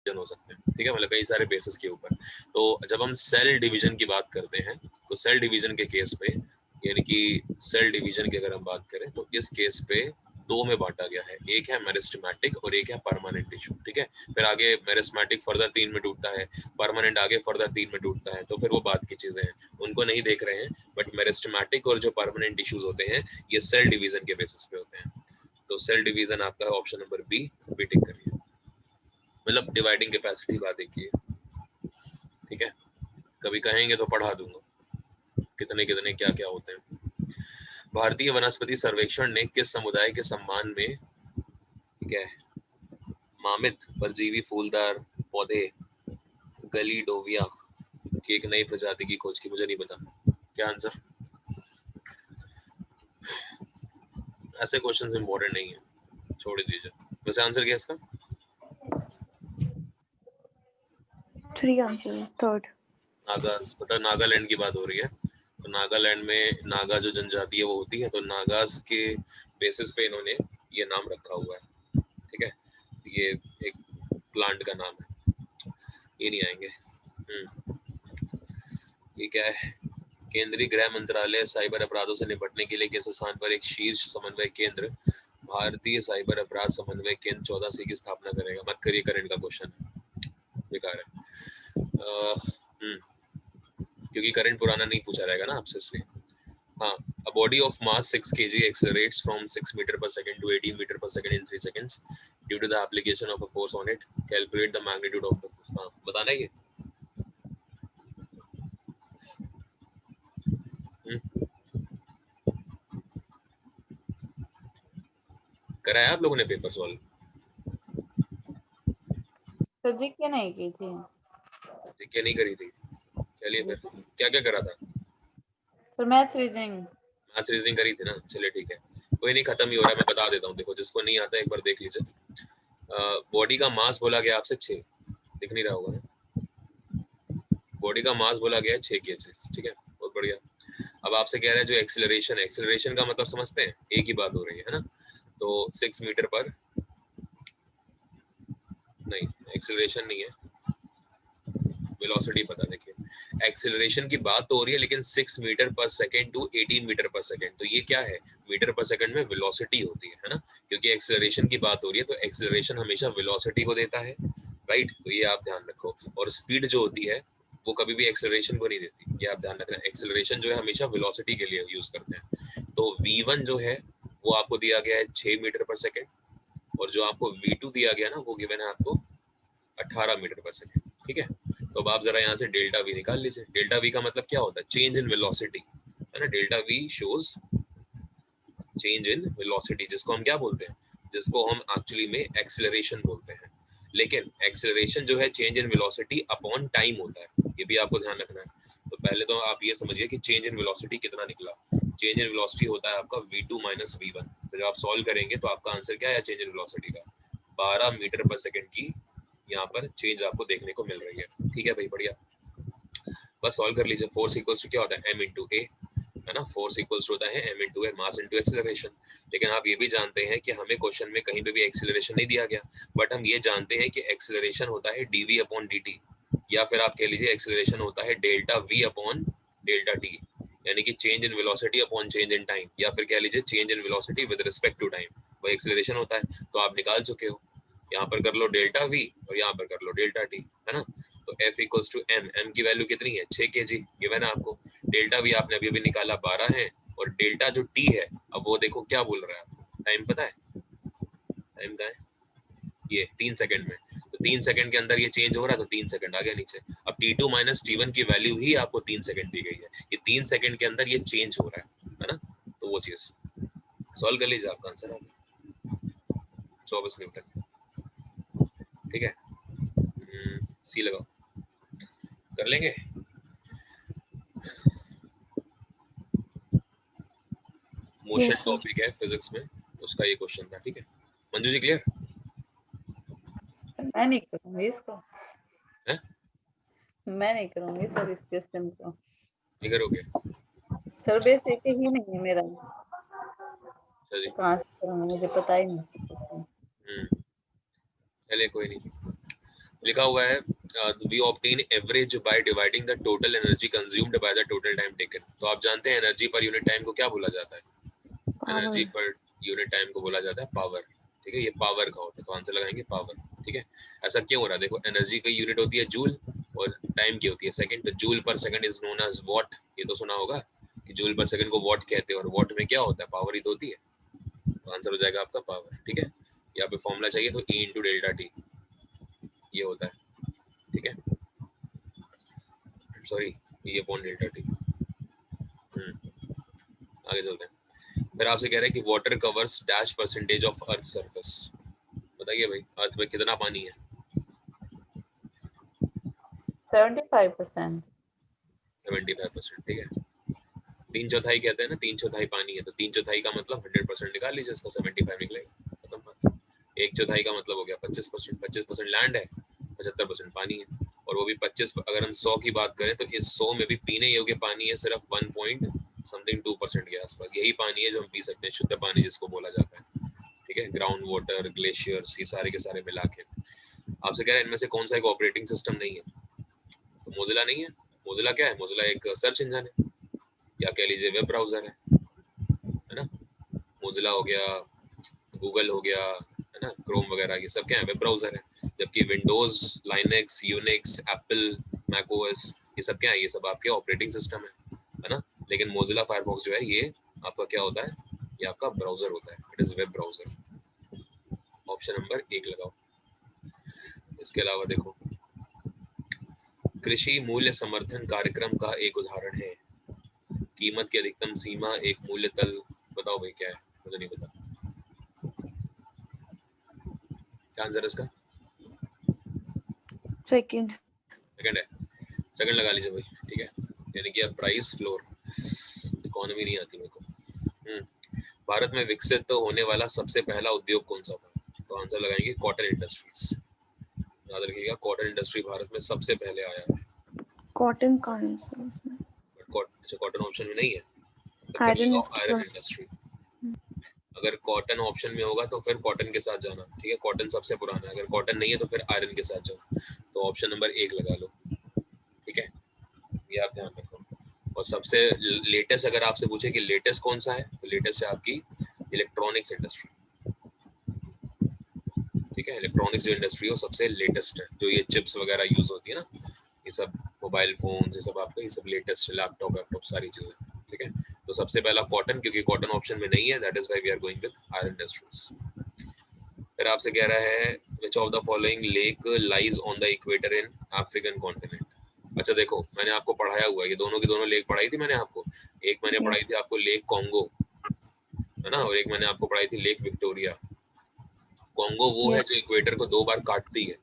Division हो सकते हैं, ठीक है, मतलब कई सारे बेसिस के ऊपर। तो जब हम सेल डिवीजन की बात करते हैं तो सेल डिवीजन के केस में, यानी कि सेल डिवीजन की अगर हम बात करें तो इस केस पे दो में बांटा गया है, एक है मेरिस्टेमेटिक और एक है परमानेंट टिश्यू, ठीक है। फिर आगे मेरिस्टेमेटिक फर्दर 3 में टूटता है, परमानेंट आगे फर्दर 3 में टूटता है, तो फिर वो बात की चीजें हैं, उनको नहीं देख रहे हैं। बट मेरिस्टेमेटिक और जो परमानेंट टिश्यूज होते हैं ये सेल डिवीजन के बेसिस पे होते हैं। तो सेल डिवीजन आपका है ऑप्शन नंबर बी, टिक करिए। मतलब डिवाइडिंग कैपेसिटी बात एक ही है, ठीक है। कभी कहेंगे तो पढ़ा दूंगा कितने कितने क्या क्या होते हैं। भारतीय वनस्पति सर्वेक्षण ने किस समुदाय के सम्मान में क्या है मामित परजीवी फूलदार पौधे गलीडोविया की एक नई प्रजाति की खोज की? मुझे नहीं पता क्या आंसर। ऐसे क्वेश्चंस इंपॉर्टेंट नहीं है, छोड़ दीजिए। वैसे आंसर क्या है इसका? 3 आंसर, थर्ड। नागास, पता नागालैंड की बात हो रही है, तो नागालैंड में नागा जो जनजाति है वो होती है, तो नागास के बेसिस पे इन्होंने ये नाम रखा हुआ है, ठीक है। ये एक प्लांट का नाम है, ये नहीं आएंगे। ये क्या है? केंद्रीय गृह मंत्रालय साइबर अपराधों से निपटने के लिए किस स्थान पर एक शीर्ष समन्वय केंद्र भारतीय साइबर अपराध समन्वय केंद्र 14C की स्थापना करेगा? मत करिए, करंट का क्वेश्चन है, बेकार है। क्योंकि करंट पुराना नहीं पूछा रहेगा ना आपसे, इसलिए। हाँ, a body of mass 6 kg accelerates from 6 meter per second to 18 meter per second in 3 seconds due to the application of a force on it. Calculate the magnitude of the force. हाँ, बताना है ये। कराया आप लोगों ने paper solve? Subject क्या नहीं की थी? क्या नहीं करी थी? चलिए फिर क्या क्या करा था? Sir maths reasoning. Maths reasoning करी थी ना, चलिए ठीक है, कोई नहीं, खत्म ही हो रहा है, मैं बता देता हूँ। देखो जिसको नहीं आता एक बार देख लीजिए। बॉडी का मास बोला गया आपसे 6, दिख नहीं रहा होगा ना, बॉडी का मास बोला गया है 6 kg, ठीक है, बहुत बढ़िया। अब आपसे कह रहा है जो एक्सीलरेशन है, एक्सीलरेशन का मतलब समझते हैं, एक ही बात हो रही है ना। तो 6 मीटर पर नहीं, एक्सीलरेशन नहीं है, वेलोसिटी पता। देखिए एक्सीलरेशन की बात तो हो रही है, लेकिन 6 मीटर पर सेकंड टू 18 मीटर पर सेकंड, तो ये क्या है? मीटर पर सेकंड में वेलोसिटी होती है ना, क्योंकि एक्सीलरेशन की बात हो रही है, तो एक्सीलरेशन हमेशा वेलोसिटी को देता है, राइट। तो ये आप ध्यान रखो। और स्पीड जो होती है वो कभी भी एक्सीलरेशन को नहीं देती, ये आप ध्यान रखना। एक्सीलरेशन जो है हमेशा वेलोसिटी के लिए यूज करते हैं। तो v1 जो है वो आपको दिया गया है 6 मीटर पर सेकंड, और जो आपको v2 दिया गया ना वो गिवन है आपको 18 मीटर पर सेकंड, ठीक है। तो अब आप जरा यहाँ से डेल्टा वी निकाल लीजिए। डेल्टा वी का मतलब क्या होता है? चेंज इन वेलोसिटी, है ना। Delta V shows change in velocity, जिसको हम क्या बोलते हैं? जिसको हम एक्चुअली में एक्सेलरेशन बोलते हैं। लेकिन एक्सेलरेशन जो है change in velocity upon time होता है, ये भी आपको ध्यान रखना है। तो पहले तो आप ये समझिए कि चेंज इन वेलोसिटी कितना निकला। चेंज इन वेलोसिटी होता है आपका v2 माइनस v1। तो जब आप सॉल्व करेंगे तो आपका आंसर क्या है चेंज इन वेलोसिटी का? 12 मीटर पर सेकंड की यहाँ पर चेंज आपको देखने को मिल रही है, ठीक है भाई, बढ़िया। बस सॉल्व कर लीजिए। फोर्स इक्वल्स टू क्या होता है? m इंटू ए, है ना। फोर्स इक्वल्स होता है m इंटू ए, मास इंटू एक्सेलरेशन। लेकिन आप ये भी जानते हैं कि हमें क्वेश्चन में कहीं पे भी एक्सेलरेशन नहीं दिया गया, बट हम ये जानते हैं कि एक्सेलरेशन होता है dv अपॉन dt, या फिर आप कह लीजिए एक्सेलरेशन होता है delta v upon delta t, यानी कि change in velocity upon change in time, या फिर कह लीजिए change in velocity with respect to time, वो एक्सेलरेशन होता है। तो आप निकाल चुके हो, यहाँ पर कर लो डेल्टा v और यहाँ पर कर लो डेल्टा t, है ना। तो F equals to m, m की वैल्यू कितनी है? 6 kg गिवन है आपको। डेल्टा v आपने अभी अभी निकाला 12 है, और डेल्टा जो t है अब वो देखो क्या बोल रहा है आपको, टाइम पता है? टाइम का है ये 3 सेकंड में, तो 3 सेकंड के अंदर ये चेंज हो रहा है, तो 3 सेकंड आ गया नीचे। अब t2 माइनस t1 की वैल्यू ही आपको 3 सेकंड दी गई है, ये 3 सेकंड के अंदर ये चेंज हो रहा है ना। तो वो चीज सॉल्व कर लीजिए, आपका आंसर आ गया 24 न्यूटन, ठीक है। सी लगाओ, कर लेंगे। Motion Yes, sir. टॉपिक है फिजिक्स में, उसका ये क्वेश्चन था, ठीक है। मंजू जी क्लियर मैं नहीं करूंगी इसको, है? मैं नहीं करूंगी सर इस क्वेश्चन को। नहीं करोगे? सर बेसिक ही नहीं है मेरा, अच्छा जी, कहाँ से करूंगा, मुझे पता ही नहीं। चलिए कोई नहीं। लिखा हुआ है we obtain average by dividing the total energy consumed by the total time taken. तो आप जानते हैं एनर्जी पर यूनिट टाइम को क्या बोला जाता है? Energy power. Per unit time को बोला जाता है पावर। ठीक है, ये पावर का होता है, तो आंसर लगाएंगे पावर। ठीक है, ऐसा क्यों हो रहा है? देखो, एनर्जी की यूनिट होती है जूल और टाइम की होती है सेकंड, तो जूल पर second is known as watt. ये तो सुना होगा कि जूल पर सेकंड को वॉट कहते हैं, और वॉट में क्या होता है? पावर ही तो होती है। तो आंसर हो जाएगा आपका पावर। ठीक है, यहाँ पे फॉर्मूला चाहिए तो E इंटू डेल्टा टी ये होता है। ठीक है, सॉरी, ये अपॉन डेल्टा टी। आगे चलते हैं। फिर आपसे कह रहे हैं कि water covers dash percentage of earth surface. बताइए भाई, अर्थ में कितना पानी है? 75%। 75%। ठीक है, 3/4 कहते हैं ना, 3/4 पानी है, तो 3/4 का मतलब 100% निकाल लीजिए, इसका 75 निकलेगा, खत्म बात। 1/4 का मतलब हो गया 25%। 25% लैंड है, 75% पानी है, और वो भी 25। अगर हम 100 की बात करें तो इस 100 में भी पीने योग्य पानी है सिर्फ 1 पॉइंट समथिंग 2% के आसपास। यही पानी है जो हम पी सकते हैं, शुद्ध पानी जिसको बोला जाता है। ठीक है, ग्राउंड वाटर, ग्लेशियर्स, ये सारे के सारे मिला के। आपसे कह रहे हैं इनमें से कौन सा एक ऑपरेटिंग सिस्टम नहीं है? तो मोजिला नहीं है। मोजिला क्या है? मोजिला एक सर्च इंजन है, या कह लीजिए वेब ब्राउजर है ना। मोजिला हो गया, गूगल हो गया, है ना, क्रोम वगैरह, ये सब क्या है? वेब ब्राउजर है। जबकि Windows, Linux, Unix, Apple, macOS, ये सब क्या है? ये सब आपके ऑपरेटिंग सिस्टम है ना। लेकिन मोजिला फायरफॉक्स जो है ये आपका क्या होता है? ये आपका ब्राउजर होता है, it is web browser. Option number 1 लगाओ। इसके अलावा देखो, कृषि मूल्य समर्थन कार्यक्रम का एक उदाहरण है। कीमत की अधिकतम सीमा, एक मूल्य तल। बताओ भाई क्या है? मुझे नहीं पता क्या आंसर है इसका। सेकंड। सेकंड है, सेकंड लगा लीजिए भाई। ठीक है, यानी कि अब प्राइस फ्लोर। इकोनॉमी नहीं आती मेरे को। भारत में विकसित तो होने वाला सबसे पहला उद्योग कौन सा था? तो आंसर लगाएंगे कॉटन इंडस्ट्रीज। याद रखिएगा, कॉटन इंडस्ट्री भारत में सबसे पहले आया है। कॉटन का आंसर उसमें। अच्छा, कॉटन ऑप्शन में नहीं है, तो फिर आयरन लगाओ इज आयरन इंडस्ट्री। अगर कॉटन ऑप्शन में होगा तो फिर कॉटन के साथ जाना। ठीक है, कॉटन सबसे पुराना है, अगर कॉटन नहीं है तो फिर आयरन के साथ जाओ। तो ऑप्शन नंबर 1 लगा लो। ठीक है, ये आप ध्यान रखो। और सबसे लेटेस्ट अगर आपसे पूछे कि लेटेस्ट कौन सा है, तो लेटेस्ट है आपकी इलेक्ट्रॉनिक्स इंडस्ट्री। ठीक है, इलेक्ट्रॉनिक्स जो इंडस्ट्री है वो सबसे लेटेस्ट है, जो ये चिप्स वगैरह यूज होती है ना, ये सब मोबाइल फोन, ये सब आपका, ये सब लेटेस्ट, लैपटॉप वैपटॉप सारी चीजें। ठीक है, तो सबसे पहला कॉटन, क्योंकि कॉटन ऑप्शन में नहीं है, that is why we are going with iron industries. फिर आपसे कह रहा है which of the following lake lies on the equator in African continent. अच्छा देखो, मैंने आपको पढ़ाया हुआ है, ये दोनों की दोनों लेक पढ़ाई थी मैंने आपको। एक मैंने पढ़ाई थी आपको लेक कॉन्गो, है ना, और एक मैंने आपको पढ़ाई थी लेक विक्टोरिया। कॉन्गो वो है यस। जो इक्वेटर को 2 बार काटती है,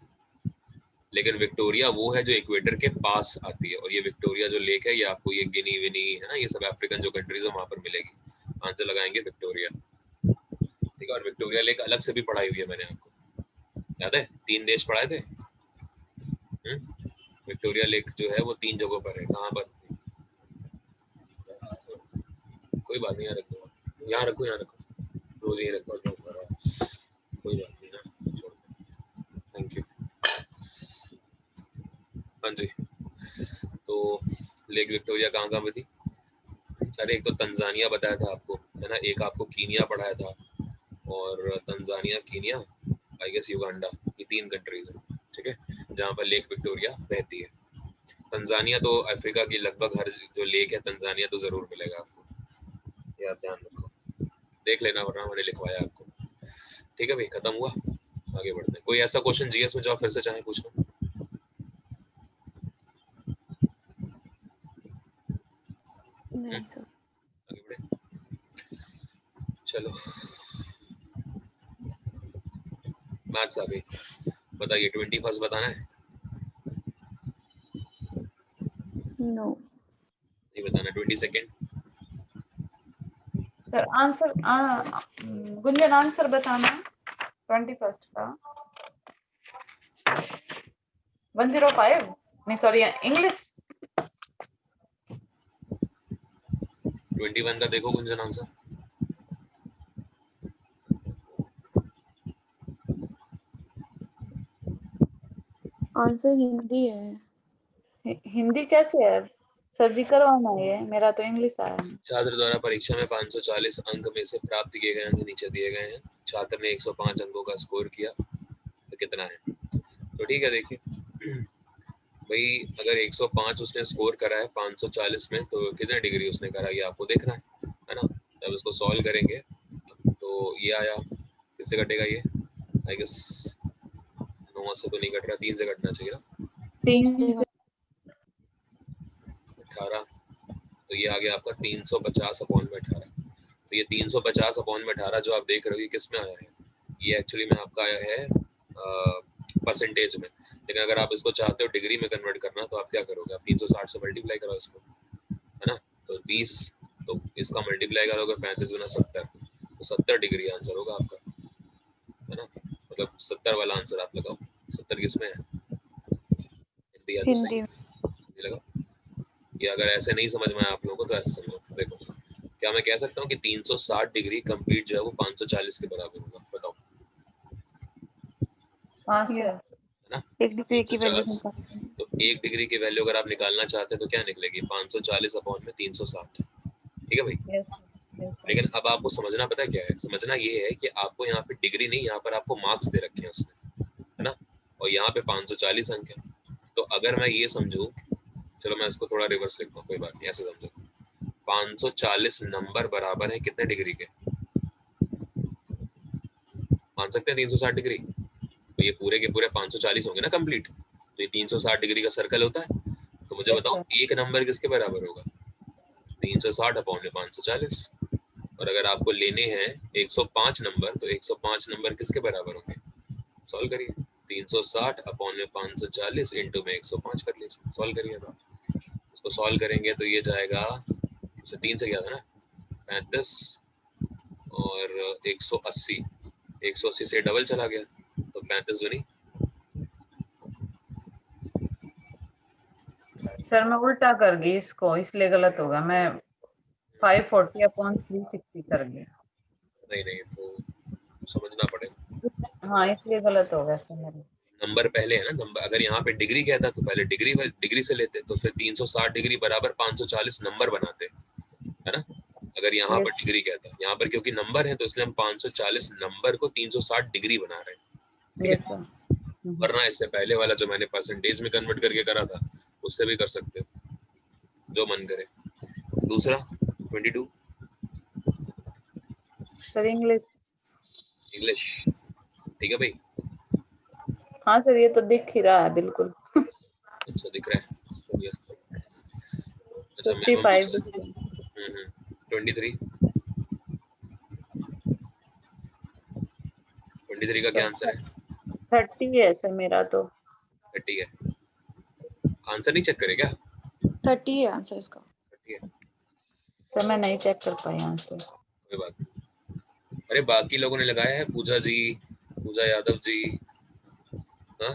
लेकिन विक्टोरिया वो है जो इक्वेटर के पास आती है। और ये विक्टोरिया जो लेक है ये आपको ये गिनी विनी, है ना, ये सब अफ्रीकन जो कंट्रीज है वहां पर मिलेगी। आंसर लगाएंगे विक्टोरिया। ठीक है, और विक्टोरिया लेक अलग से भी पढ़ाई हुई है मैंने आपको, याद है? 3 देश पढ़ाए थे। विक्टोरिया लेक जो है वो 3 जगहों पर है। कहाँ पर? कोई बात नहीं, यहाँ रखो, यहाँ रखो, यहाँ रखो, रोज यही रखो, कोई बात नहीं ना, थैंक यू। हाँ जी, तो लेक विक्टोरिया कहाँ कहाँ पे थी? अरे एक तो तंजानिया बताया था आपको, है ना, एक आपको कीनिया पढ़ाया था, और Tanzania, Kenya, I guess Uganda, ये 3 कंट्रीज हैं। ठीक है, जहाँ पर लेक विक्टोरिया बहती है। तंजानिया तो अफ्रीका की लगभग हर जो लेक है तंजानिया तो जरूर मिलेगा आपको, यार ध्यान रखो, देख लेना वरना मैंने लिखवाया आपको। ठीक है भाई, खत्म हुआ, आगे बढ़ते हैं। कोई ऐसा क्वेश्चन जीएस में जो आप फिर से चाहें पूछना? नहीं सर। आगे बढ़े, चलो। मैथ्स आ गई, बताइए 21 बताना है? नो। नहीं बताना, 22? सर आंसर गुंजन आंसर बताना 21st का 105 नहीं सॉरी इंग्लिश 21 का देखो गुंजन आंसर। आंसर हिंदी है। हिंदी कैसे है सर जी, करवाना ये, मेरा तो इंग्लिश आया है। छात्र द्वारा परीक्षा में 540 अंक में से प्राप्त किए गए अंक नीचे दिए गए हैं। छात्र ने 105 अंकों का स्कोर किया, तो कितना है? तो ठीक है, देखिए भाई, अगर 105 उसने स्कोर करा है 540 में, तो कितने डिग्री उसने करा ये आपको देखना है ना। जब इसको सॉल्व करेंगे तो ये आया, किससे कटेगा ये? आई गेस 9 से तो नहीं कट रहा, 3 से कटना चाहिए ना। 3 से 18, तो ये आ गया आपका 350 अपॉन में 18। तो ये 350 अपॉन में 18 जो आप देख रहे हो, ये किस में आया है? ये एक्चुअली में आपका आया है परसेंटेज में। लेकिन अगर आप इसको चाहते हो डिग्री में कन्वर्ट करना, तो आप क्या करोगे? आप 360 से मल्टीप्लाई करो इसको, है ना। तो 20, तो इसका मल्टीप्लाई करोगे 35 गुना 70, तो 70 डिग्री आंसर होगा आपका, है ना। मतलब 70 वाला आंसर आप लगाओ। 70 किस में है? हिंदी है तो सही हिंदी। लगा। ये अगर ऐसे नहीं समझ में आया आप लोगों को, तो ऐसे समझो। देखो, क्या मैं कह सकता हूँ कि 360 डिग्री कंप्लीट जो है वो 540 के बराबर होगा? बताओ। हाँ सर, है ना। एक डिग्री की वैल्यू 350, निकालनी तो 1 डिग्री की वैल्यू अगर आप निकालना चाहते हैं तो क्या निकलेगी? 540 अपॉन में 360। ठीक है भाई। Yes yes sir. लेकिन अब आपको समझना पता क्या है? समझना ये है कि आपको यहाँ पे डिग्री नहीं, यहाँ पर आपको मार्क्स दे रखे हैं उसने, है ना। और यहाँ पे 540 अंक है। तो अगर मैं ये समझूं, चलो मैं इसको थोड़ा रिवर्स लिखता हूँ, कोई बात नहीं, ऐसे समझो। 540 नंबर बराबर है कितने डिग्री के? मान सकते हैं 360 डिग्री। तो ये पूरे के पूरे 540 होंगे ना कंप्लीट। तो ये 360 डिग्री का सर्कल होता है। तो मुझे यस बताओ सर। एक नंबर किसके बराबर होगा? 360 अपॉन में 540। और अगर आपको लेने हैं 105 नंबर, तो 105 नंबर किसके बराबर होंगे? सॉल्व करिए। 360 अपॉन में 540 इंटू में 105 कर लीजिए, सॉल्व करिए। तो इसको सॉल्व करेंगे तो ये जाएगा, 3 से गया था ना, 35 और 180, 180 से डबल चला गया, तो 35 दूनी। सर मैं उल्टा कर गई इसको, इसलिए गलत होगा। मैं 540 अपॉन 360 कर गई। नहीं नहीं, तो समझना पड़ेगा। हाँ इसलिए गलत हो गया सर मेरा। नंबर पहले है ना, नंबर अगर यहाँ पे डिग्री कहता तो पहले डिग्री से लेते, तो फिर 360 डिग्री बराबर 540 नंबर बनाते, है ना। अगर यहाँ यस पर डिग्री कहता, यहाँ पर क्योंकि नंबर है तो इसलिए हम 540 नंबर को 360 डिग्री बना रहे हैं, ठीक यस है। सर। वरना इससे पहले वाला जो मैंने परसेंटेज में कन्वर्ट करके करा था, उससे भी कर सकते हो, जो मन करे। दूसरा 22 सर इंग्लिश। इंग्लिश, ठीक है भाई। हाँ सर ये तो दिख ही रहा है बिल्कुल। अच्छा दिख रहा है, बढ़िया। अच्छा मिनिमम 55 पूछा डिग्री। है। 23, 23 का क्या आंसर है? 30 है सर मेरा तो। 30 है। आंसर नहीं चेक करे क्या? 30 है आंसर इसका। 30 है, सर मैं नहीं चेक कर पाई आंसर। कोई बात नहीं। अरे बाकी लोगों ने लगाया है, पूजा जी, पूजा यादव जी, हाँ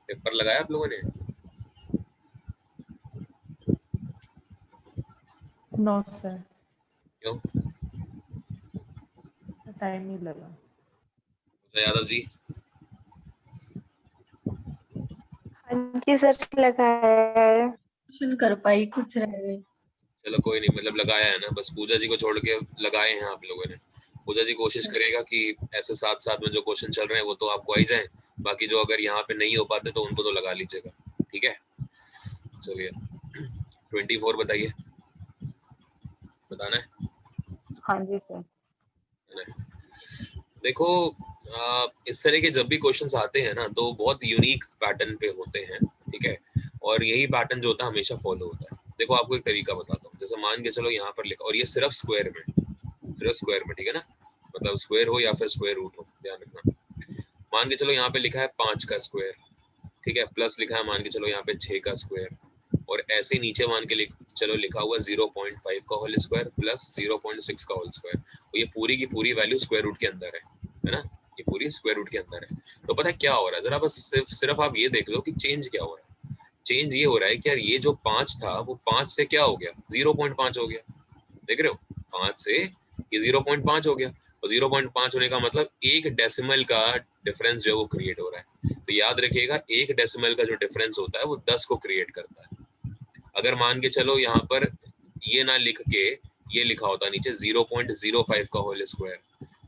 पेपर लगाया आप लोगों ने? नो सर, क्यों? टाइम नहीं लगा। पूजा यादव जी, हाँ जी सर लगाया है। क्वेश्चन कर पाई, कुछ रह गए। चलो कोई नहीं, मतलब लगाया है ना, बस पूजा जी को छोड़ के लगाए हैं आप लोगों ने। पूजा जी कोशिश करेगा कि ऐसे साथ साथ में जो क्वेश्चन चल रहे हैं वो तो आपको आई जाए, बाकी जो अगर यहाँ पे नहीं हो पाते तो उनको तो लगा लीजिएगा, ठीक है। चलिए 24 बताइए, बताना है? हाँ जी सर। देखो इस तरह के जब भी क्वेश्चंस आते हैं ना, तो बहुत यूनिक पैटर्न पे होते हैं, ठीक है। और यही पैटर्न जो होता है हमेशा फॉलो होता है। देखो आपको एक तरीका बताता हूँ, जैसे मान के चलो यहाँ पर लिखा, और ये सिर्फ स्क्वायर में, सिर्फ स्क्वायर में, ठीक है ना, मतलब स्क्वायर हो या फिर स्क्वायर रूट हो, ध्यान रखना। मान के चलो यहाँ पे लिखा है 5 का स्क्वायर, ठीक है, प्लस लिखा है मान के चलो यहाँ पे 6 का स्क्वायर, और ऐसे नीचे मान के चलो लिखा हुआ 0.5 का होल स्क्वायर प्लस 0.6 का होल स्क्वायर, और ये पूरी की पूरी वैल्यू स्क्वायर रूट के अंदर है ना, ये पूरी स्क्वायर रूट के अंदर है। तो पता है क्या हो रहा है, जरा बस सिर्फ आप ये देख लो कि चेंज क्या हो रहा है। चेंज ये हो रहा है कि यार ये जो 5 था वो 5 से क्या हो गया, 0.5 हो गया, देख रहे हो, 5 से ये 0.5 हो गया। और 0.5 होने का मतलब एक डेसिमल का डिफरेंस जो है वो क्रिएट हो रहा है। तो याद रखिएगा एक डेसिमल का जो डिफरेंस होता है वो 10 को क्रिएट करता है। अगर मान के चलो यहाँ पर ये ना लिख के ये लिखा होता नीचे 0.05 का होल स्क्वायर,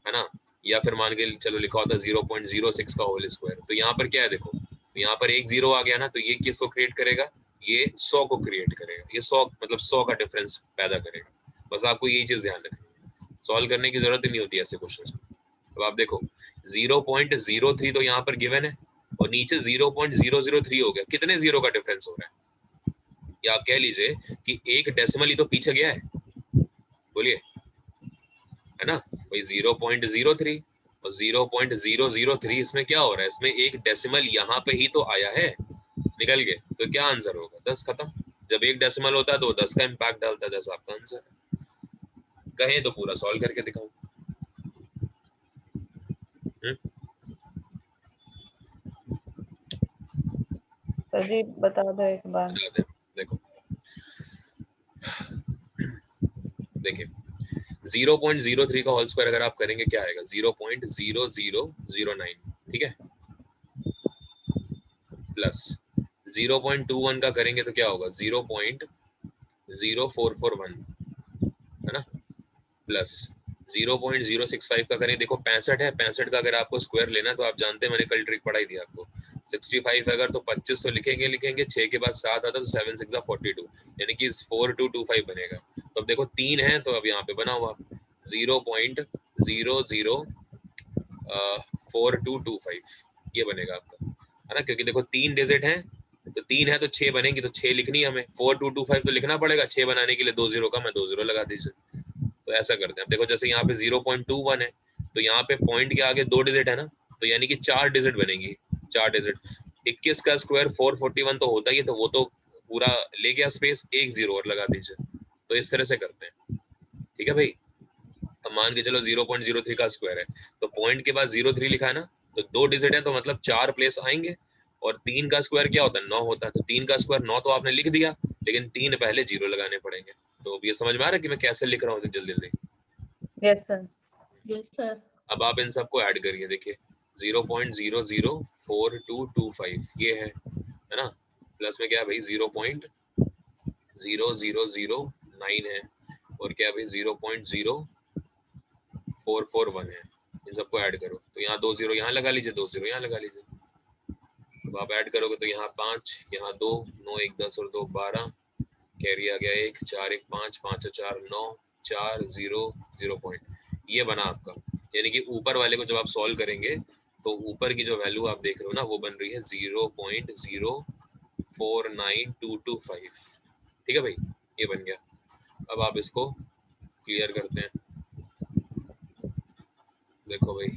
है ना, या फिर मान के चलो लिखा होता 0.06 का होल स्क्वायर, तो यहाँ पर क्या है देखो, तो यहाँ पर एक 0 आ गया ना, तो ये किसको क्रिएट करेगा, ये 100 को क्रिएट करेगा, ये 100 मतलब 100 का डिफरेंस पैदा करेगा। बस आपको यही चीज ध्यान रखनी है, सॉल्व करने की जरूरत ही नहीं होती ऐसे क्वेश्चंस में। अब आप देखो 0.03 तो यहाँ पर गिवन है और नीचे 0.003 हो गया, कितने जीरो का डिफरेंस हो रहा है, या आप कह लीजिए कि एक डेसिमल ही तो पीछे गया है, बोलिए, है ना, भाई 0.03 और 0.003 इसमें क्या हो रहा है, इसमें एक डेसिमल यहाँ पे ही तो आया है, निकल गए, तो क्या आंसर होगा 10, खत्म। जब एक डेसिमल होता है तो 10 का इम्पैक्ट डालता है, 10 आपका आंसर है। कहें तो पूरा सॉल्व करके दिखाऊं। सर जी बता दो एक बार। देखो देखिए 0.03 का होल स्क्वायर अगर आप करेंगे क्या आएगा, 0.0009, ठीक है, प्लस 0.21 का करेंगे तो क्या होगा 0.0441, है ना, प्लस 0.065 का करें, देखो 65 है, 65 का अगर आपको स्क्वायर लेना तो आप जानते हैं मैंने कल ट्रिक पढ़ाई थी आपको, 65 अगर तो 25 तो लिखेंगे 6 के बाद 7 आता तो 7 6 42, यानी कि 4225 बनेगा। तो अब देखो 3 है तो अब यहाँ पे बना हुआ 0.004225 ये बनेगा आपका, है ना, क्योंकि देखो 3 डिजिट है तो 3 है तो 6 बनेगी, तो 6 लिखनी है हमें, 4225 तो लिखना पड़ेगा, 6 बनाने के लिए 2 0 का मैं 2 0 लगा दीजिए। तो ऐसा करते हैं, अब देखो जैसे यहाँ पे 0.21 है तो यहाँ पे पॉइंट के आगे 2 डिजिट है ना, तो यानी कि 4 डिजिट बनेगी, 4 डिजिट, 21 का स्क्वायर 441 तो होता ही है, तो वो तो पूरा ले गया स्पेस, एक 0 और लगा दीजिए। तो इस तरह से करते हैं, ठीक है भाई। अब मान के चलो 0.03 का स्क्वायर है तो पॉइंट के बाद 03 लिखा है ना, तो 2 डिजिट है तो मतलब 4 प्लेस आएंगे, और 3 का स्क्वायर क्या होता है 9 होता है, तो 3 का स्क्वायर 9 तो आपने लिख दिया, लेकिन 3 पहले 0 लगाने पड़ेंगे। तो ये समझ में आ रहा है कि मैं कैसे लिख रहा हूँ जल्दी जल्दी? Yes sir. Yes sir. अब आप इन सबको ऐड करिए, देखिए 0.004225 ये है ना, प्लस में क्या है भाई 0.0009 है, और क्या भाई 0.0441 है, इन सबको ऐड करो तो यहाँ 2 0 यहाँ लगा लीजिए, 2 0 यहाँ लगा लीजिए। अब आप ऐड करोगे तो यहाँ 5, यहाँ 2, 9 1 10 और 2 12, कैरी आ गया 1, 4 1 5, 5 और 4 9, 4 0 0 पॉइंट, ये बना आपका। यानी कि ऊपर वाले को जब आप सॉल्व करेंगे तो ऊपर की जो वैल्यू आप देख रहे हो ना वो बन रही है 0.049225, ठीक है भाई, ये बन गया। अब आप इसको क्लियर करते हैं, देखो भाई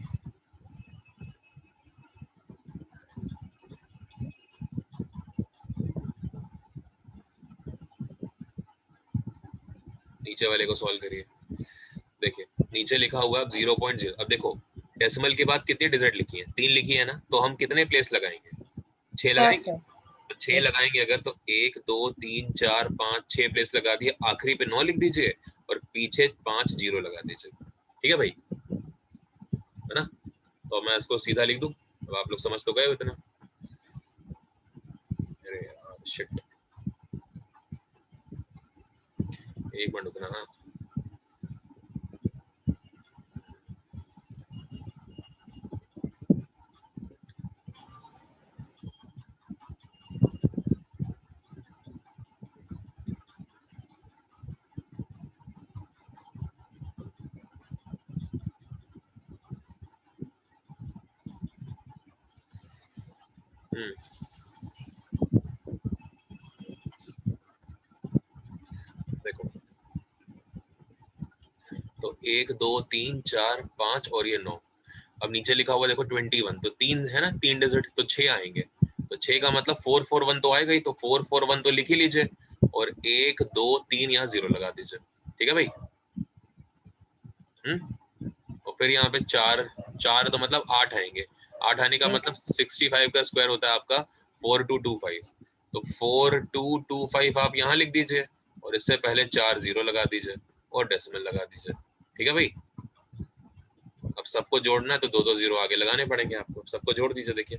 नीचे वाले को सॉल्व करिए, देखिए नीचे लिखा हुआ है 0.0, अब देखो डेसिमल के बाद कितनी डिजिट लिखी है, 3 लिखी है ना, तो हम कितने प्लेस लगाएंगे, 6 लगाएंगे, तो 6 लगाएंगे अगर, तो 1 2 3 4 5 6 प्लेस लगा दिए, आखिरी पे 9 लिख दीजिए और पीछे 5 0 लगा दीजिए, ठीक है भाई, है ना। तो मैं इसको सीधा लिख दूं, अब आप लोग समझ तो गए हो इतना। अरे यार शिट, एक मिनट रुकना, हाँ देखो तो 1 2 3 4 5 और ये 9, अब नीचे लिखा हुआ देखो 21, तो 3 है ना, 3 डिजिट तो 6 आएंगे, तो 6 का मतलब 441 तो आएगा ही, तो 441 तो लिख ही लीजिए, और 1 2 3 यहाँ 0 लगा दीजिए, ठीक है भाई। और फिर यहाँ पे 4 4 तो मतलब 8 आएंगे, 8 आने का मतलब 65 का स्क्वायर होता है आपका 4225, तो 4225 आप यहाँ लिख दीजिए और इससे पहले 4 0 लगा दीजिए और डेसिमल लगा दीजिए, ठीक है भाई। अब सबको जोड़ना है तो 2 2 जीरो आगे लगाने पड़ेंगे आपको। सबको जोड़ दीजिए, देखिए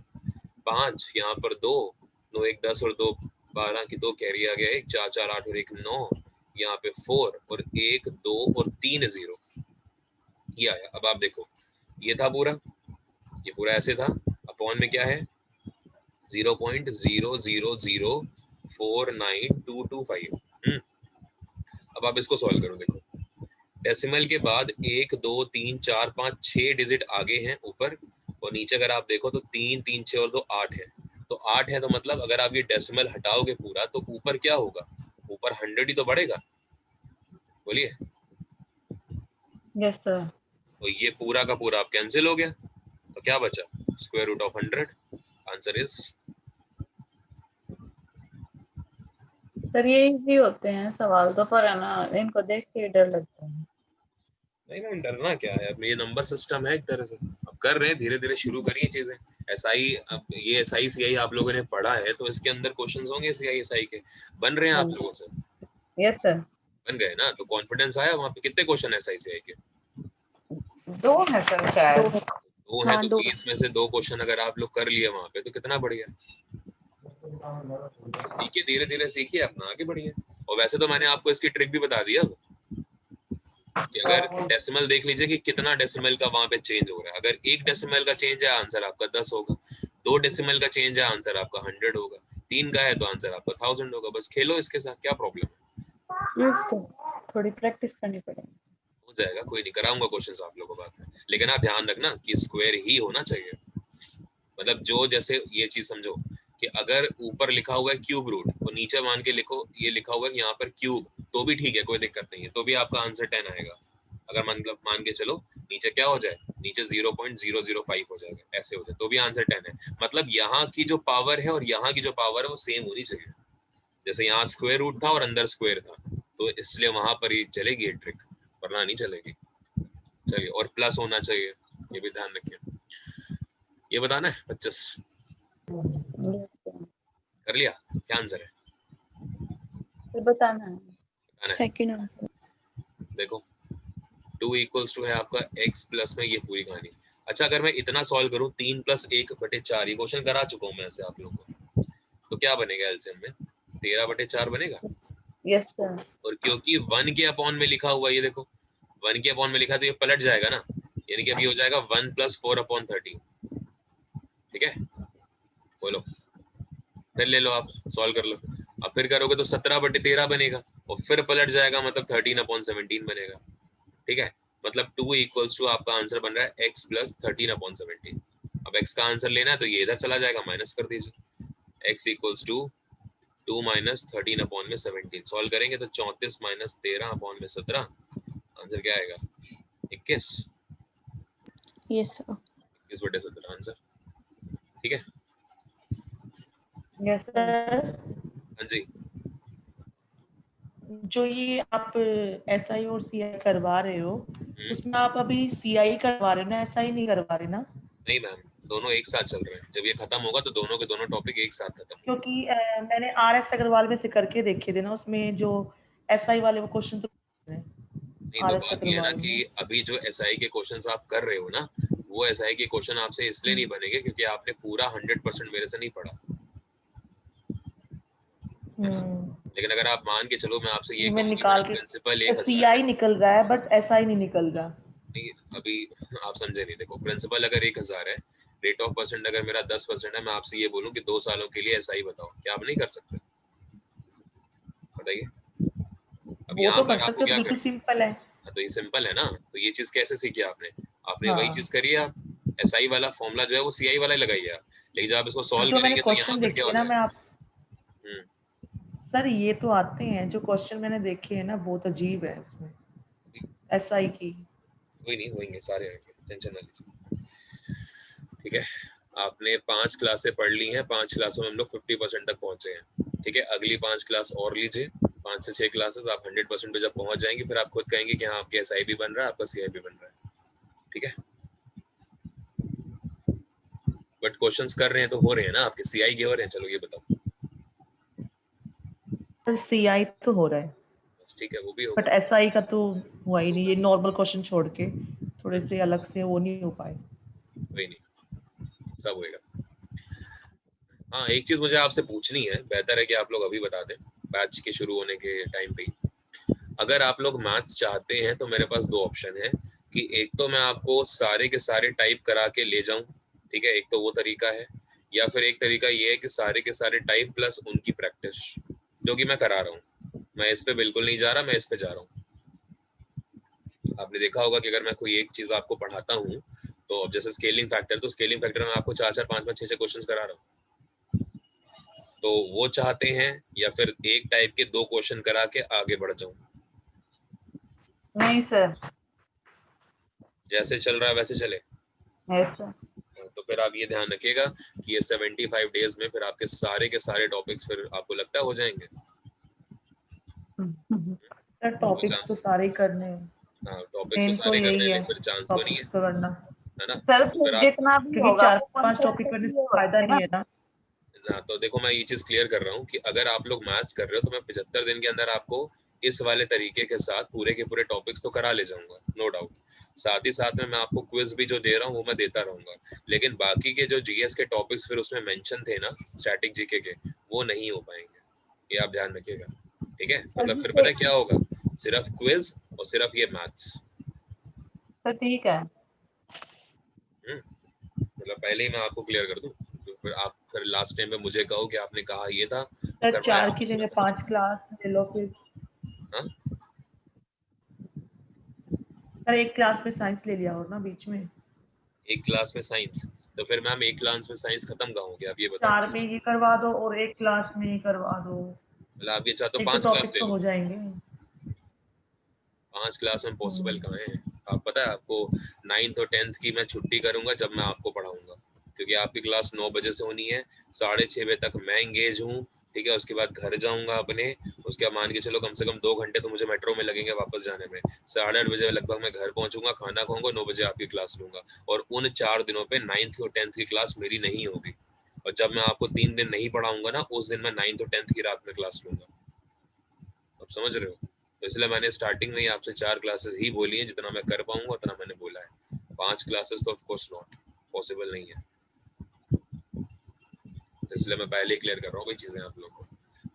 5 यहाँ पर 2 9 1 10 और 2 12 की 2 कैरी आ गया 1 4 4 8 और 1 9 यहाँ पे 4 और 1 2 और 3 0 ये आया। अब आप देखो ये था पूरा, ये पूरा ऐसे था, अपॉन में क्या है 0.000492225। अब आप इसको सॉल्व करो, देखो डेसिमल के बाद 1 2 3 4 5 6 डिजिट आगे हैं ऊपर, और नीचे अगर आप देखो तो 3 3 6 और 2 8 है। तो 8 है तो मतलब अगर आप ये डेसिमल हटाओगे पूरा तो ऊपर क्या होगा, ऊपर 100 ही तो बढ़ेगा, बोलिए। Yes sir. तो ये पूरा का पूरा आप कैंसिल हो गया, तो क्या बचा square root of 100। Answer is sir ये इजी होते हैं सवाल तो, पर है ना इनको देख के डर लगता है। नहीं ना, डरना क्या है, अब ये नंबर सिस्टम है एक तरह से, अब कर रहे हैं धीरे धीरे, शुरू करिए चीजें। एसआई, अब ये एसआई सीआई आप लोगों ने पढ़ा है तो इसके अंदर क्वेश्चंस होंगे सीआई एसआई के, बन रहे हैं आप लोगों से, यस सर। बन गए ना, तो कॉन्फिडेंस आया। वहां पे कितने क्वेश्चन एसआई सीआई के? 2 है सर शायद। 2 है, हाँ, तो 2। 20 में से 2 क्वेश्चन अगर आप लोग कर लिए वहां पे तो कितना बढ़िया। सीखिए धीरे धीरे, सीखिए अपना, आगे बढ़िए। और वैसे तो मैंने आपको इसकी ट्रिक भी बता दी अब, कि अगर डेसिमल देख लीजिए कि कितना डेसिमल का वहां पे चेंज हो रहा है। अगर 1 डेसिमल का चेंज है आंसर आपका 10 होगा, 2 डेसिमल का चेंज है आंसर आपका 100 होगा, 3 का है तो आंसर आपका 1000 होगा। बस खेलो इसके साथ, क्या प्रॉब्लम है, यस सर, थोड़ी प्रैक्टिस करनी पड़ेगी। हो जाएगा, कोई नहीं, कराऊंगा क्वेश्चंस आप लोगों को बाद में। लेकिन आप ध्यान रखना कि स्क्वायर ही होना चाहिए, मतलब जो, जैसे ये चीज समझो कि अगर ऊपर लिखा हुआ है क्यूब रूट और नीचे मान के लिखो ये लिखा हुआ है यहाँ पर क्यूब, तो भी ठीक है, कोई दिक्कत नहीं है, तो भी आपका आंसर 10 आएगा। अगर मतलब मान के चलो नीचे क्या हो जाए, नीचे 0.005 हो जाएगा, ऐसे हो जाए, तो भी आंसर 10 है। मतलब यहाँ की जो पावर है और यहाँ की जो पावर है वो सेम होनी चाहिए। जैसे यहाँ स्क्वायर रूट था और अंदर स्क्वायर था, तो इसलिए वहां पर ये चलेगी ये ट्रिक, वरना नहीं चलेगी। चलिए, और प्लस होना चाहिए, ये भी ध्यान रखिए। ये बताना है 25 कर लिया, क्या आंसर है फिर बताना है। बताना है। Second answer. देखो 2 इक्वल्स टू है आपका x प्लस में, ये पूरी कहानी। अच्छा, अगर मैं इतना सॉल्व करूं 3 + 1/4, ये क्वेश्चन करा चुका हूं मैं ऐसे आप लोगों को, तो क्या बनेगा एलसीएम में 13/4 बनेगा। Yes sir. और क्योंकि 1 के अपॉन में लिखा हुआ, ये देखो 1 के अपॉन में लिखा तो ये पलट जाएगा ना, यानी कि अब ये हो जाएगा 1 + 4/30। ठीक है, बोलो, फिर ले लो, आप सॉल्व कर लो। अब फिर करोगे तो 17/13 बनेगा, और फिर पलट जाएगा, मतलब 13/17 बनेगा। ठीक है, मतलब 2 इक्वल्स टू आपका आंसर बन रहा है x + 13/17। अब x का आंसर लेना है तो ये इधर चला जाएगा, माइनस कर दीजिए, x इक्वल्स टू 2 - 13/17। सॉल्व करेंगे तो 34 - 13/17, आंसर क्या आएगा 21। Yes sir. 21/17 आंसर। ठीक है, यस सर। सर हाँ जी। जो ये आप एसआई और सीआई करवा रहे हो, उसमें आप अभी सीआई करवा रहे हो ना, एसआई नहीं करवा रहे ना? नहीं मैम, दोनों एक साथ चल रहे हैं, जब ये खत्म होगा तो दोनों के दोनों टॉपिक एक साथ खत्म होंगे। क्योंकि मैंने आरएस अग्रवाल में से करके देखे थे ना, उसमें जो एसआई वाले वो क्वेश्चन तो नहीं, तो आरएस बात ये है ना अग्रवाल कि में। अभी जो एसआई के क्वेश्चंस आप कर रहे हो ना, वो एसआई के क्वेश्चन आपसे इसलिए नहीं बनेंगे क्योंकि आपने पूरा 100% मेरे से नहीं पढ़ा है ना। लेकिन अगर आप मान के चलो, मैं आपसे ये मैं कहूँ कि मेरा निकाल प्रिंसिपल के 1000 सीआई है, निकल रहा है बट एसआई नहीं निकल रहा। नहीं अभी आप समझे नहीं। देखो प्रिंसिपल अगर 1000 है, रेट ऑफ परसेंट अगर मेरा 10% है, मैं आपसे ये बोलूं कि 2 सालों के लिए एसआई बताओ, क्या आप नहीं कर सकते? बताइए। अब वो यहाँ तो कर पर आपको सकते हो, तो क्या बिल्कुल करना सिंपल है। है, तो ये सिंपल है ना। तो ये चीज कैसे सीखी आपने, आपने वही चीज हाँ, करी है। आप एसआई वाला फॉर्मूला जो है वो सीआई वाला ही लगाइए आप, लेकिन जब आप इसको तो सॉल्व जो मैंने करेंगे तो यहाँ क्वेश्चन पर क्या देखे हो ना, मैं जाएगा। आप हम्म, सर ये तो आते हैं, जो क्वेश्चन मैंने देखे हैं ना बहुत अजीब है इसमें एसआई की। कोई नहीं, होंगे सारे, आएंगे, टेंशन ना लीजिए। ठीक है, आपने 5 क्लासें पढ़ ली हैं, 5 क्लासों में हम लोग 50% तक पहुंचे हैं। ठीक है, अगली 5 क्लास और लीजिए, 5 से 6 क्लासेस, आप 100% पे जब पहुंच जाएंगे फिर आप खुद कहेंगे कि हाँ आपके एसआई भी बन रहा है, आपका सीआई भी बन रहा है। ठीक है, बट क्वेश्चंस कर रहे हैं तो हो रहे हैं ना आपके, सीआई के हो रहे हैं। चलो ये बताओ, पर सीआई तो हो रहा है बस ठीक है, वो भी बट होगा। एसआई का तो हुआ ही नहीं, ये नॉर्मल क्वेश्चन छोड़ के। थोड़े से अलग से वो नहीं हो पाए। वही नहीं, सब होएगा। हाँ, एक चीज मुझे आपसे पूछनी है, बेहतर है कि आप लोग अभी बता दें बैच के शुरू होने के टाइम पे ही। अगर आप लोग मैथ्स चाहते हैं तो मेरे पास दो ऑप्शन है कि एक तो मैं आपको सारे के सारे टाइप करा के ले जाऊं, ठीक है, एक तो वो तरीका है, या फिर एक तरीका ये है कि सारे के सारे टाइप प्लस उनकी प्रैक्टिस, जो कि मैं करा रहा हूँ। मैं इस पे बिल्कुल नहीं जा रहा, मैं इस पे जा रहा हूँ। आपने देखा होगा कि अगर मैं कोई एक चीज आपको पढ़ाता हूँ तो जैसे स्केलिंग फैक्टर, तो स्केलिंग फैक्टर में आपको 4 4 5 5 6 6 क्वेश्चंस करा रहा हूँ। तो वो चाहते हैं या फिर एक टाइप के 2 क्वेश्चन करा के आगे बढ़ जाऊं? नहीं सर। जैसे चल रहा है वैसे चले। Yes sir. तो फिर आप ये ध्यान रखिएगा कि ये 75 डेज में फिर आपके सारे के सारे टॉपिक्स फिर आपको लगता है हो जाएंगे। सर टॉपिक्स तो सारे ही करने हैं, हाँ, टॉपिक्स तो मेन तो सारे करने यही हैं, है लेकिन फिर चांस तो नहीं है, टॉपिक्स तो करना, है ना? सर तो फिर आप, जितना भी क्योंकि होगा 4-5 टॉपिक करने से फायदा नहीं है ना। ना तो देखो मैं ये चीज क्लियर कर रहा हूँ कि अगर आप लोग मैथ्स कर रहे हो तो मैं 75 दिन के अंदर आपको इस वाले तरीके के साथ पूरे के पूरे टॉपिक्स तो करा ले जाऊंगा, नो डाउट। साथ ही साथ में मैं आपको क्विज भी जो दे रहा हूँ वो मैं देता रहूंगा, लेकिन बाकी के जो जीएस के टॉपिक्स फिर उसमें मेंशन थे ना स्टैटिक जीके के, वो नहीं हो पाएंगे, ये आप ध्यान रखिएगा, ठीक है? मतलब फिर पता है क्या होगा, सिर्फ क्विज और सिर्फ ये मैथ्स। सर ठीक है। मतलब पहले ही मैं आपको क्लियर कर दूं, तो फिर आप फिर लास्ट टाइम में मुझे कहो कि आपने कहा ये था सर करवाया 4 की आपसे। जगह 5 क्लास ले लो फिर। हाँ? सर एक क्लास में साइंस ले लिया हो ना बीच में। एक क्लास में साइंस, तो फिर मैम एक क्लास में साइंस खत्म कहाँ हो गया, आप ये बताओ। 4 में ये करवा दो और एक क्लास में ये करवा दो, मतलब आप ये चाहते हो एक तो 5 क्लास टॉपिक ले तो लो? हो जाएंगे। 5 क्लास में पॉसिबल कहाँ है? आप पता है आपको 9th और 10th की मैं छुट्टी करूंगा जब मैं आपको पढ़ाऊंगा, क्योंकि आपकी क्लास 9 बजे से होनी है, 6:30 बजे तक मैं एंगेज हूँ, ठीक है? उसके बाद घर जाऊंगा अपने, उसके बाद मान के चलो कम से कम 2 घंटे तो मुझे मेट्रो में लगेंगे वापस जाने में। 8:30 बजे लगभग मैं घर पहुंचूंगा, खाना खाऊंगा, 9 बजे आपकी क्लास लूंगा, और उन 4 दिनों पे 9th और 10th की क्लास मेरी नहीं होगी। और जब मैं आपको 3 दिन नहीं पढ़ाऊंगा ना, उस दिन मैं 9th और 10th की रात में क्लास लूंगा। आप समझ रहे हो? तो इसलिए मैंने स्टार्टिंग में ही आपसे 4 क्लासेस ही बोली है, जितना मैं कर पाऊंगा उतना मैंने बोला है। 5 क्लासेस तो ऑफ कोर्स नॉट पॉसिबल नहीं है, इसलिए मैं पहले ही क्लियर कर रहा हूँ कोई चीजें आप लोगों को।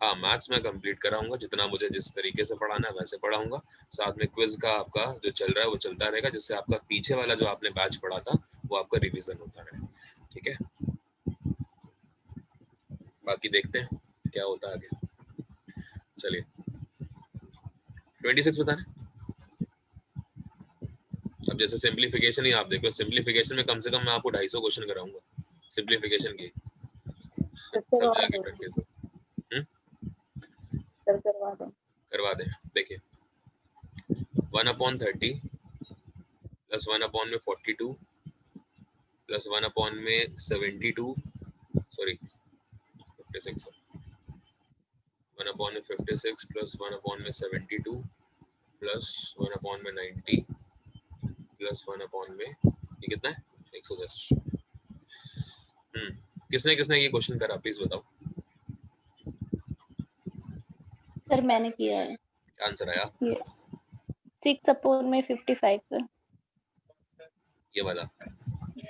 हाँ, मैथ्स मैं कंप्लीट कराऊंगा, जितना मुझे जिस तरीके से पढ़ाना है वैसे पढ़ाऊंगा। साथ में क्विज का आपका जो चल रहा है वो चलता रहेगा, जिससे आपका पीछे वाला जो आपने बैच पढ़ा था वो आपका रिवीजन होता रहे, ठीक है? बाकी देखते हैं क्या होता है आगे। चलिए 26 बता रहे। अब जैसे सिंपलीफिकेशन ही आप देख लो, सिंपलीफिकेशन में कम से कम मैं आपको 250 क्वेश्चन कराऊंगा सिंपलीफिकेशन की, तब जाके प्रैक्टिस हो। करवा दें। देखिए 1/30 plus 1/42 plus 1/72, sorry 56, 1/56 plus 1/72 plus 1/90 plus 1 ये कितना है 110। किसने किसने ये क्वेश्चन करा प्लीज बताओ। सर मैंने किया है। आंसर आया 6/55 ये वाला?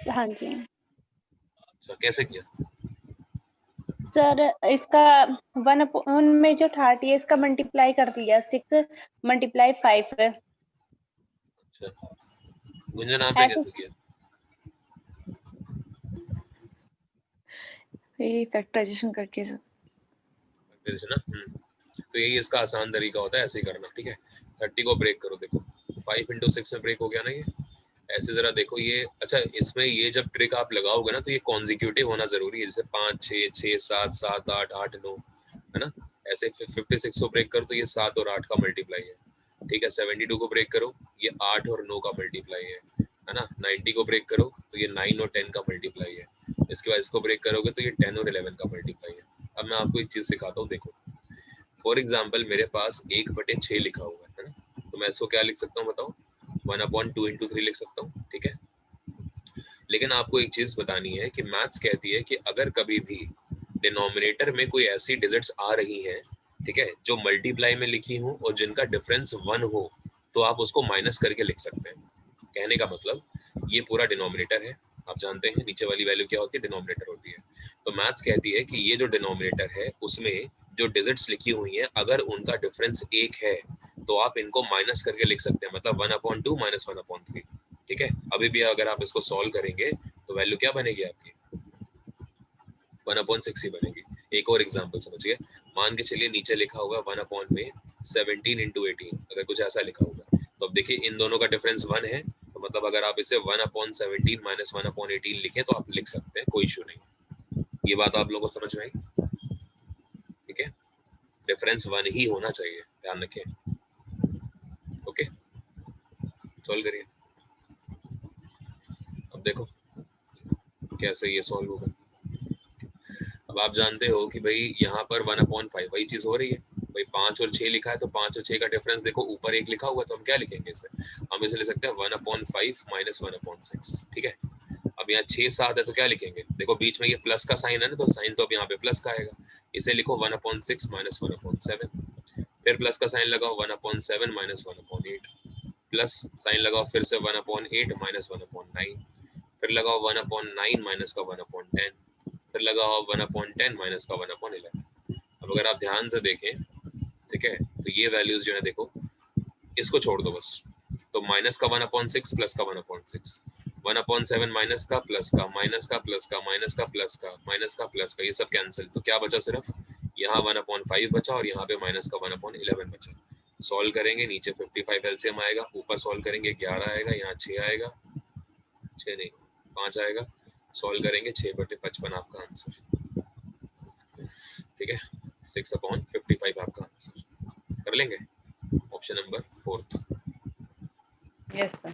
हाँ जी तो कैसे किया? सर, इसका 1 में जो 30 है इसका मल्टीप्लाई कर दिया, 6 × 5 है। अच्छा, गुंजन आपने ऐसे कैसे किया? ये फैक्टराइजेशन करके सर। फैक्टराइजेशन ना, तो यही इसका आसान तरीका होता है, ऐसे ही करना, ठीक है? 30 को ब्रेक करो, देखो 5 × 6 में ब्रेक हो गया ना ये, ऐसे जरा देखो ये। अच्छा, इसमें ये जब ट्रिक आप लगाओगे ना तो ये कॉन्जिक्यूटिव होना जरूरी है, जैसे 5 6 6 7 7 8 8 9, है ना? ऐसे 56 को ब्रेक करो तो ये 7 और 8 का मल्टीप्लाई है, ठीक है? 72 को ब्रेक करो, ये 8 और 9 का मल्टीप्लाई है ना? 90 को ब्रेक करो तो ये 9 और 10 का मल्टीप्लाई है। इसके बाद इसको ब्रेक करोगे तो ये 10 और 11 का मल्टीप्लाई है। अब मैं आपको एक चीज सिखाता हूँ, देखो फॉर एग्जाम्पल मेरे पास 1/6 लिखा हुआ है ना, तो मैं इसको क्या लिख सकता हूँ बताओ? 1/2 × 3 लिख सकता हूँ, ठीक है? लेकिन आपको एक चीज बतानी है कि मैथ्स कहती है कि अगर कभी भी डिनोमिनेटर में कोई ऐसी डिजिट्स आ रही हैं, ठीक है, जो मल्टीप्लाई में लिखी हो और जिनका डिफरेंस 1 हो, तो आप उसको माइनस करके लिख सकते हैं, कहने का मतलब ये पूरा डिनोमिनेटर है, आप जानते हैं नीचे वाली वैल्यू क्या होती है, डिनोमिनेटर होती है। तो मैथ्स कहती है कि ये जो डिनोमिनेटर है उसमें जो डिजिट्स लिखी हुई हैं अगर उनका डिफरेंस 1 है तो आप इनको माइनस करके लिख सकते हैं, मतलब 1/2 माइनस 1/3। ठीक है, अभी भी अगर आप इसको सॉल्व करेंगे तो वैल्यू क्या बनेगी आपकी, 1/6 ही बनेगी। एक और एग्जांपल समझिए, मान के चलिए नीचे लिखा होगा 1/17 into 18, अगर कुछ ऐसा लिखा होगा तो अब देखिए इन दोनों का डिफरेंस 1 है, तो मतलब अगर आप इसे 1/17 माइनस 1/18 लिखें तो आप लिख सकते हैं, कोई इशू नहीं। ये बात आप लोगों को समझ में आई? ठीक है, डिफरेंस 1 ही होना चाहिए, ध्यान रखें। ओके, सॉल्व करिए। अब देखो कैसे ये सॉल्व होगा। अब आप जानते हो कि भाई यहाँ पर 1/5 वही चीज हो रही है, भाई 5 और 6 लिखा है तो 5 और 6 का डिफरेंस देखो, ऊपर 1 लिखा हुआ तो हम क्या लिखेंगे इसे, हम इसे ले सकते हैं 1/5 माइनस 1/6। ठीक है, अब यहाँ 6 7 है तो क्या लिखेंगे, देखो बीच में ये प्लस का साइन है ना, तो साइन तो अब यहाँ पे प्लस का आएगा, इसे लिखो 1/6 माइनस 1/7। फिर प्लस का साइन लगाओ 1/7 माइनस 1/8, प्लस साइन लगाओ फिर से 1/8 माइनस 1/9, फिर लगाओ 1/9 माइनस का 1/10, फिर लगाओ 1/10 माइनस का 1/11। अब अगर आप ध्यान से देखें, ठीक है, तो ये वैल्यूज जो है देखो, इसको छोड़ दो बस, तो माइनस का 1/6 प्लस का 1/6, 1/7 माइनस का प्लस का माइनस का प्लस का माइनस का प्लस का माइनस का प्लस का, ये सब कैंसिल, तो क्या बचा, सिर्फ यहाँ 1/5 बचा और यहाँ पे माइनस का 1/11 बचा। सॉल्व करेंगे, नीचे 55 एलसीएम आएगा, ऊपर सॉल्व करेंगे 11 आएगा, यहाँ 6 आएगा, 6 नहीं 5 आएगा, सॉल्व करेंगे 6/55 आपका आंसर। ठीक है, 6/55 आपका आंसर। कर लेंगे ऑप्शन नंबर 4। Yes sir.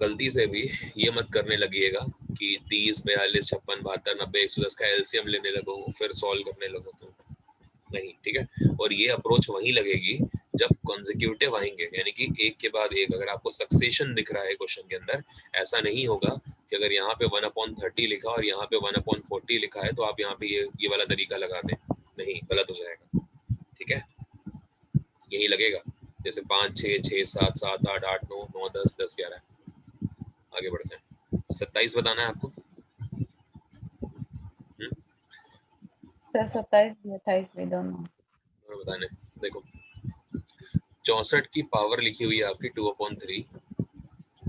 गलती से भी ये मत करने लगिएगा कि 30 42 56 72 90 110 का एलसीएम लेने लगो फिर सॉल्व करने लगो, तो नहीं। ठीक है, और ये अप्रोच वहीं लगेगी जब कॉन्जिक्यूटिव आएंगे, यानी कि एक के बाद एक, अगर आपको सक्सेशन दिख रहा है क्वेश्चन के अंदर, ऐसा नहीं होगा कि अगर यहाँ पे 1/30 लिखा और यहाँ पे 1/40 लिखा है तो आप यहाँ पे ये वाला तरीका लगा दें, नहीं, गलत हो जाएगा। ठीक है, यही लगेगा, जैसे 5 6 6 7 7 8 8 9 9 10 10 11। आगे बढ़ते हैं, 27 बताना है आपको। सर 27 28 भी दोनों बताने, देखो 64 की पावर लिखी हुई है आपकी 2/3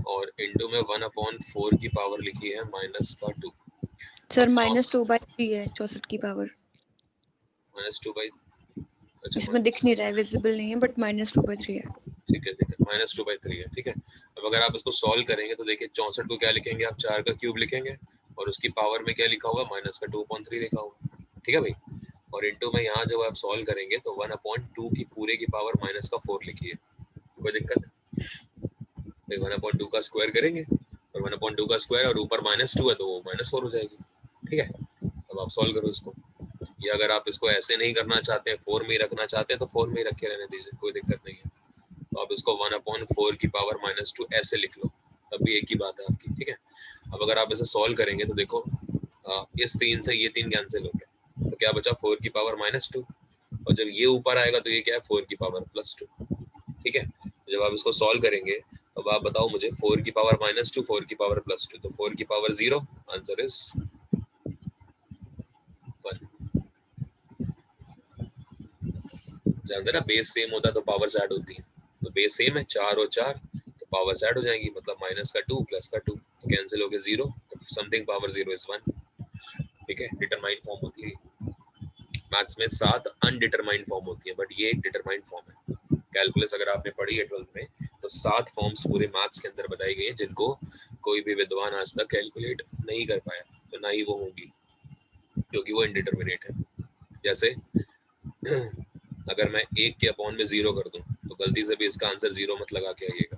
और इनटू में 1/4 की पावर लिखी है माइनस का 2। सर -2/3 है 64 की पावर, -2/, अच्छा इसमें दिख नहीं रहा है, विजिबल नहीं है, बट -2/3 है। ठीक है, -2/3 है। ठीक है, अब अगर आप इसको सॉल्व करेंगे तो देखिए 64 को क्या लिखेंगे आप, 4 का क्यूब लिखेंगे और उसकी पावर में क्या लिखा होगा, माइनस का 2/3 लिखा होगा। ठीक है भाई, और इनटू में यहाँ जब आप सॉल्व करेंगे तो 1/2 की पूरे की पावर माइनस का 4 लिखिए, कोई दिक्कत? 1/2 का स्क्वायर करेंगे और 1/2 का स्क्वायर और ऊपर -2 है तो वो -4 हो जाएगी। ठीक है, अब आप सॉल्व करो इसको, या अगर आप इसको ऐसे नहीं करना चाहते हैं, 4 में ही रखना चाहते हैं तो 4 में ही रखे रहने दीजिए, कोई दिक्कत नहीं है। तो आप इसको 1/4 की पावर -2 ऐसे लिख लो, तब भी एक ही बात है आपकी। ठीक है, अब अगर आप इसे सॉल्व करेंगे तो देखो इस 3 से ये 3 कैंसिल हो गया, तो क्या बचा 4 की पावर -2, और जब ये ऊपर आएगा तो ये क्या है 4 की पावर +2। ठीक है, जब आप इसको सॉल्व करेंगे तो आप बताओ मुझे 4 की पावर -2 4 की पावर +2, तो 4 की पावर 0, आंसर इज 1। जानते ना, बेस सेम होता तो पावर्स ऐड होती है, तो बेस सेम है 4 और 4 तो पावर्स ऐड हो जाएंगी, मतलब -2 +2 तो कैंसिल हो गया 0, तो समथिंग पावर 0 इज 1। ठीक है, डिटरमाइंड फॉर्म होती है मैथ्स में, 7 अनडिटरमाइंड फॉर्म होती है, बट ये एक डिटरमाइंड फॉर्म है। कैलकुलस अगर आपने पढ़ी है 12th में तो 7 फॉर्म्स पूरे मैथ्स के अंदर बताई गई है जिनको कोई भी विद्वान आज तक कैलकुलेट नहीं कर पाया, तो ना ही वो होंगी क्योंकि वो इनडिटरमिनेट है। जैसे अगर मैं 1 के अपॉन में 0 कर दूं तो गलती से भी इसका आंसर 0 मत लगा के आइएगा।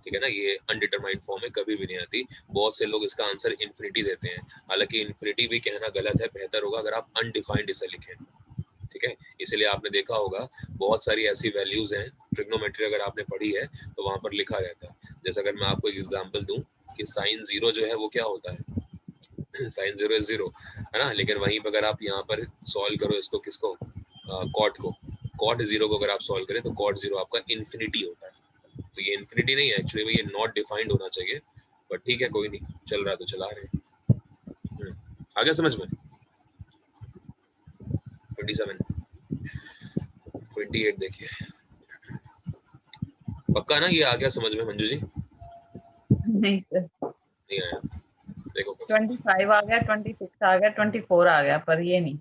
ठीक है ना, ये अनडिटरमाइंड फॉर्म में कभी भी नहीं आती। बहुत से लोग इसका आंसर इन्फिनिटी देते हैं, हालांकि इन्फिनिटी भी कहना गलत है, बेहतर होगा अगर आप अनडिफाइंड इसे लिखें। ठीक है, इसलिए आपने देखा होगा बहुत सारी ऐसी वैल्यूज हैं, ट्रिग्नोमेट्री अगर आपने पढ़ी है तो वहां पर लिखा रहता है। जैसे अगर मैं आपको एक एग्जांपल दूं कि sin 0 जो है वो क्या होता है, sin 0 is 0 है ना, लेकिन वहीं पर अगर आप यहाँ पर सॉल्व करो इसको, किसको, कॉट को, cot 0 को अगर आप सॉल्व करें तो cot 0 आपका इन्फिनिटी होता है। तो ये इन्फिनिटी नहीं है एक्चुअली में, ये नॉट डिफाइंड होना चाहिए, बट ठीक है कोई नहीं, चल रहा है तो चला रहे हैं। आ गया समझ में? 27 28 देखिए, पक्का ना ये आ गया समझ में मंजू जी? नहीं सर, नहीं आया, देखो 25 आ गया, 26 आ गया, 24 आ गया, पर ये नहीं।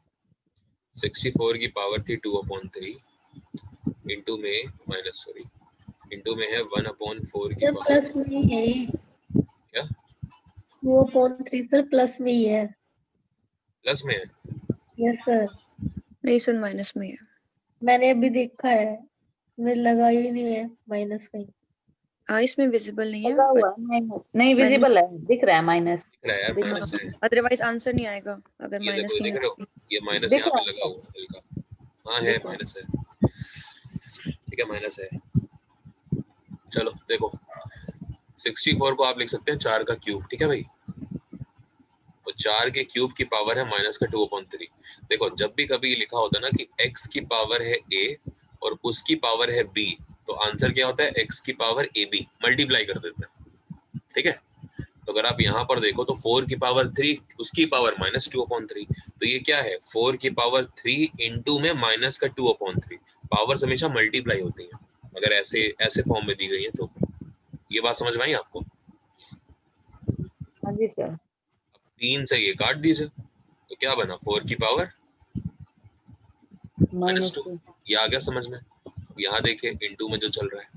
64 की पावर थी 2/3 इंटू में माइनस, सॉरी इंटू में है 1/4 की सर पावर। प्लस में ही है, क्या 2/3 सर प्लस में ही है। प्लस में है? यस सर, नहीं सर माइनस में है। मैंने अभी देखा है, मेरे लगा ही नहीं है माइनस कहीं। हाँ इसमें विजिबल नहीं है, लगा हुआ है माइनस, नहीं विजिबल है, दिख रहा है माइनस, दिख रहा है यार दिख रहा माइनस है, अदरवाइज आंसर नहीं आएगा अगर ये माइनस देखो नहीं देख रहे होगा। हो, ये माइनस दिख यहाँ पे रहा लगा है। हुआ है हल्का, हाँ है दिख रहा है। माइनस है, ठीक है माइनस है। चलो देखो 64 को आप लिख सकते हैं 4 का क्यूब, ठीक है भाई, तो 4 के क्यूब की पावर है माइनस का 2/3। देखो जब भी कभी लिखा होता है ना कि x की पावर है a और उसकी पावर है b, तो आंसर क्या होता है x की पावर ab, मल्टीप्लाई कर देते हैं, ठीक है। तो अगर आप यहाँ पर देखो तो 4 की पावर 3 उसकी पावर माइनस 2/3, तो ये क्या है 4 की पावर 3 इंटू में माइनस का 2/3, पावर्स हमेशा मल्टीप्लाई होती हैं अगर ऐसे ऐसे फॉर्म में दी गई है तो। ये बात समझ में आई आपको? हाँ जी सर। 3 से ये काट दीजिए तो क्या बना 4 की पावर -2, ये आ गया समझ में। यहाँ देखिए इंटू में जो चल रहा है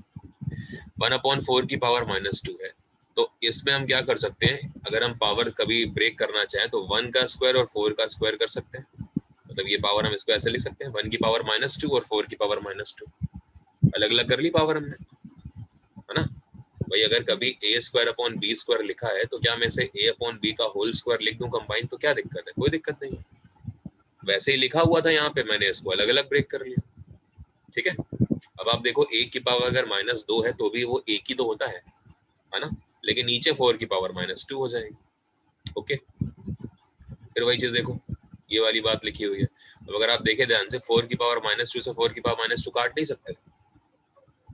1/4 की पावर -2 है, तो इसमें हम क्या कर सकते हैं, अगर हम पावर कभी ब्रेक करना चाहें तो 1 का स्क्वायर और 4 का स्क्वायर कर सकते हैं, मतलब ये पावर हम इसको ऐसे लिख सकते हैं 1 की पावर -2 और 4 की पावर -2, अलग अलग कर ली पावर हमने, है ना भाई। अगर कभी a² / b² लिखा है तो क्या मैं इसे a/b का होल स्क्वायर लिख दूं कंबाइन, तो क्या दिक्कत है? कोई दिक्कत नहीं है, वैसे ही लिखा हुआ था यहाँ पे, मैंने इसको अलग अलग ब्रेक कर लिया, ठीक है। अब आप देखो a की पावर अगर -2 है तो भी वो एक ही तो होता है ना, लेकिन नीचे 4 की पावर -2 हो जाएगी, ओके। फिर वही चीज देखो, ये वाली बात लिखी हुई है। अब अगर आप देखें ध्यान से 4 की पावर -2 से 4 की पावर -2 काट नहीं सकते,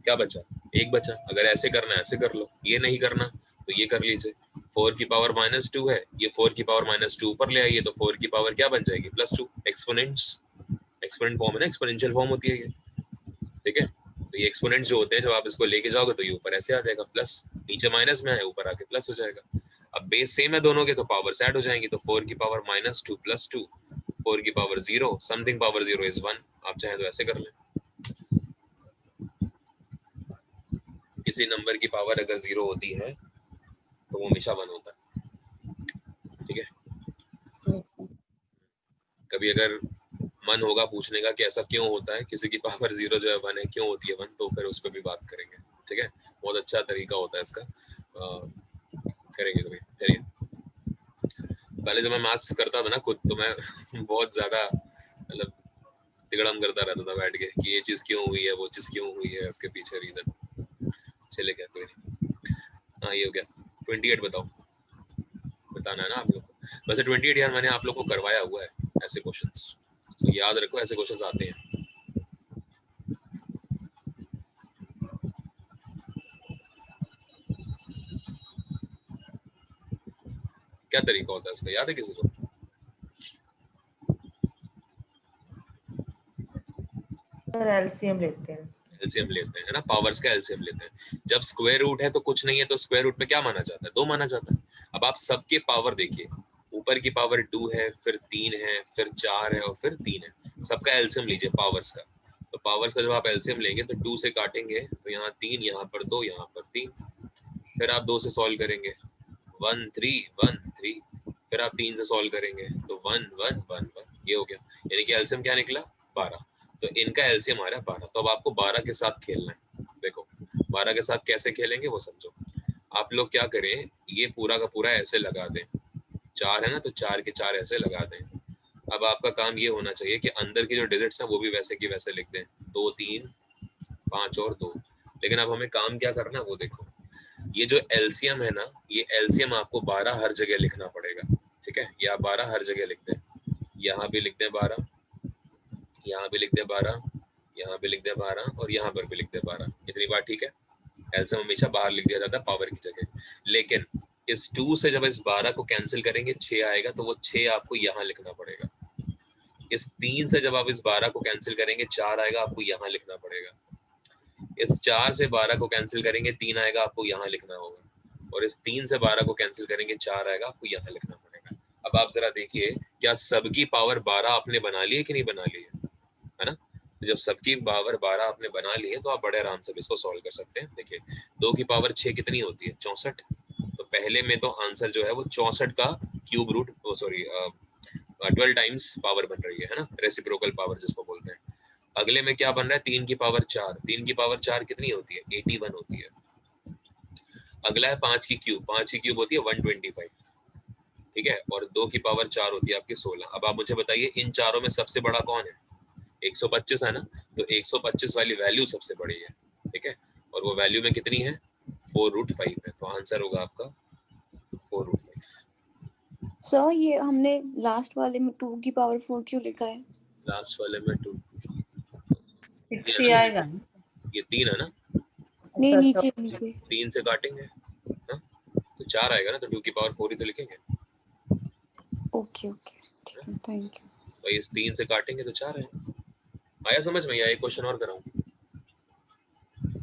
क्या बचा? एक बचा। अगर ऐसे करना है ऐसे कर लो, ये नहीं करना तो ये कर लीजिए। 4 की पावर -2 है, ये 4 की पावर -2 ऊपर ले आइए तो 4 की पावर क्या बन जाएगी +2, एक्सपोनेंट्स, एक्सपोनेंट फॉर्म है ना, एक्सपोनेंशियल फॉर्म होती है ये, ठीक है। तो ये एक्सपोनेंट्स जो होते हैं जब आप इसको लेके जाओगे तो ये ऊपर ऐसे आ जाएगा प्लस, नीचे माइनस में है ऊपर आके प्लस हो जाएगा। अब बेस सेम है दोनों के तो पावर्स ऐड हो जाएंगी, तो 4 की पावर -2 + 2, 4 की पावर 0, समथिंग पावर 0 इज 1, आप चाहें तो ऐसे कर लें। किसी नंबर की पावर अगर 0 होती है तो वो हमेशा 1 होता है, ठीक है। कभी अगर मन होगा पूछने का कि ऐसा क्यों होता है, किसी की पावर 0 जो है 1 है, क्यों होती है 1, तो फिर उस पर भी बात करेंगे, ठीक है। बहुत अच्छा तरीका होता है इसका, करेंगे कभी। चलिए, पहले जब मैं मैथ्स करता था ना खुद, तो मैं बहुत ज्यादा मतलब तिगड़म करता रहता था बैठ के कि ये चीज क्यों हुई है, वो चीज क्यों हुई है, उसके पीछे रीजन। चले क्या, कोई नहीं। हाँ ये हो गया 28, बताओ, बताना है ना आप लोग को। वैसे 28 यार मैंने आप लोग को करवाया हुआ है ऐसे क्वेश्चंस, तो याद रखो ऐसे क्वेश्चंस आते हैं। क्या तरीका होता है इसका, याद है किसी को? सर एलसीएम लेते हैं। एलसीएम लेते हैं ना, पावर्स का एलसीएम लेते हैं। जब स्क्वायर रूट है तो कुछ नहीं है, तो स्क्वायर रूट में क्या माना जाता है, 2 माना जाता है। अब आप सबके पावर देखिए, ऊपर की पावर 2 है, फिर 3 है, फिर 4 है और फिर 3 है, सबका एलसीएम लीजिए पावर्स का। तो पावर्स का जब आप एलसीएम लेंगे तो 2 से काटेंगे तो यहाँ 3, यहाँ पर 2, यहाँ पर 3, फिर आप 2 से सॉल्व करेंगे 1 3 1 3, फिर आप 3 से सॉल्व करेंगे तो 1 1 1 1, ये हो गया। यानी कि एलसीएम क्या निकला 12, तो इनका एलसीएम आ रहा है 12। तो अब आपको 12 के साथ खेलना है। देखो 12 के साथ कैसे खेलेंगे वो समझो। आप लोग क्या करें, ये पूरा का पूरा ऐसे लगा दें, 4 है ना तो 4 के 4 ऐसे लगा दें। अब आपका काम ये होना चाहिए कि अंदर की जो डिजिट्स हैं वो भी वैसे की वैसे लिख दें, 2 3 5 और 2। लेकिन अब हमें काम क्या करना है वो देखो, ये जो एलसीएम है ना, ये एलसीएम आपको 12 हर जगह लिखना पड़ेगा, ठीक है। ये आप 12 हर जगह लिख दें, यहाँ भी लिख दें 12, यहाँ भी लिख दें 12, यहाँ भी लिख दें 12 और यहाँ पर भी लिख दें 12। इतनी बात ठीक है? एलसीएम हमेशा बाहर लिख दिया जाता है पावर की जगह। लेकिन इस 2 से जब इस 12 को कैंसिल करेंगे 6 आएगा, तो वो 6 आपको यहाँ लिखना पड़ेगा। इस 3 से जब आप इस 12 को कैंसिल करेंगे 4 आएगा, आपको यहाँ लिखना पड़ेगा। इस 4 से 12 को कैंसिल करेंगे 3 आएगा, आपको यहाँ लिखना होगा। और इस 3 से 12 को कैंसिल करेंगे 4 आएगा, आपको यहाँ लिखना पड़ेगा। अब आप जरा देखिए, क्या सबकी पावर 12 आपने बना ली है कि नहीं बना ली है ना? जब सबकी पावर 12 आपने बना ली है तो आप बड़े आराम से इसको सॉल्व कर सकते हैं। देखिए 2 की पावर 6 कितनी होती है? 64। तो पहले में तो आंसर जो है वो 64 का cube root, sorry 12 times power बन रही है ना, रेसिप्रोकल पावर जिसको बोलते हैं। अगले में क्या बन रहा है? 3 की पावर 4। 3 की पावर 4 कितनी होती है? 81 होती है। अगला है 5 की क्यूब। 5 की क्यूब होती है 125, ठीक है। और 2 की पावर 4 होती है आपकी 16। अब आप मुझे बताइए इन चारों में सबसे बड़ा कौन है? 125 है ना, तो 125 वाली वैल्यू सबसे बड़ी है, ठीक है। और वो वैल्यू में कितनी है? 4√5 है। तो आंसर होगा आपका 4√5। सर ये हमने लास्ट वाले में 2 की पावर 4 क्यों लिखा है? लास्ट वाले में 2 60 आएगा ना? ये 3 है ना, नहीं, अच्छा, नीचे तो नीचे 3 से काटेंगे हाँ? तो 4 आएगा ना, तो 2 की पावर 4 ही तो लिखेंगे। ओके ओके ठीक है, थैंक यू। तो इस 3 से काटेंगे तो 4 आएगा। आया समझ में? या एक क्वेश्चन और कराऊं?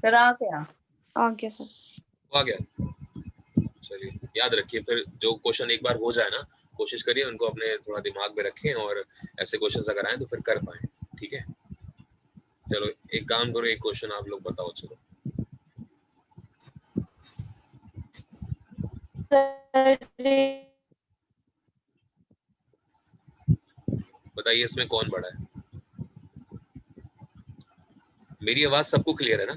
फिर आ गया। आ गया सर। आ गया। चलिए याद रखिए, फिर जो क्वेश्चन एक बार हो जाए ना, कोशिश करिए उनको अपने थोड़ा दिमाग में रखें, और ऐसे क्वेश्चन अगर आए तो फिर कर पाए, ठीक है। चलो एक काम करो, एक क्वेश्चन आप लोग बताओ। चलो बताइए इसमें कौन बड़ा है? मेरी आवाज सबको क्लियर है ना?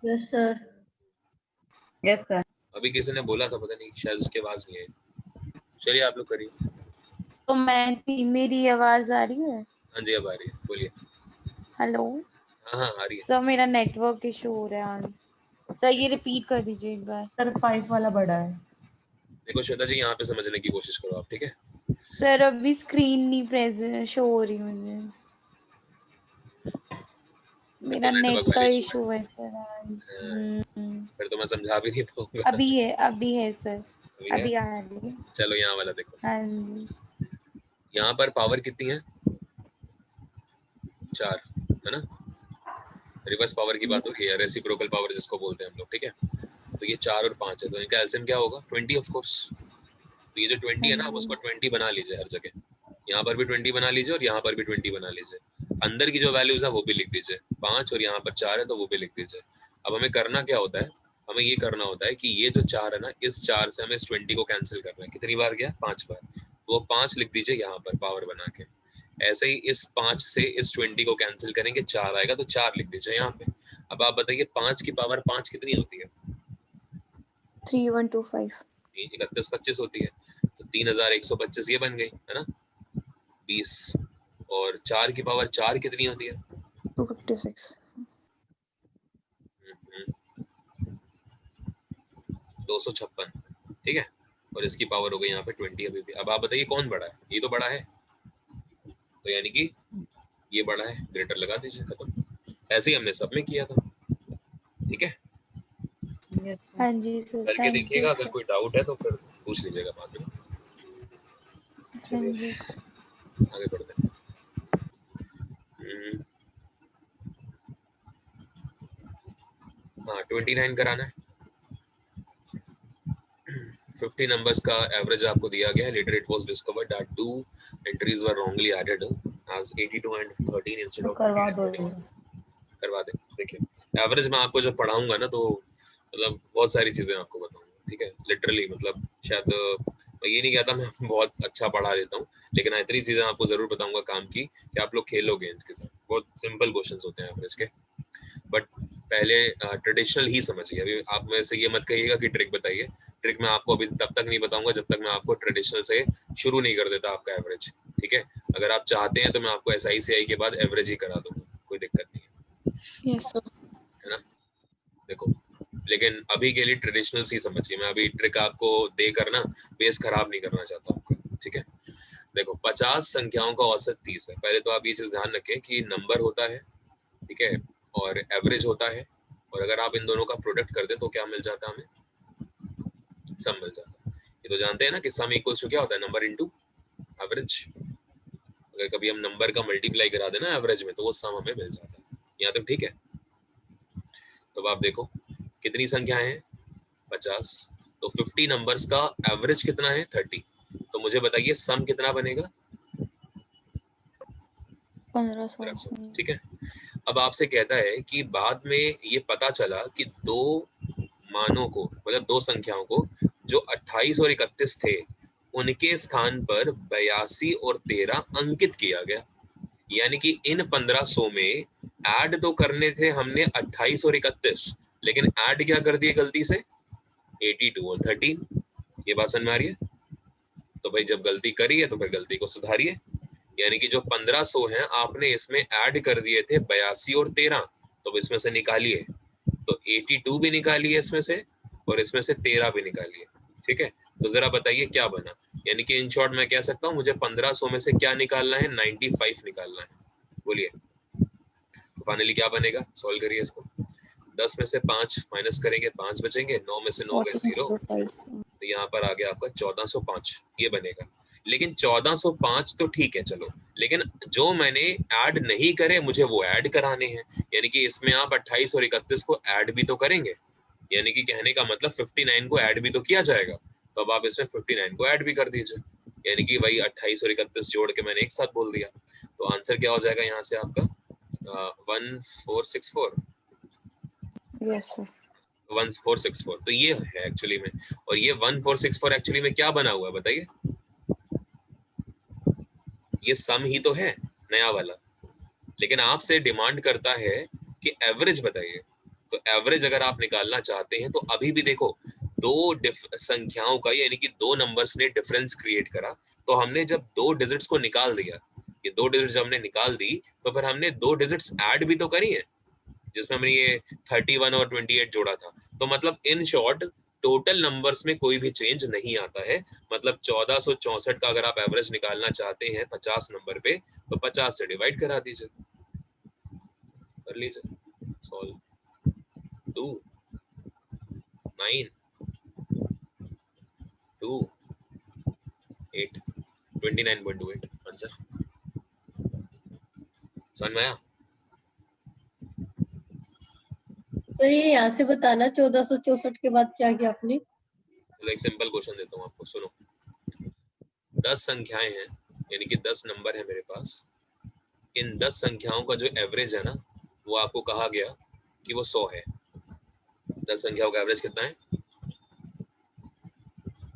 Yes sir. Yes sir. अभी किसी ने बोला था, पता नहीं शायद उसकी आवाज नहीं है। चलिए आप लोग करिए। तो मेरी आवाज आ रही है? हाँ जी अब आ रही है, बोलिए। हेलो हाँ हाँ आ रही है। सर, मेरा नेटवर्क इशू हो रहा है सर, ये रिपीट कर दीजिए एक बार। सर 5 वाला बड़ा है। देखो श्वेता जी, यहाँ पे समझने की कोशिश करो आप, ठीक है। सर अभी स्क्रीन नहीं प्रेजेंट शो हो रही मुझे, मेरा तो नेट नेटवर्क का वाली इशू है सर आज। फिर तो मैं समझा भी नहीं पाऊंगा। अभी है सर, अभी है? अभी आ रही है। चलो यहाँ वाला देखो। हाँ जी। यहाँ पर पावर कितनी है? 4 है ना। रिवर्स पावर की बात होगी, रेसिप्रोकल पावर जिसको बोलते हैं हम लोग, ठीक है। तो ये 4 और 5 है, तो इनका एलसीएम क्या होगा? 20 ऑफ कोर्स। तो ये जो 20 है ना, आप उसको 20 बना लीजिए हर जगह। यहाँ पर भी 20 बना लीजिए और यहाँ पर भी 20 बना लीजिए। अंदर की जो वैल्यूज है वो भी लिख दीजिए। 5 और यहाँ पर 4 है तो वो भी लिख दीजिए। अब हमें करना क्या होता है? हमें ये करना होता है कि ये जो 4 है ना, इस 4 से हमें इस 20 को कैंसिल करना है। कितनी बार गया? 5 बार। तो वो 5 लिख दीजिए यहाँ पर पावर बना के। ऐसे ही इस 5 से इस 20 को कैंसिल करेंगे, 4 आएगा, तो 4 लिख दीजिए यहाँ पे। अब आप बताइए 5 की पावर 5 कितनी होती है? 3125 3125 होती है। तो 3125 ये बन गई है ना, 20। और 4 की पावर 4 कितनी होती है? 256 256, ठीक है। और इसकी पावर हो गई यहाँ पे 20 अभी भी। अब आप बताइए कौन बड़ा है? ये तो बड़ा है, तो यानी कि ये बड़ा है, ग्रेटर लगा दीजिए, खत्म। ऐसे ही हमने सब में किया था, ठीक है। Yes sir. हाँ जी सर, करके थैंक देखिएगा, यू अगर सर। कोई डाउट है तो फिर पूछ लीजिएगा बाद में। हाँ चलिए जी सर। आगे बढ़ते हैं। हाँ 29 कराना है। 50 नंबर्स का एवरेज आपको दिया गया है। Later it was discovered that 2 entries were wrongly added as 82 and 13 instead तो of करवा 28 दो। and 41। करवा दें। देखिए एवरेज मैं आपको जब पढ़ाऊंगा ना, तो मतलब बहुत सारी चीजें आपको बताऊंगा, ठीक है। लिटरली मतलब शायद मैं ये नहीं कहता मैं बहुत अच्छा पढ़ा लेता हूँ, लेकिन इतनी चीजें आपको जरूर बताऊंगा काम की कि आप लोग खेलोगे इनके साथ। बहुत सिंपल क्वेश्चंस होते हैं एवरेज के, बट पहले ट्रेडिशनल ही समझिए। अभी आप मेरे से ये मत कहिएगा कि ट्रिक बताइए। ट्रिक मैं आपको अभी तब तक नहीं बताऊंगा जब तक मैं आपको ट्रेडिशनल से शुरू नहीं कर देता आपका एवरेज, ठीक है। अगर आप चाहते हैं तो मैं आपको SICI के बाद एवरेज ही करा दूंगा, कोई दिक्कत नहीं है, यस सर। है ना। देखो लेकिन अभी के लिए ट्रेडिशनल ही समझिए। मैं अभी ट्रिक आपको देकर ना बेस खराब नहीं करना चाहता आपका, ठीक है। देखो 50 संख्याओं का औसत 30 है। पहले तो आप ये चीज ध्यान रखें कि नंबर होता है, ठीक है, और एवरेज होता है, और अगर आप इन दोनों का प्रोडक्ट कर दें तो क्या मिल जाता है हमें? सम मिल जाता है। ये तो जानते हैं ना कि सम इक्वल्स टू क्या होता है? Number into average. अगर कभी हम नंबर का मल्टीप्लाई करा देना एवरेज में तो वो सम हमें मिल जाता है। यहाँ तक ठीक है? तो अब आप देखो कितनी संख्याएं हैं? 50। तो 50 नंबर्स का एवरेज कितना है? 30। तो मुझे बताइए सम कितना बनेगा? 1500। ठीक है। अब आपसे कहता है कि बाद में ये पता चला कि दो मानों को, मतलब दो संख्याओं को जो 28 और 31 थे उनके स्थान पर 82 और 13 अंकित किया गया। यानी कि इन 1500 में ऐड तो करने थे हमने 28 और 31, लेकिन ऐड क्या कर दिए गलती से? 82 और 13। ये बात समझ में आ रही है? तो भाई जब गलती करी है तो फिर गलती को सुधारिए। यानी कि जो 1500 हैं आपने इसमें ऐड कर दिए थे 82 और 13, तो इसमें से निकालिए। तो 82 भी निकालिए इसमें से, और इसमें से 13 भी निकालिए। ठीक है, तो जरा बताइए क्या बना। यानी कि इन शॉर्ट मैं कह सकता हूँ मुझे 1500 में से क्या निकालना है? 95 निकालना है। बोलिए तो फाइनली क्या बनेगा? सॉल्व करिए इसको। 10 में से 5 माइनस करेंगे, 5 बचेंगे, 9 में से 9 गए 0, 1405। तो यहाँ पर आ गया आपका 1405। ये बनेगा। लेकिन 1405 तो ठीक है चलो, लेकिन जो मैंने ऐड नहीं करे मुझे वो ऐड कराने हैं। यानी कि इसमें आप 28 और 31 को ऐड भी तो करेंगे। यानी कि कहने का मतलब 59 को ऐड भी तो किया जाएगा। तो अब आप इसमें 59 को ऐड भी कर दीजिए। यानी कि वही 28 और 31 जोड़ के मैंने एक साथ बोल दिया। तो आंसर क्या हो जाएगा यहाँ से आपका? 1464। Yes sir. 1464 तो ये है एक्चुअली में। और ये 1464 एक्चुअली में क्या बना हुआ है बताइए? ये सम ही तो है नया वाला, लेकिन आपसे डिमांड करता है कि एवरेज बताइए। तो एवरेज अगर आप निकालना चाहते हैं तो अभी भी देखो दो संख्याओं का, यानी कि दो नंबर्स ने डिफरेंस क्रिएट करा, तो हमने जब दो डिजिट्स को निकाल दिया, ये दो डिजिट्स जब हमने निकाल दी तो फिर हमने दो डिजिट्स ऐड भी तो करी है, जिसमें हमने ये 31 और 28 जोड़ा था। तो मतलब इन शॉर्ट टोटल नंबर्स में कोई भी चेंज नहीं आता है। मतलब 1464 का अगर आप एवरेज निकालना चाहते हैं 50 नंबर पे, तो 50 से डिवाइड करा दीजिए, कर लीजिए सॉल्व। 2 9 2 8 29.28 आंसर। समझ में आया? तो ये यहाँ से बताना 1464 के बाद क्या किया आपने? तो एक सिंपल क्वेश्चन देता हूँ आपको, सुनो। 10 संख्याएं हैं, यानी कि 10 नंबर है मेरे पास। इन 10 संख्याओं का जो एवरेज है ना, वो आपको कहा गया कि वो 100 है। 10 संख्याओं का एवरेज कितना है?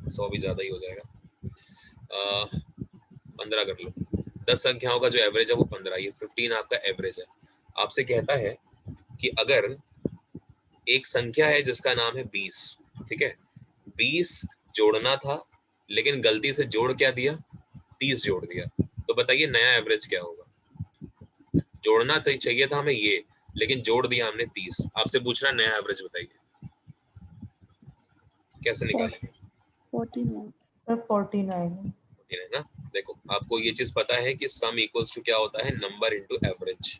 100 भी ज्यादा ही हो जाएगा, 15 कर लो। 10 संख्याओं का जो एवरेज है वो 15, ये 15 आपका एवरेज है। आपसे कहता है कि अगर एक संख्या है जिसका नाम है 20, ठीक है, 20 जोड़ना था लेकिन गलती से जोड़ क्या दिया? 30 जोड़ दिया। तो बताइए नया एवरेज क्या होगा? जोड़ना तो चाहिए था हमें ये, लेकिन जोड़ दिया हमने 30। आपसे पूछ रहा नया एवरेज बताइए, कैसे निकालेंगे? 49। सर 49 है ना? देखो आपको ये चीज पता है कि सम इक्वल्स टू क्या होता है? Number into average.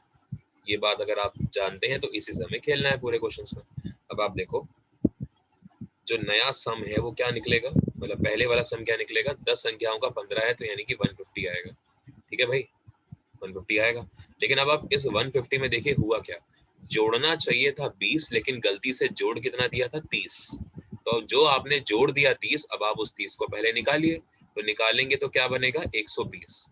ये बात अगर आप जानते हैं तो इसी से हमें खेलना है पूरे क्वेश्चंस में। अब आप देखो जो नया सम है वो क्या निकलेगा, मतलब पहले वाला सम क्या निकलेगा? 10 संख्याओं का 15 है तो यानी कि 150 आएगा। ठीक है भाई, 150 आएगा। लेकिन अब आप इस 150 में देखिए हुआ क्या, जोड़ना चाहिए था 20 लेकिन गलती से जोड़ कितना दिया था? 30। तो जो आपने जोड़ दिया 30, अब आप उस 30 को पहले निकालिए। तो निकालेंगे तो क्या बनेगा? 120।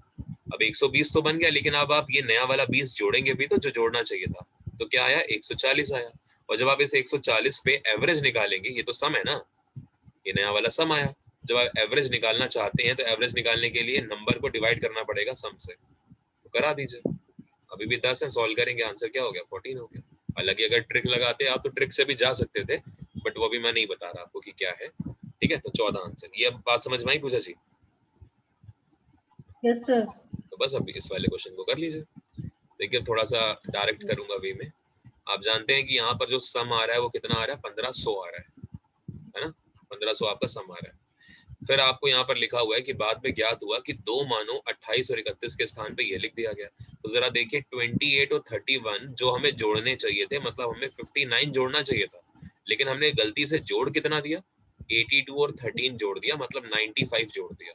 अब 120 तो बन गया, लेकिन अब आप ये नया वाला 20 जोड़ेंगे भी तो जो जोड़ना चाहिए था, तो क्या आया? 140 आया। और जब आप इस 140 पे एवरेज निकालेंगे, ये तो सम है ना, ये नया वाला सम आया। जब आप एवरेज निकालना चाहते हैं तो एवरेज निकालने के लिए नंबर को डिवाइड करना पड़ेगा सम से, तो करा दीजिए। अभी भी 10 है, सॉल्व करेंगे, आंसर क्या हो गया? 14 हो गया। हालांकि अगर ट्रिक लगाते आप तो ट्रिक से भी जा सकते थे, बट वो भी मैं नहीं बता रहा आपको कि क्या है। ठीक है, तो 14 आंसर। ये अब बात समझ में आई पूजा जी? Yes sir. तो बस अभी इस वाले क्वेश्चन को कर लीजिए। देखिए थोड़ा सा डायरेक्ट करूंगा वे में। आप जानते हैं कि यहाँ पर जो सम आ रहा है वो कितना आ रहा है? 1500 आ रहा है ना? 1500 आपका सम आ रहा है। फिर आपको यहाँ पर लिखा हुआ है कि बाद में ज्ञात हुआ कि दो मानों 28 और 31 के स्थान पे ये लिख दिया गया। तो जरा देखिए 28 और 31 जो हमें जोड़ने चाहिए थे, मतलब हमें 59 जोड़ना चाहिए था, लेकिन हमने गलती से जोड़ कितना दिया, 82 और 13 जोड़ दिया, मतलब 95 जोड़ दिया।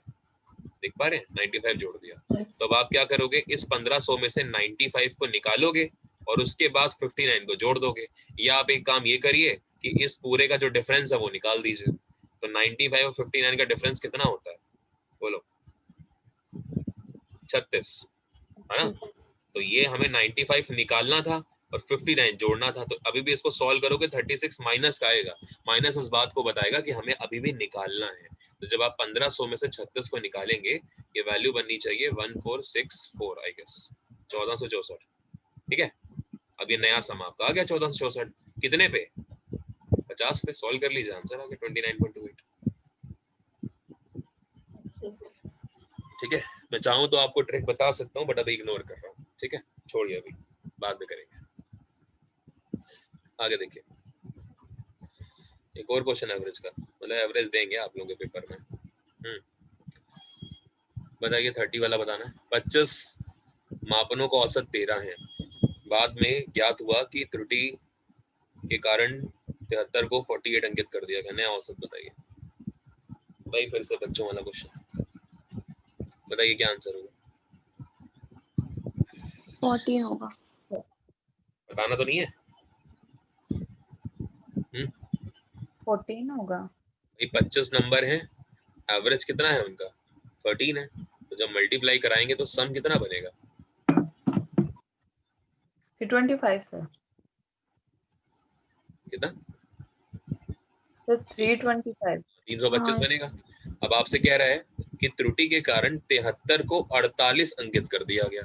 देख पा रहे हैं, 95 जोड़ दिया। तो अब आप क्या करोगे, इस 1500 में से 95 को निकालोगे और उसके बाद 59 को जोड़ दोगे, या आप एक काम ये करिए कि इस पूरे का जो डिफरेंस है वो निकाल दीजिए। तो 95 और 59 का डिफरेंस कितना होता है, बोलो? 36, है ना? तो ये हमें 95 निकालना था और 59 जोड़ना था। तो अभी भी इसको सॉल्व करोगे 36 माइनस का आएगा, माइनस इस बात को बताएगा कि हमें अभी भी निकालना है। तो जब आप 1500 में से 36 को निकालेंगे, ये वैल्यू बननी चाहिए 1464 आई गेस, 1464। ठीक है, अब ये नया सम आपका आ गया 1464, कितने पे? 50 पे। सॉल्व कर लीजिए, आंसर आ गया 29.28। ठीक है, मैं चाहूँ तो आपको ट्रिक बता सकता हूँ, बट अभी इग्नोर कर रहा हूँ। ठीक है, छोड़िए, अभी बाद में करेंगे। आगे देखिए, एक और क्वेश्चन एवरेज का, मतलब एवरेज देंगे आप लोगों के पेपर में। बताइए, 30 वाला बताना है। 25 मापनों का औसत 13 है। बाद में ज्ञात हुआ कि त्रुटि के कारण 73 को 48 अंकित कर दिया गया। नया औसत बताइए। भाई फिर से बच्चों वाला क्वेश्चन, बताइए क्या आंसर होगा? 14 होगा। बताना तो नहीं है? 14 होगा। भाई 25 नंबर है, एवरेज कितना है उनका? 13 है। तो जब मल्टीप्लाई कराएंगे तो सम कितना बनेगा? 325 सर। कितना? तो 325। 325 बनेगा। अब आपसे कह रहा है कि त्रुटि के कारण 73 को 48 अंकित कर दिया गया,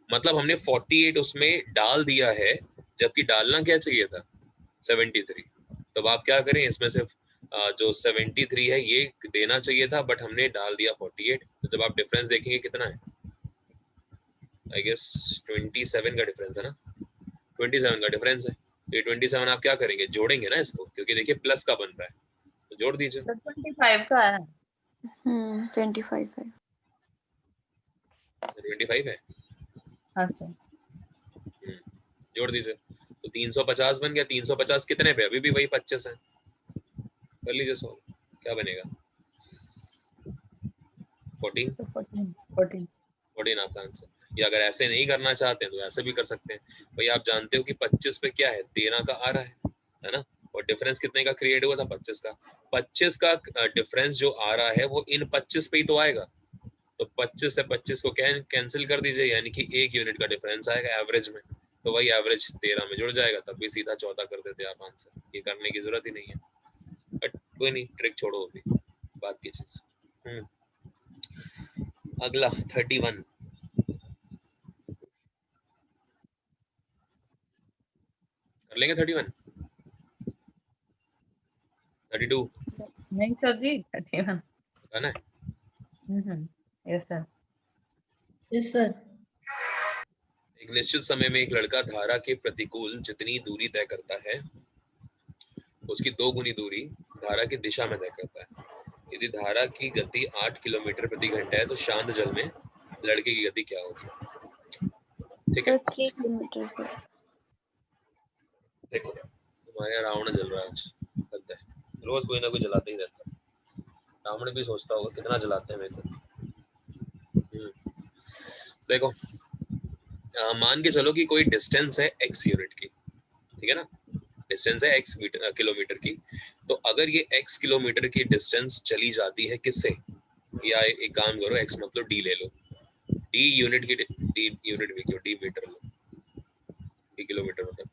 मतलब हमने 48 उसमें डाल दिया है, जबकि डालना क्या चाहिए था? 73। तो अब आप क्या करें, इसमें से जो 73 है ये देना चाहिए था, बट हमने डाल दिया 48। तो जब आप डिफरेंस देखेंगे कितना है, आई गेस 27 का डिफरेंस है ना, 27 का डिफरेंस है। तो ये 27 आप क्या करेंगे, जोड़ेंगे ना इसको, क्योंकि देखिए प्लस का बन रहा है, तो जोड़ दीजिए। 25 का है। 25 है। 25 है, हाँ सर। जोड़ दीजिए। तो 350 बन गया। 350 कितने पे? अभी भी वही 25 है। कर लीजिए सॉल्व, क्या बनेगा? 14। 14 आपका आंसर। या अगर ऐसे नहीं करना चाहते हैं तो ऐसे भी कर सकते हैं। भाई आप जानते हो कि 25 पे क्या है, 13 का आ रहा है ना, और डिफरेंस कितने का क्रिएट हुआ था? 25 का। 25 का डिफरेंस जो आ रहा है वो इन 25 पे ही तो आएगा। तो 25 से 25 को कैंसिल कर दीजिए, यानी कि 1 यूनिट का डिफरेंस आएगा एवरेज में। तो वही एवरेज 13 में जुड़ जाएगा, तब भी सीधा 14 कर देते आप आंसर। ये करने की जरूरत ही नहीं है, बट कोई नहीं, ट्रिक छोड़ो अभी, बात की चीज। अगला 31। कर लेंगे 31, 32 नहीं सर जी, 31 बताना है। Yes sir. Yes sir. एक निश्चित समय में एक लड़का धारा के प्रतिकूल जितनी दूरी तय करता है, उसकी 2 गुनी दूरी धारा की दिशा में तय करता है। यदि धारा की गति 8 किलोमीटर प्रति घंटा है तो शांत जल में लड़के की गति क्या होगी? ठीक है, 3 किलोमीटर से। देखो हमारे यहाँ रावण जल रहा है आज, लगता है रोज कोई ना कोई जलाते ही रहता है। रावण भी सोचता होगा कितना जलाते हैं मेरे को। देखो मान के चलो कि कोई डिस्टेंस है x यूनिट की, ठीक है ना, डिस्टेंस है x किलोमीटर की। तो अगर ये x किलोमीटर की डिस्टेंस चली जाती है किससे, या एक काम करो, x मतलब d ले लो, d यूनिट की, d यूनिट भी क्यों, d मीटर लो, d किलोमीटर मतलब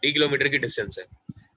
d किलोमीटर की डिस्टेंस है।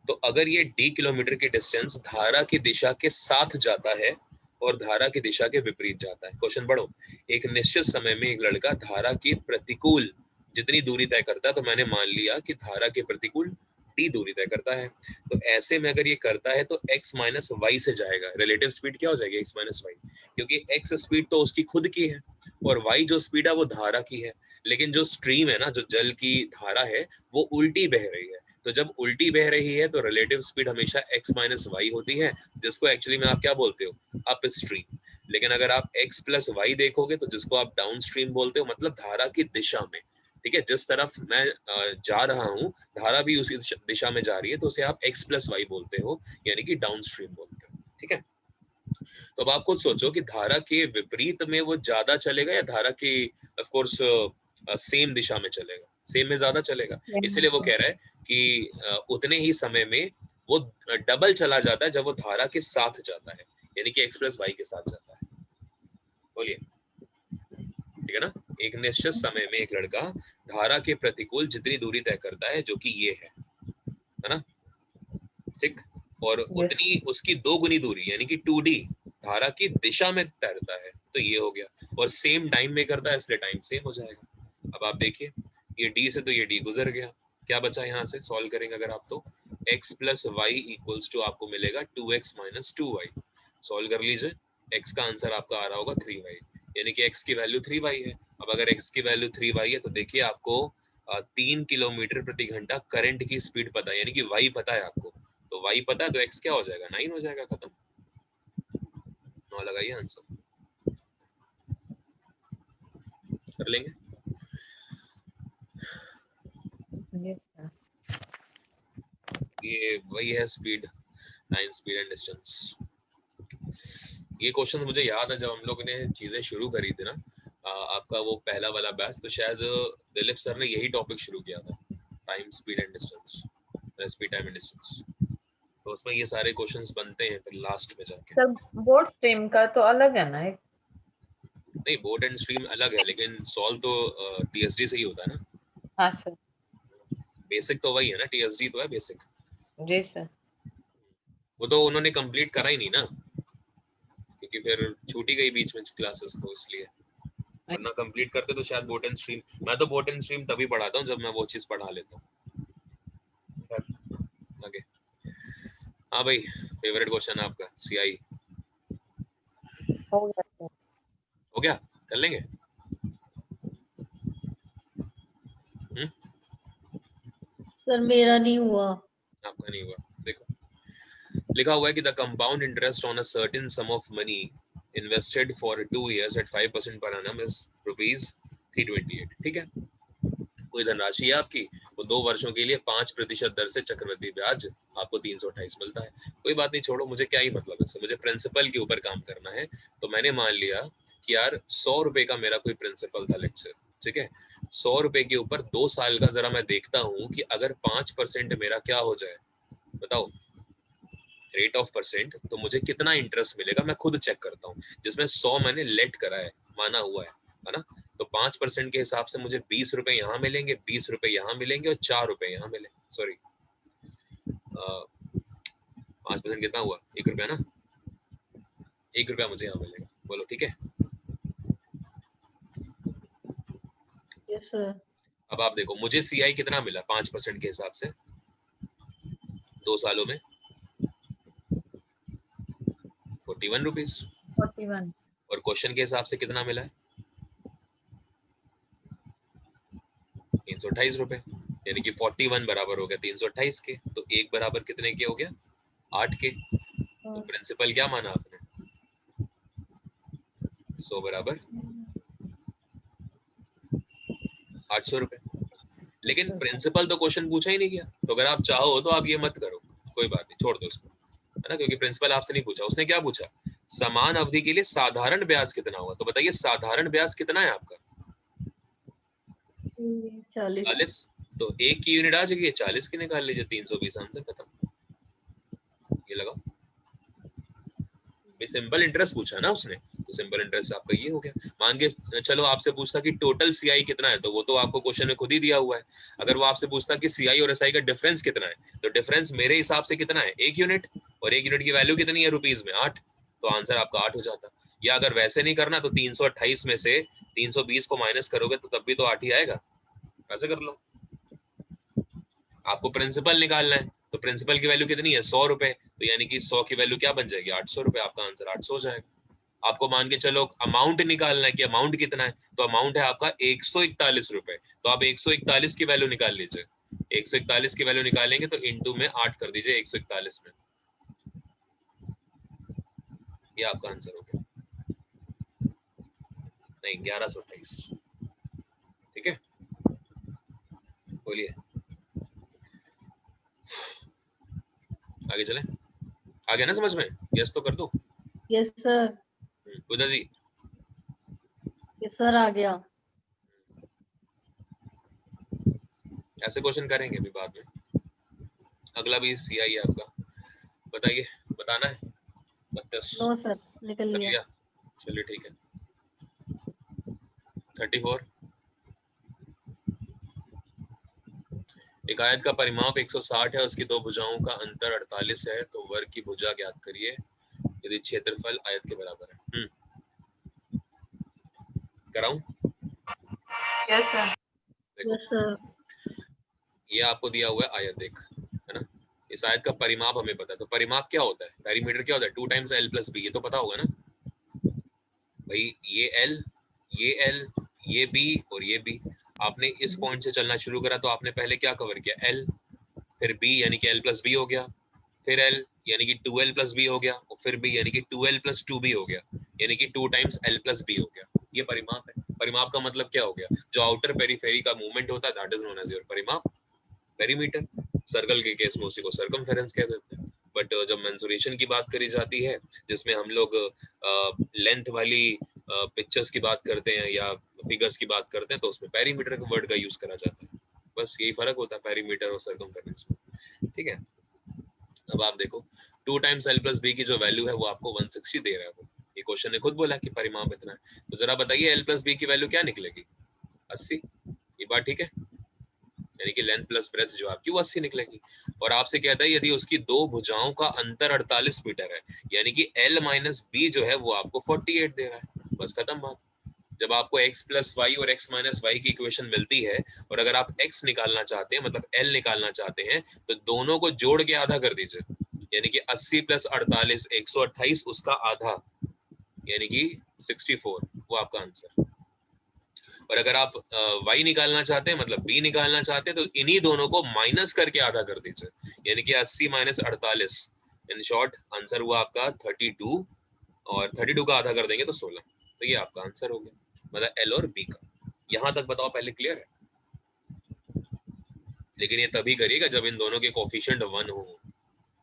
तो अगर ये d किलोमीटर की डिस्टेंस धारा की दिशा के साथ जाता है और धारा की दिशा के विपरीत जाता है। क्वेश्चन पढ़ो। एक निश्चित समय में एक लड़का धारा की प्रतिकूल जितनी दूरी तय करता है, तो मैंने मान लिया कि धारा के प्रतिकूल d दूरी तय करता है। तो ऐसे में अगर ये करता है तो x माइनस वाई से जाएगा। रिलेटिव स्पीड क्या हो जाएगी, x माइनस वाई, क्योंकि x स्पीड तो उसकी खुद की है और y जो स्पीड है वो धारा की है। लेकिन जो स्ट्रीम है ना, जो जल की धारा है, वो उल्टी बह रही है। तो जब उल्टी बह रही है तो रिलेटिव स्पीड हमेशा x माइनस वाई होती है, जिसको एक्चुअली में आप क्या बोलते हो, अप स्ट्रीम। लेकिन अगर आप x प्लस वाई देखोगे तो जिसको आप डाउन स्ट्रीम बोलते हो, मतलब धारा की दिशा में, ठीक है, जिस तरफ मैं जा रहा हूँ धारा भी उसी दिशा में जा रही है, तो उसे आप x प्लस वाई बोलते हो, यानी कि डाउन स्ट्रीम बोलते हो, ठीक है। तो अब आप खुद सोचो कि धारा के विपरीत में वो ज्यादा चलेगा या धारा की ऑफ कोर्स सेम दिशा में चलेगा, सेम में ज्यादा चलेगा। इसलिए वो कह रहा है कि उतने ही समय में वो डबल चला जाता है जब वो धारा के साथ जाता है, यानी कि x प्लस वाई के साथ जाता है। बोलिए, ठीक है ना। एक निश्चित समय में एक लड़का धारा के प्रतिकूल जितनी दूरी तय करता है, जो कि ये है ना, ठीक, और उतनी उसकी 2 गुनी दूरी यानी कि 2d धारा की दिशा में तैरता है, तो ये हो गया, और सेम टाइम में करता है इसलिए टाइम सेम हो जाएगा। अब आप देखिए ये d से तो ये d गुजर गया, क्या बचा यहाँ से सॉल्व करेंगे अगर आप, तो x plus y equals to आपको मिलेगा 2x माइनस 2y। सॉल्व कर लीजिए, x का आंसर आपका आ रहा होगा 3y, यानी कि x की वैल्यू 3y है। अब अगर x की वैल्यू 3y है तो देखिए आपको 3 किलोमीटर प्रति घंटा करंट की स्पीड पता है, यानी कि y पता है आपको, तो y पता है तो x क्या हो जाएगा, 9 हो जाएगा, खत्म। 9 लगाइए आंसर, कर लेंगे। ये वही है speed, time, speed and distance. ये क्वेश्चन मुझे याद है जब हम लोग ने चीजें शुरू करी थी ना, आपका वो पहला वाला बैच, तो शायद दिलीप सर ने यही टॉपिक शुरू किया था, time, speed and distance, speed, time and distance. तो उसमें ये सारे क्वेश्चंस बनते हैं फिर लास्ट में जाके। सर बोर्ड स्ट्रीम का तो अलग है ना? नहीं, बोट एंड स्ट्रीम अलग है, लेकिन सॉल्व तो टीएसडी से ही होता है ना। हाँ सर। बेसिक तो वही है ना, टीएसडी तो है बेसिक। जी सर। वो तो उन्होंने कंप्लीट करा ही नहीं ना, क्योंकि फिर छूटी गई बीच में क्लासेस, तो इसलिए, वरना कंप्लीट करते तो शायद बोट एंड स्ट्रीम, मैं तो बोट एंड स्ट्रीम तभी पढ़ाता हूँ जब मैं वो चीज पढ़ा लेता हूँ। आगे, हाँ भाई, फेवरेट क्वेश्चन है आपका सीआई हो गया, कर लेंगे। सर मेरा नहीं हुआ। आपका नहीं हुआ, देखो लिखा हुआ है कि the compound interest on a certain some of money invested for 2 years at 5% per annum is ₹328, ठीक है। कोई धनराशि है आपकी, वो 2 वर्षों के लिए 5% दर से चक्रवृद्धि ब्याज आपको 328 मिलता है। कोई बात नहीं, छोड़ो, मुझे क्या ही मतलब इससे, मुझे प्रिंसिपल के ऊपर काम करना है। तो मैंने मान लिया कि यार 100 रुपए का मेरा कोई प्रिंसिपल था, लेट्स से, ठीक है। 100 रुपए के ऊपर 2 साल का जरा मैं देखता हूँ कि अगर 5% मेरा क्या हो जाए, बताओ, रेट ऑफ परसेंट, तो मुझे कितना इंटरेस्ट मिलेगा, मैं खुद चेक करता हूँ, जिसमें 100 मैंने लेट करा है, माना हुआ है ना। तो 5% के हिसाब से मुझे 20 रुपए यहाँ मिलेंगे, 20 रुपए यहाँ मिलेंगे और 4 रुपए यहाँ मिलेंगे, सॉरी 5% कितना हुआ, 1 रुपया ना, 1 रुपया मुझे यहाँ मिलेगा, बोलो ठीक है। Yes sir. अब आप देखो मुझे सीआई कितना मिला 5% के हिसाब से 2 सालों में, 41 रुपीज, 41। और क्वेश्चन के हिसाब से कितना मिला है, 328 रुपए, यानी कि 41 बराबर हो गया 328 के, तो 1 बराबर कितने के हो गया, 8 के। तो प्रिंसिपल क्या माना आपने, 100 बराबर 800 रुपए। लेकिन प्रिंसिपल तो क्वेश्चन पूछा ही नहीं गया, तो अगर आप चाहो तो आप ये मत करो, कोई बात नहीं, छोड़ दो उसको, है ना, क्योंकि प्रिंसिपल आपसे नहीं पूछा। उसने क्या पूछा, समान अवधि के लिए साधारण ब्याज कितना हुआ, तो बताइए साधारण ब्याज कितना है आपका, 40। तो 1 की यूनिट आ जाएगी, 40 की निकाल लीजिए, 320 आंसर खत्म। ये लगा, सिंपल इंटरेस्ट पूछा ना उसने, तो सिंपल इंटरेस्ट आपका ये हो गया। मान के चलो आपसे पूछता कि टोटल सीआई कितना है, तो वो तो आपको क्वेश्चन में खुद ही दिया हुआ है। अगर वो आपसे पूछता कि सीआई और एसआई का डिफरेंस कितना है, तो डिफरेंस मेरे हिसाब से कितना है, 1 यूनिट, और 1 यूनिट की वैल्यू कितनी है रुपीज में, 8, तो आंसर आपका 8 हो जाता। या अगर वैसे नहीं करना तो 328 में से 320 को माइनस करोगे तो तब भी तो 8 ही आएगा, ऐसे कर लो। आपको प्रिंसिपल निकालना है, तो प्रिंसिपल की वैल्यू कितनी है, 100 रुपए, तो यानी कि 100 की वैल्यू क्या बन जाएगी, 800 रुपए, आपका आंसर 800 हो जाएगा। आपको मान के चलो अमाउंट निकालना है कि अमाउंट कितना है, तो अमाउंट है आपका 141 रुपए, तो आप 141 की वैल्यू निकाल लीजिए, 141 की वैल्यू निकालेंगे तो इनटू में 8 कर दीजिए 141 में, ये आपका आंसर हो गया। नहीं 1128, ठीक है, बोलिए आगे चले, आ गया ना समझ में? यस तो कर दो। यस सर, पूजा जी यस सर आ गया। ऐसे क्वेश्चन करेंगे अभी बाद में। अगला भी सीआई है आपका, बताइए, बताना है? 32 नो सर, निकल कर लिया। लिया, चलिए ठीक है। 34, एक आयत का परिमाप 160 है, उसकी दो भुजाओं का अंतर 48 है, तो वर्ग की भुजा ज्ञात करिए यदि क्षेत्रफल आयत के बराबर है। कराऊं? Yes sir. देखो यस सर, ये आपको दिया हुआ है आयत एक, है ना? इस आयत का परिमाप हमें पता है, तो परिमाप क्या होता है, पेरीमीटर क्या होता है, 2 टाइम्स l प्लस b, ये तो पता होगा ना भाई। ये l, ये l, ये b और ये b। आपने इस पॉइंट से चलना शुरू करा तो आपने पहले क्या कवर किया, l, फिर b यानी कि l प्लस b हो गया, फिर l यानी कि 2l प्लस b हो गया, और फिर b यानी कि 2l प्लस 2b हो गया, यानी कि 2 टाइम्स l प्लस b हो गया। ये परिमाप है। परिमाप का मतलब क्या हो गया, जो आउटर पेरीफेरी का मूवमेंट होता है, that is known as your परिमाप। पेरीमीटर, सर्कल के केस में उसी को सर्कमफेरेंस कह देते हैं। बट जब मेंसुरेशन की बात करी जाती है, जिसमें हम लोग लेंथ वाली पिक्चर्स की बात करते हैं या फिगर्स की बात करते हैं, तो उसमें पेरीमीटर का वर्ड का यूज करा जाता है। बस यही फर्क होता है पेरीमीटर और सर्कमफेरेंस में, ठीक है। अब आप देखो 2 टाइम्स l प्लस b की जो वैल्यू है वो आपको 160 दे रहा है। वो ये क्वेश्चन ने खुद बोला कि परिमाप इतना है, तो जरा बताइए l प्लस b की वैल्यू क्या निकलेगी, 80। ये बात ठीक है, यानी कि लेंथ प्लस ब्रेथ जो आपकी वो 80 निकलेगी। और आपसे कहता है यदि उसकी दो भुजाओं का अंतर 48 मीटर है, यानी कि l माइनस b जो है वो आपको 48 दे रहा है। बस खत्म बात। जब आपको x प्लस वाई और x माइनस वाई की इक्वेशन मिलती है, और अगर आप x निकालना चाहते हैं, मतलब l निकालना चाहते हैं, तो दोनों को जोड़ के आधा कर दीजिए, यानी कि 80 प्लस 48 128, उसका आधा यानी कि 64, वो आपका आंसर। और अगर आप y निकालना चाहते हैं, मतलब b निकालना चाहते हैं, तो इन्हीं दोनों को माइनस करके आधा कर दीजिए, यानी कि 80 माइनस 48, इन शॉर्ट आंसर हुआ आपका 32, और 32 का आधा कर देंगे तो 16। तो ये आपका आंसर हो गया, मतलब l और b का। यहां तक बताओ पहले क्लियर है? लेकिन ये तभी करिएगा जब इन दोनों के कोफिशिएंट 1 हो,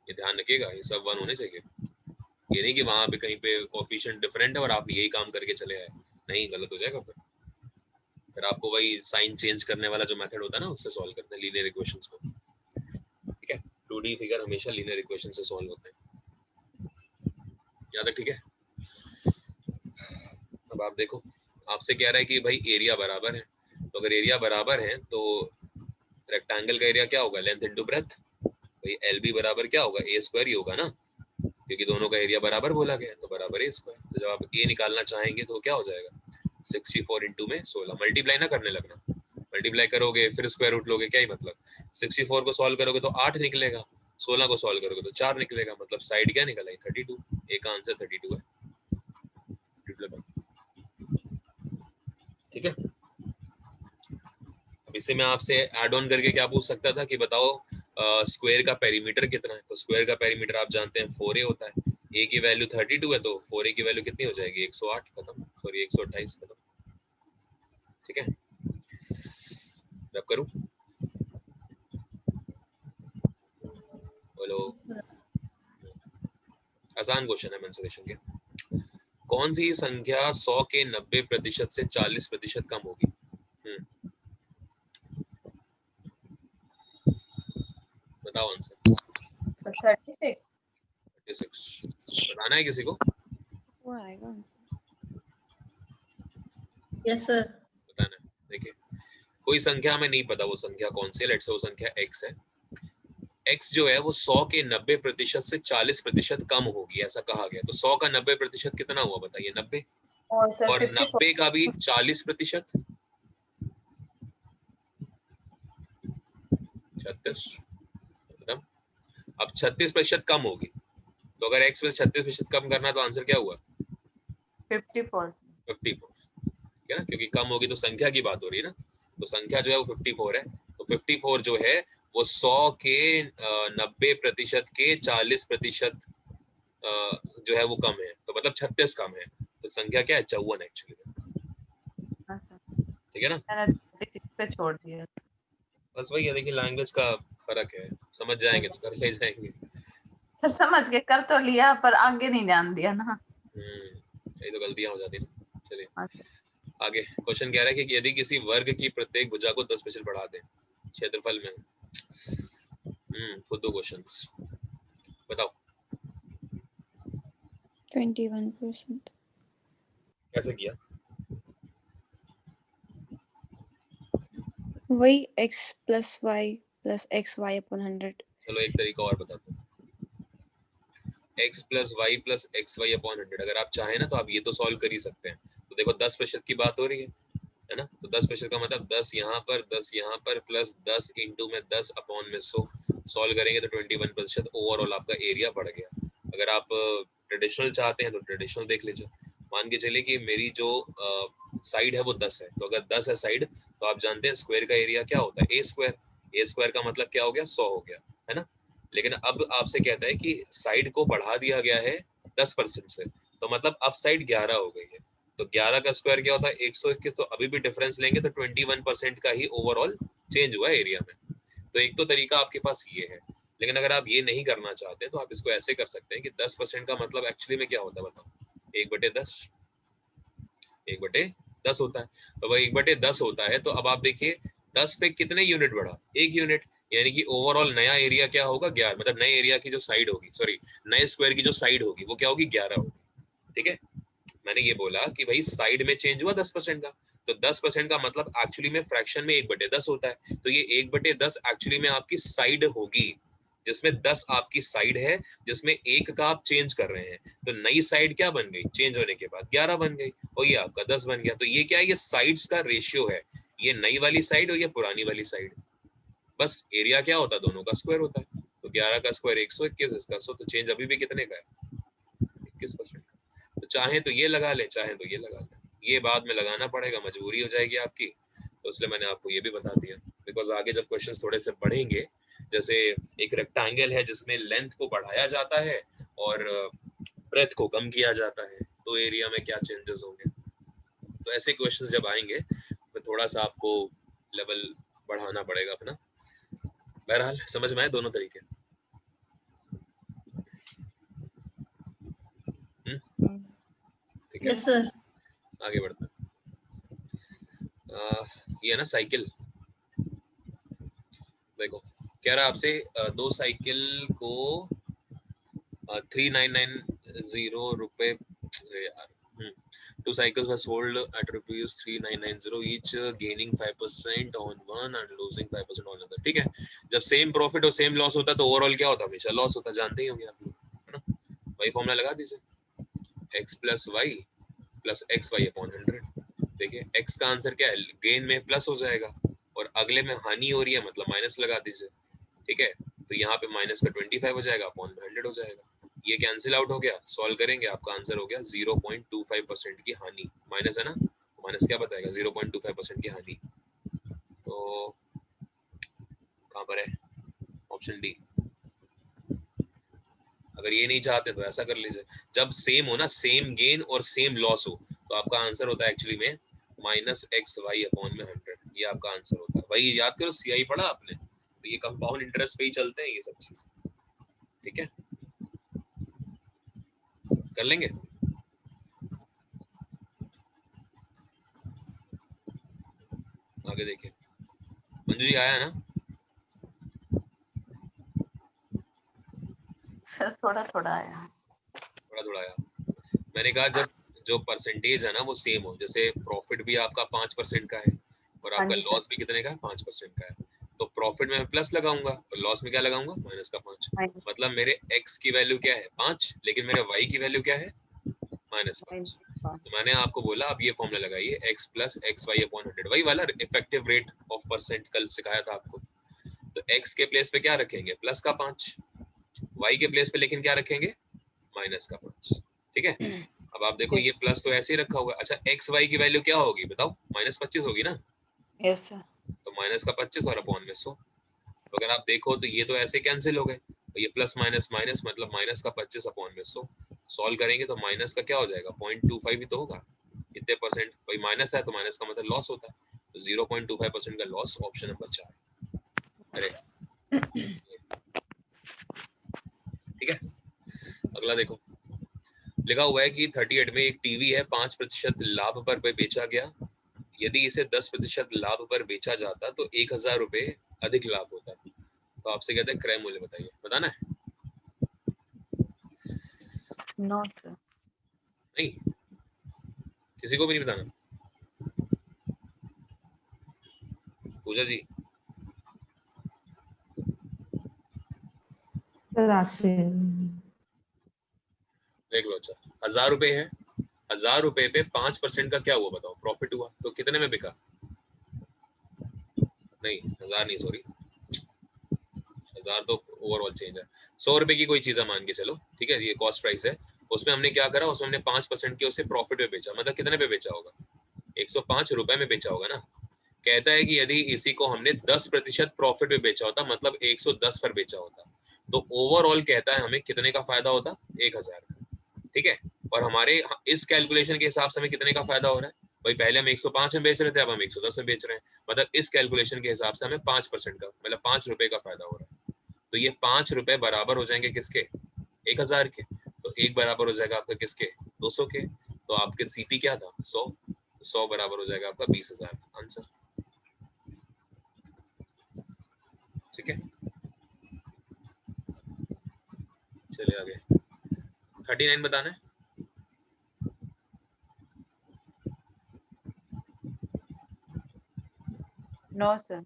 ये ध्यान रखिएगा, ये सब 1 होने चाहिए। ये नहीं कि वहां पे कहीं पे कोफिशिएंट डिफरेंट है और आप यही काम करके चले आए, नहीं, गलत हो जाएगा फिर आपको वही साइन चेंज करने वाला जो मेथड होता है ना, उससे सॉल्व करते हैं लीनियर इक्वेशंस को, ठीक है। 2D फिगर हमेशा लीनियर इक्वेशन से सॉल्व होते हैं, याद है, ठीक है। अब आप देखो, आपसे कह रहा है कि भाई एरिया बराबर है, तो अगर एरिया बराबर है तो रेक्टेंगल का एरिया क्या होगा, लेंथ इनटू ब्रेथ। भाई एल बी बराबर क्या होगा, ए स्क्वायर ही होगा ना, क्योंकि दोनों का एरिया बराबर बोला गया है, तो बराबर ए स्क्वायर। तो जब आप ए निकालना चाहेंगे तो क्या हो जाएगा, 64 इंटू में 16, मल्टीप्लाई ना करने लगना, मल्टीप्लाई करोगे फिर स्क्वायर रूट लोगे, क्या ही मतलब। 64 को सॉल्व करोगे तो 8 निकलेगा, 16 को सॉल्व करोगे तो 4 निकलेगा, मतलब साइड क्या निकल आई, 32। ए का आंसर 32 है, ठीक है। अब इसे मैं आपसे ऐड ऑन करके क्या पूछ सकता था कि बताओ स्क्वायर का पेरीमीटर कितना है, तो स्क्वायर का पेरीमीटर आप जानते हैं 4a होता है। a की वैल्यू 32 है, तो 4a की वैल्यू कितनी हो जाएगी, 108, खत्म, सॉरी 128, खत्म, ठीक है। रब करूं, बोलो। आसान क्वेश्चन है मेंसुरेशन के। कौन सी संख्या 100 के 90% से 40% कम होगी? बताओ आंसर। 36। 36 बताना है किसी को? वो आएगा। यस सर, बताना है। देखिए कोई संख्या हमें नहीं पता वो संख्या कौन सी है, लेट्स से वो संख्या x है। x जो है वो 100 के 90% से 40% कम होगी, ऐसा कहा गया। तो 100 का 90% कितना हुआ बताइए, 90, और सर और 90 का भी 40%, 36, मतलब अब 36% कम होगी, तो अगर x में 36% कम करना तो आंसर क्या हुआ, 54। 54, ठीक है ना, क्योंकि कम होगी तो संख्या की बात हो रही है ना, तो संख्या जो है वो 54 है, तो तो 54 जो है वो 100 के 90% के 40% जो है वो कम है, तो मतलब 36 कम है, तो संख्या क्या है 54 एक्चुअली, ठीक है ना। मैंने 36 पे छोड़ दिया। बस वही है, देखिए लैंग्वेज का फर्क है, समझ जाएंगे तो कर ले जाएंगे। फिर समझ के कर तो लिया पर आगे नहीं ध्यान दिया ना। यही तो गलतियां हो जाती ना। चलिए अच्छा। आगे क्वेश्चन कह रहा है कि यदि किसी वर्ग की प्रत्येक भुजा को 10% बढ़ा दें क्षेत्रफल में, खुद दो क्वेश्चंस बताओ 21%। कैसे किया। वही x plus y plus xy upon 100। चलो एक तरीका और बताता हूँ, x plus y plus xy upon 100, अगर आप चाहें ना तो आप ये तो सॉल्व कर ही सकते हैं। तो देखो 10% की बात हो रही है ना, तो 10% का मतलब 10 यहाँ पर 10 यहाँ पर प्लस 10 इंटू में 10 अपॉन में 100, सॉल्व करेंगे तो 21% ओवरऑल आपका एरिया बढ़ गया। अगर आप ट्रेडिशनल चाहते हैं तो ट्रेडिशनल देख लीजिए, मान के चलिए कि मेरी जो साइड है वो 10 है, तो अगर 10 है साइड तो आप जानते हैं स्क्वायर का एरिया क्या होता है, ए स्क्वायर का मतलब क्या हो गया 100 हो गया, है ना। लेकिन अब आपसे कहता है कि साइड को बढ़ा दिया गया है 10% से, तो मतलब अब साइड 11 हो गई है, तो 11 का स्क्वायर क्या होता है 121, तो अभी भी डिफरेंस लेंगे तो 21% का ही ओवरऑल चेंज हुआ है एरिया में। तो एक तो तरीका आपके पास ये है, लेकिन अगर आप ये नहीं करना चाहते तो आप इसको ऐसे कर सकते हैं कि 10% का मतलब एक्चुअली में क्या होता है बताओ, 1/10, 1/10 होता है, तो वह 1/10 होता है। तो अब आप देखिए 10 पे कितने यूनिट बढ़ा, 1 यूनिट, यानी कि ओवरऑल नया एरिया क्या होगा 11, मतलब नए एरिया की जो साइड होगी, सॉरी नए स्क्वायर की जो साइड होगी वो क्या होगी 11 होगी, ठीक है। मैंने ये बोला कि भाई साइड में चेंज हुआ 10% का, तो 10% का मतलब एक्चुअली में फ्रैक्शन में 1/10 होता है, तो ये 1/10 एक्चुअली में आपकी साइड होगी, जिसमें 10 आपकी साइड है, जिसमें 1 का आप चेंज कर रहे हैं, तो नई साइड क्या बन गई चेंज होने के बाद 11 बन गई, और ये आपका 10 बन गया। तो ये क्या है, ये साइड्स का रेशियो है, ये नई वाली साइड और ये पुरानी वाली साइड, बस एरिया क्या होता है दोनों का स्क्वायर होता है, तो 11 का स्क्वायर 121, इसका 100, तो चेंज अभी भी कितने का है 21%। तो चाहे तो ये लगा लें, चाहे तो ये लगा लें, ये बाद में लगाना पड़ेगा, मजबूरी हो जाएगी आपकी, तो इसलिए मैंने आपको ये भी बता दिया, बिकॉज आगे जब क्वेश्चंस थोड़े से बढ़ेंगे, जैसे एक रेक्टेंगल है जिसमें लेंथ को बढ़ाया जाता है और ब्रेथ को कम किया जाता है, तो एरिया में क्या चेंजेस होंगे, तो ऐसे क्वेश्चंस जब आएंगे तो थोड़ा सा आपको लेवल बढ़ाना पड़ेगा अपना। बहरहाल समझ में आए दोनों तरीके, ठीक है। Yes sir. आगे बढ़ते हैं। ये है ना साइकिल, देखो कह रहा है आपसे दो साइकिल को 3990 रुपए, यार 2 cycles were sold at rupees 3990 each, gaining 5% on one and losing 5% on another, ठीक है। जब सेम प्रॉफिट और सेम लॉस होता है तो ओवरऑल क्या होता है, हमेशा लॉस होता है, जानते ही होंगे आप लोग, है ना। वही फॉर्मूला लगा दीजिए, x plus y plus xy upon 100, देखिए x का आंसर क्या है, गेन में प्लस हो जाएगा और अगले में हानि हो रही है मतलब माइनस लगा दीजिए, ठीक है। तो यहाँ पे माइनस का 25 हो जाएगा अपॉन में 100 हो जाएगा, ये कैंसिल आउट हो गया, सॉल्व करेंगे आपका आंसर हो गया 0.25% की हानि, माइनस है ना, माइनस क्या बताएगा 0.25% की हानि, तो कहाँ पर है ऑप्शन डी। अगर ये नहीं चाहते तो ऐसा कर लीजिए, जब सेम हो ना, सेम गेन और सेम लॉस हो, तो आपका आंसर होता है एक्चुअली में -xy अपॉन में 100, ये आपका आंसर होता है। वही याद करो, सीआई पढ़ा आपने, तो ये कंपाउंड इंटरेस्ट पे ही चलते हैं ये सब चीज, ठीक है, कर लेंगे। आगे देखिए, मंजू जी आया ना, सर थोड़ा थोड़ा आया, थोड़ा थोड़ा आया। मैंने कहा जब जो परसेंटेज है ना वो सेम हो, जैसे प्रॉफिट भी आपका 5% का है और हाँ आपका जी सर। लॉस भी कितने का है 5% का है, तो प्रॉफिट में मैं प्लस लगाऊंगा और लॉस में क्या लगाऊंगा माइनस का 5, मतलब मेरे x की वैल्यू क्या है 5, लेकिन मेरे y की वैल्यू क्या है -5। तो मैंने आपको बोला आप ये फॉर्मूला लगाइए x plus xy upon 100, वही वाला इफेक्टिव रेट ऑफ परसेंट कल सिखाया था आपको। तो x के प्लेस पे क्या रखेंगे प्लस का 5, y के प्लेस पे लेकिन क्या रखेंगे माइनस का 5, ठीक है। अब आप देखो ये प्लस तो ऐसे ही रखा हुआ है, अच्छा x y की वैल्यू क्या होगी बताओ, -25 होगी ना, यस सर। तो माइनस का 25 और अपॉन में 100। तो अगर आप देखो तो ये तो ऐसे कैंसिल हो गए, तो ये प्लस माइनस माइनस मतलब माइनस का 25 अपॉन में 100। सॉल्व करेंगे तो माइनस का क्या हो जाएगा 0.25 ही तो होगा, कितने परसेंट, भाई माइनस है तो माइनस का मतलब लॉस होता है, तो 0.25% का लॉस, ऑप्शन नंबर 4। अरे ठीक है। अगला देखो, लिखा हुआ है कि 38 में एक टीवी है 5% लाभ पर बेचा गया, यदि इसे 10% लाभ पर बेचा जाता तो 1000 रुपए अधिक लाभ होता। तो आपसे कहते हैं क्रय मूल्य बताइए, बताना है? No sir. नहीं, किसी को भी नहीं बताना। पूजा जी सर आपसे देख लो। अच्छा 1000 रुपए है, 1000 रुपए पे 5% का क्या हुआ बताओ, प्रॉफिट हुआ, तो कितने में बिका? नहीं 1000 नहीं, सॉरी 1000 तो ओवरऑल चेंज है। 100 रुपए की कोई चीज है मान के चलो, ठीक है, ये कॉस्ट प्राइस है, उसमें हमने क्या करा, उसमें हमने 5% के उसे प्रॉफिट में बेचा, मतलब कितने पे बेचा होगा, 105 रुपए में बेचा होगा ना। कहता है कि यदि इसी को हमने 10% प्रॉफिट में बेचा होता, मतलब 110 पर बेचा होता, तो ओवरऑल कहता है हमें कितने का फायदा होता, 1000। ठीक है, और हमारे इस कैलकुलेशन के हिसाब से हमें कितने का फायदा हो रहा है भाई, पहले हम 105 में बेच रहे थे, अब हम 110 में बेच रहे हैं, मतलब इस कैलकुलेशन के हिसाब से हमें 5% का, मतलब 5 रुपए का फायदा हो रहा है। तो ये 5 रुपए बराबर हो जाएंगे किसके, 1000 के। तो एक बराबर हो जाएगा आपका किसके, 200 के। तो आपके सीपी क्या था, 100, 100 बराबर हो जाएगा आपका 20,000, आंसर। ठीक है, चलिए आगे 39 बताना है। No sir.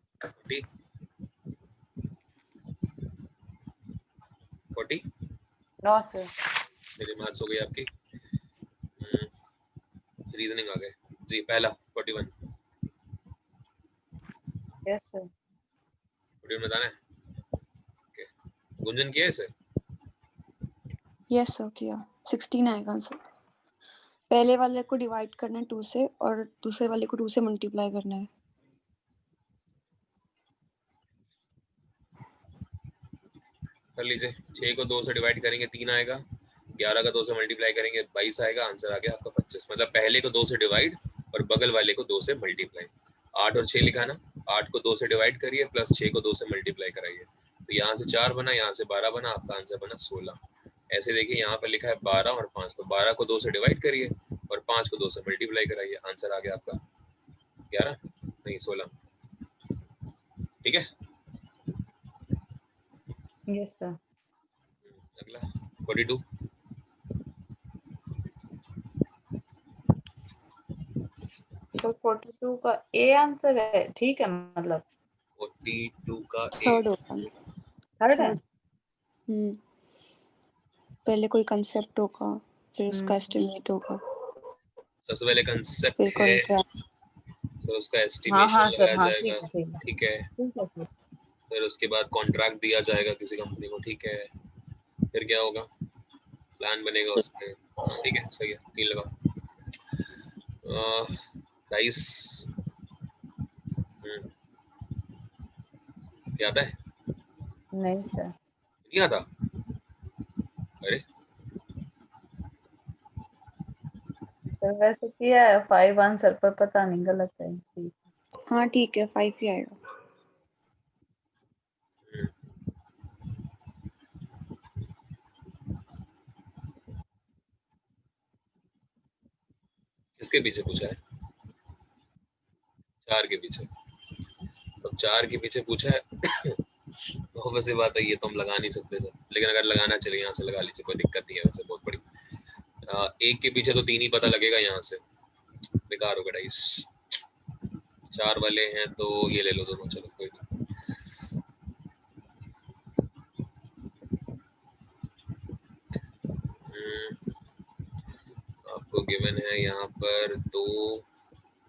40 no sir. मेरी मैथ्स हो गई आपकी। रीजनिंग आ गए जी, पहला 41 यस सर। 41 बताना है। ओके, गुंजन किया है इसे? यस सर किया। 16 आएगा आंसर। पहले वाले को डिवाइड करना है 2 से और दूसरे वाले को 2 से मल्टीप्लाई करना है। कर लीजिए, 6 को 2 से डिवाइड करेंगे 3 आएगा, 11 का 2 से मल्टीप्लाई करेंगे 22 आएगा, आंसर आ गया आपका 25। मतलब पहले को 2 से डिवाइड और बगल वाले को 2 से मल्टीप्लाई। 8 और 6 लिखा ना, 8 को 2 से डिवाइड करिए प्लस 6 को 2 से मल्टीप्लाई कराइए, तो यहाँ से 4 बना, यहाँ से 12 बना, आपका आंसर बना 16। ऐसे देखिए यहाँ पर लिखा है 12 और 5, तो 12 को 2 से डिवाइड करिए और 5 को 2 से मल्टीप्लाई कराइए, आंसर आ गया आपका 11 नहीं 16। ठीक है, यस सर। अगला 42 तो 42 का ए आंसर है, ठीक है, मतलब 42 का ए थर्ड होगा। थर्ड है। पहले कोई कंसेप्ट होगा, फिर उसका हम्म। एस्टिमेट होगा, सबसे पहले कंसेप्ट फिर है, कॉन्ट्रैक्ट। फिर उसका हाँ एस्टिमेशन हाँ सर, लगाया हाँ जाएगा, ठीक है ठीक है ठीक है, ठीक है सर। फिर उसके बाद कॉन्ट्रैक्ट दिया जाएगा किसी कंपनी को, ठीक है, फिर क्या होगा, प्लान बनेगा उसमें, ठीक है, सही है, 3 लगा। प्राइस क्या आता है, नहीं सर। नहीं आता, अरे सर वैसे किया है 5 आंसर, पर पता नहीं गलत है। ठीक। हाँ ठीक है, 5 ही आएगा। किसके पीछे पूछा है, 4 के पीछे, तो 4 के पीछे पूछा है तो वैसे बात है, ये तो हम लगा नहीं सकते सर, लेकिन अगर लगाना चले यहाँ से लगा लीजिए, कोई दिक्कत नहीं है वैसे बहुत बड़ी। 1 के पीछे तो 3 ही पता लगेगा, यहाँ से बेकार होगा डाइस। 4 वाले हैं तो ये ले लो दोनों, चलो कोई नहीं। आपको गिवन है यहाँ पर 2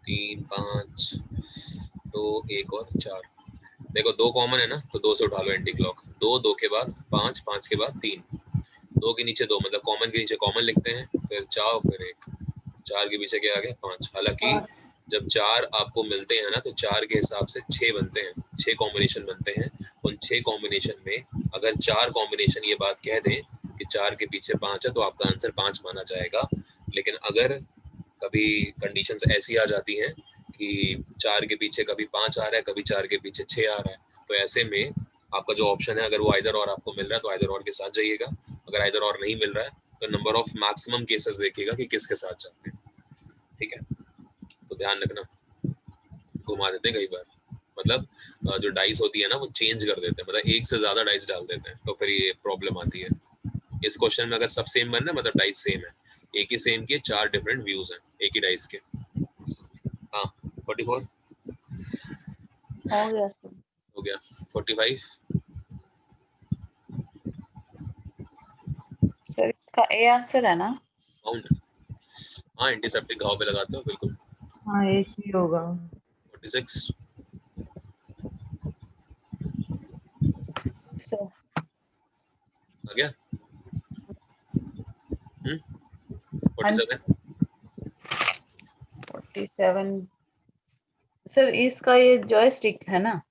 3 5 2 1 और 4, देखो 2 कॉमन है ना, तो 2 से उठा लो एंटी क्लॉक, 2 2 के बाद 5 5 के बाद 3, 2 के नीचे 2, मतलब कॉमन के नीचे कॉमन लिखते हैं, फिर 4 फिर 1, 4 के पीछे क्या आ गया 5। हालांकि जब 4 आपको मिलते हैं ना तो 4 के हिसाब से 6 बनते हैं, 6 कॉम्बिनेशन बनते हैं। उन 6 कॉम्बिनेशन में अगर 4 कॉम्बिनेशन ये बात कह दें कि 4 के पीछे 5 है तो आपका आंसर 5 माना जाएगा। लेकिन अगर कभी कंडीशंस ऐसी आ जाती हैं कि 4 के पीछे कभी 5 आ रहा है, कभी 4 के पीछे 6 आ रहा है, तो ऐसे में आपका जो ऑप्शन है, अगर वो आइदर और आपको मिल रहा है तो आइदर और के साथ जाइएगा। अगर आइदर और नहीं मिल रहा है तो नंबर ऑफ मैक्सिमम केसेस देखिएगा कि किसके साथ जाते हैं। ठीक है, तो ध्यान रखना, घुमा देते हैं कई बार, मतलब जो डाइस होती है ना वो चेंज कर देते हैं, मतलब एक से ज्यादा डाइस डाल देते हैं, तो फिर ये प्रॉब्लम आती है। इस क्वेश्चन में अगर सब सेम बन रहा है मतलब डाइस सेम है, एक ही सेम के 4 डिफरेंट व्यूज हैं एक ही डाइस के। हाँ 44 हो गया सर। हो गया। 45 सर इसका ए आंसर है ना? माउंट, हाँ एंटीसेप्टिक घाव पे लगाते हो बिल्कुल। हाँ एक ही होगा। 46 सर आ गया। 47 47 सर इसका ये जॉयस्टिक है ना?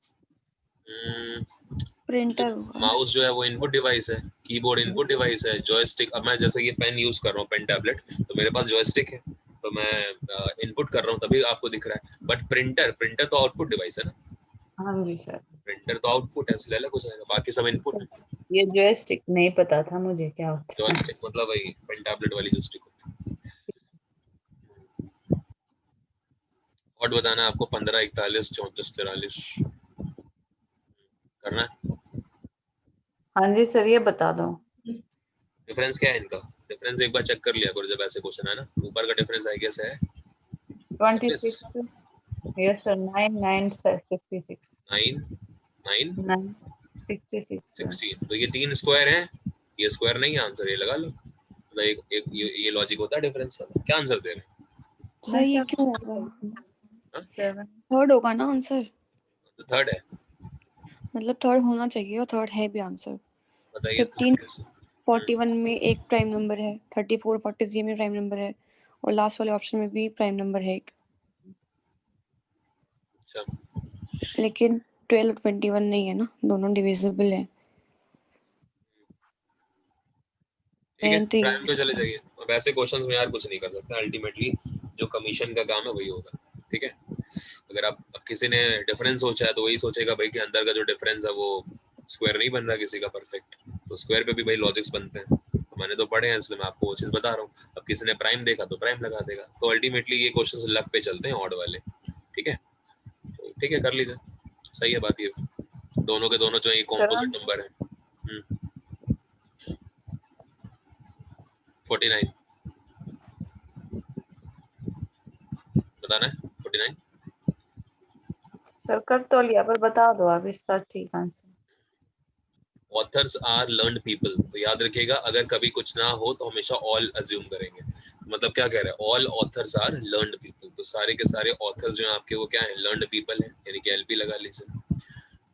प्रिंटर होगा। माउस जो है वो इनपुट डिवाइस है, कीबोर्ड इनपुट डिवाइस है, जॉयस्टिक, अब मैं जैसे ये पेन यूज कर रहा हूँ, पेन टैबलेट, तो मेरे पास जॉयस्टिक है, तो मैं इनपुट कर रहा हूँ तभी आपको दिख रहा है। बट प्रिंटर तो आउटपुट डिवाइस है ना, हाँ जी सर। प्रिंटर तो आउटपुट है, इसलिए अलग हो जाएगा, बाकी सब इनपुट है। ये जॉयस्टिक नहीं पता था मुझे क्या होता है। जॉयस्टिक मतलब वही पेन टैबलेट वाली जो स्टिक होती है। और बताना है आपको 15, 41, 34, 43 करना है। हाँ जी सर ये बता दो। डिफरेंस क्या है इनका? डिफरेंस एक बार चेक कर लिया करो जब ऐसे क्वेश्चन है ना, ऊपर का डिफरेंस आई गेस है 26 यस सर 9 9 66 9 9 9 66 16, तो ये 3 स्क्वायर हैं, ये स्क्वायर नहीं है, आंसर ये लगा लो। मतलब एक ये लॉजिक होता है डिफरेंस वाला। क्या आंसर दे रहे हैं? सर ये क्यों होगा? हाँ? 7 थर्ड होगा ना आंसर, तो थर्ड है, मतलब थर्ड होना चाहिए और थर्ड है भी आंसर। बताइए 15 थर्ड कैसे? 41 में एक प्राइम नंबर है, 34 43 में प्राइम नंबर है, और लास्ट वाले ऑप्शन में भी प्राइम नंबर है एक, अच्छा लेकिन 12 और 21 नहीं है ना, दोनों डिविजिबल है। ठीक है, मैंने तो यही प्राइम पे चले जाइए। अब ऐसे क्वेश्चंस में यार कुछ नहीं कर सकते, अल्टीमेटली जो कमीशन का काम है वही होगा। ठीक है, अगर आप अब किसी ने डिफरेंस सोचा है तो वही सोचेगा भाई कि अंदर का जो डिफरेंस है वो स्क्वायर नहीं बन रहा किसी का परफेक्ट, तो स्क्वायर पे भी भाई लॉजिक्स बनते हैं, तो मैंने तो पढ़े हैं इसलिए मैं आपको वो चीज बता रहा हूँ। अब किसी ने प्राइम देखा तो प्राइम लगा देगा, तो अल्टीमेटली ये क्वेश्चंस लक पे चलते हैं, ऑड वाले। ठीक है, तो ठीक है कर लीजिए, सही है बात ये, दोनों के दोनों जो ये कॉम्पोजिट नंबर है। 49 बताना है 49। सर कर तो लिया पर बता दो आप इसका ठीक answer. Authors are learned people, तो याद रखिएगा अगर कभी कुछ ना हो तो हमेशा ऑल अज्यूम करेंगे। मतलब क्या कह रहे हैं, all authors are learned people, तो सारे के सारे ऑथर्स जो हैं आपके वो क्या है, लर्नड पीपल हैं, यानी कि एलपी लगा लीजिए।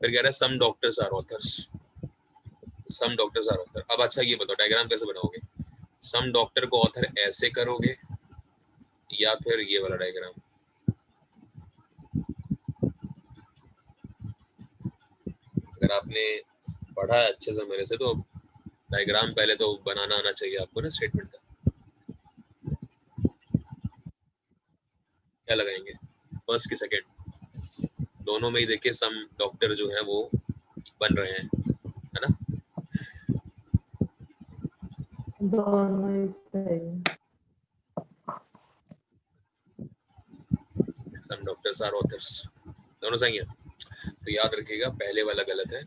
फिर कह रहा है some doctors are authors, some doctors are author. अब अच्छा ये बताओ डायग्राम कैसे बनाओगे, सम डॉक्टर को ऑथर ऐसे करोगे या फिर ये वाला डायग्राम? अगर आपने पढ़ा है अच्छे से मेरे से तो डायग्राम पहले तो बनाना आना चाहिए आपको ना स्टेटमेंट का। क्या लगाएंगे, फर्स्ट की सेकंड, दोनों में ही देखिए सम डॉक्टर जो है वो बन रहे हैं, है ना? दोनों ही सही है। सम डॉक्टर्स आर ऑथर्स, दोनों सही है। तो याद रखिएगा पहले वाला गलत है,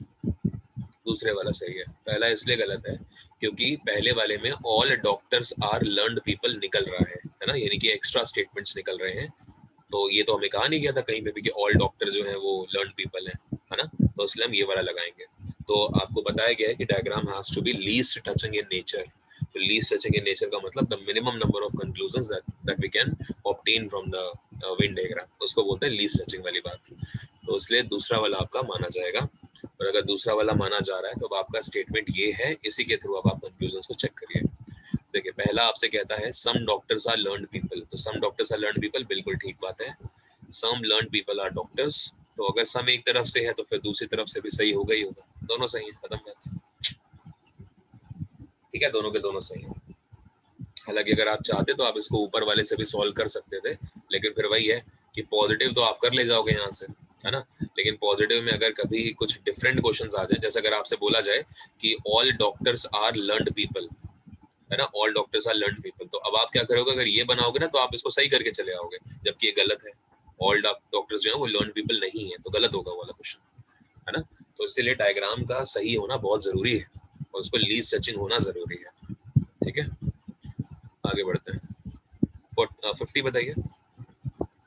दूसरे वाला सही है। पहला इसलिए गलत है क्योंकि पहले वाले में all doctors are learned people निकल रहा है ना, यानी कि एक्स्ट्रा स्टेटमेंट्स निकल रहे हैं। तो ये तो हमें कहा नहीं गया था कहीं पे भी कि ऑल डॉक्टर जो है वो लर्न पीपल है ना, तो इसलिए हम ये वाला लगाएंगे। तो आपको बताया गया है कि diagram has to be least touching in nature, तो लीस्ट टचिंग इन नेचर का मतलब the minimum number of conclusions that we can obtain from the Venn diagram, उसको बोलते हैं लीस्ट टचिंग वाली बात। तो इसलिए दूसरा वाला आपका माना जाएगा, और अगर दूसरा वाला माना जा रहा है तो अब आपका स्टेटमेंट ये है, इसी के थ्रू अब आप कंक्लूजंस को चेक करिए। देखिए पहला आपसे कहता है some doctors are learned people, तो some doctors are learned people बिल्कुल ठीक बात है। some learned people are doctors, तो अगर सम एक तरफ से है तो फिर दूसरी तरफ से भी सही होगा ही होगा, दोनों सही है, खत्म बात। ठीक है, दोनों के दोनों सही है। हालांकि अगर आप चाहते तो आप इसको ऊपर वाले से भी सॉल्व कर सकते थे, लेकिन फिर वही है कि पॉजिटिव तो आप कर ले जाओगे यहाँ से, है ना, लेकिन पॉजिटिव में अगर कभी कुछ डिफरेंट क्वेश्चंस आ जाए, जैसे अगर आपसे बोला जाए कि all doctors are learned people, है ना, all doctors are learned people, तो अब आप क्या करोगे, अगर ये बनाओगे ना तो आप इसको सही करके चले आओगे, जबकि ये गलत है। ऑल डॉक्टर्स जो है वो लर्नड पीपल नहीं है, तो गलत होगा वाला क्वेश्चन, है ना। तो इसीलिए डायग्राम का सही होना बहुत जरूरी है और उसको लीस्ट सचिंग होना जरूरी है। ठीक है, आगे बढ़ते हैं। 50 बताइए।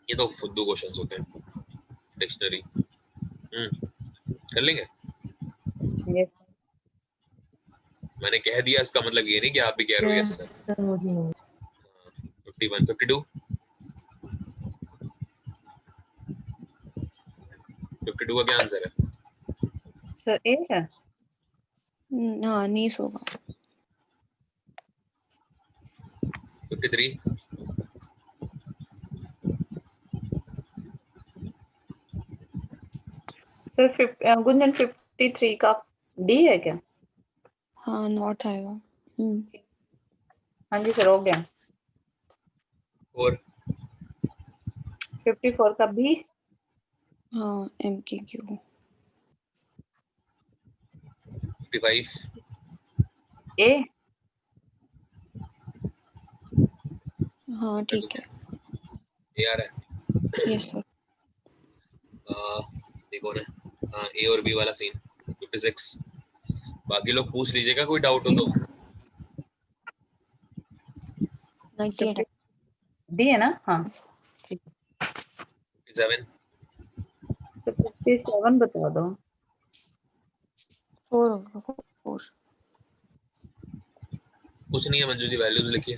ये तो फुद्दू क्वेश्चंस होते हैं, डिक्शनरी कर लेंगे। ये मैंने कह दिया, इसका मतलब ये नहीं कि आप भी कह रहे हो यस सर। 51 52 52 का क्या आंसर है? सर ए है। हाँ नीस होगा। 53 सर गुंजन 53 का डी है क्या? हाँ नॉर्थ आएगा। हाँ जी सर, हो गया। और 54 का बी। हाँ MKQ। 55 ए। हाँ ठीक है। ए आ रहा है। Yes sir. ये कौन है? हाँ, ए और बी वाला सीन 56। बाकी लोग पूछ लीजिएगा कोई डाउट हो तो। 98 डी है ना? हाँ ठीक है। 57 सर 57 बता दो। 4 होगा 4। कुछ नहीं है मंजू जी, वैल्यूज लिखिए।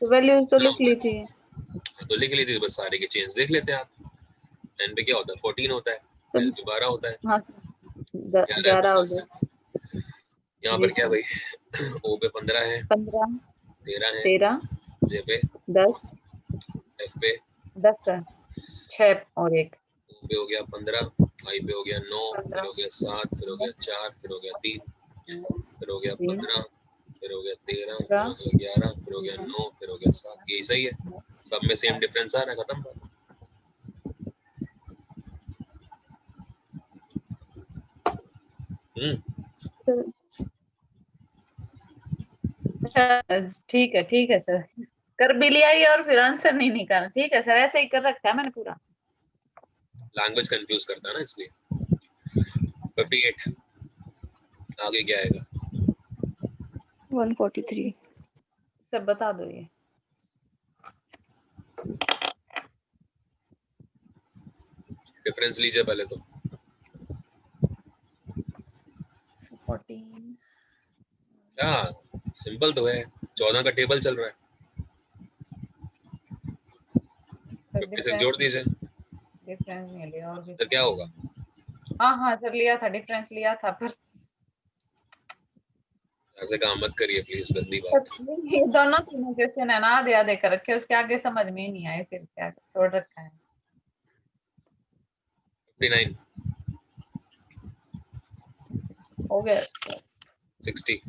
तो वैल्यूज तो लिख ली थी। तो लिख ली थी, बस सारे के चेंज देख लेते हैं आप। एन पे क्या होता है? 14 होता है, एल पे 12 होता है, हाँ 11 हो गया। यहाँ पर क्या भाई, ओ पे 15 है, 15 13 है, 13 जे पे 10 एफ पे 10 है, 6 और 1 ओ पे हो गया 15, आई पे हो गया 9, फिर हो गया 7, फिर हो गया 4, फिर हो गया 3, फिर हो गया 15, फिर हो गया 13, फिर हो गया 11, फिर हो गया 9, फिर हो गया 7। यही सही है, सब में सेम डिफरेंस आ रहा है, खत्म बात। ठीक है सर, कर भी लिया ये और फिर आंसर नहीं निकाला। ठीक है सर, ऐसे ही कर रखा है मैंने पूरा। लैंग्वेज कंफ्यूज करता है ना इसलिए। 58 आगे क्या आएगा? 143। सर बता दो ये। डिफरेंस लीजिए पहले तो। 14 क्या सिंपल तो है, 14 का टेबल चल रहा है, 56 जोड़ दीजिए, डिफरेंस नहीं लिया और भी तो क्या होगा? हाँ सर लिया था, डिफरेंस लिया था, पर ऐसे काम मत करिए प्लीज, गंदी बात। ये दोनों तीनों क्वेश्चन है ना, आधे आधे कर रखे, उसके आगे समझ में ही नहीं आए, फिर क्या छोड़ रखा है। 59 हो गया 60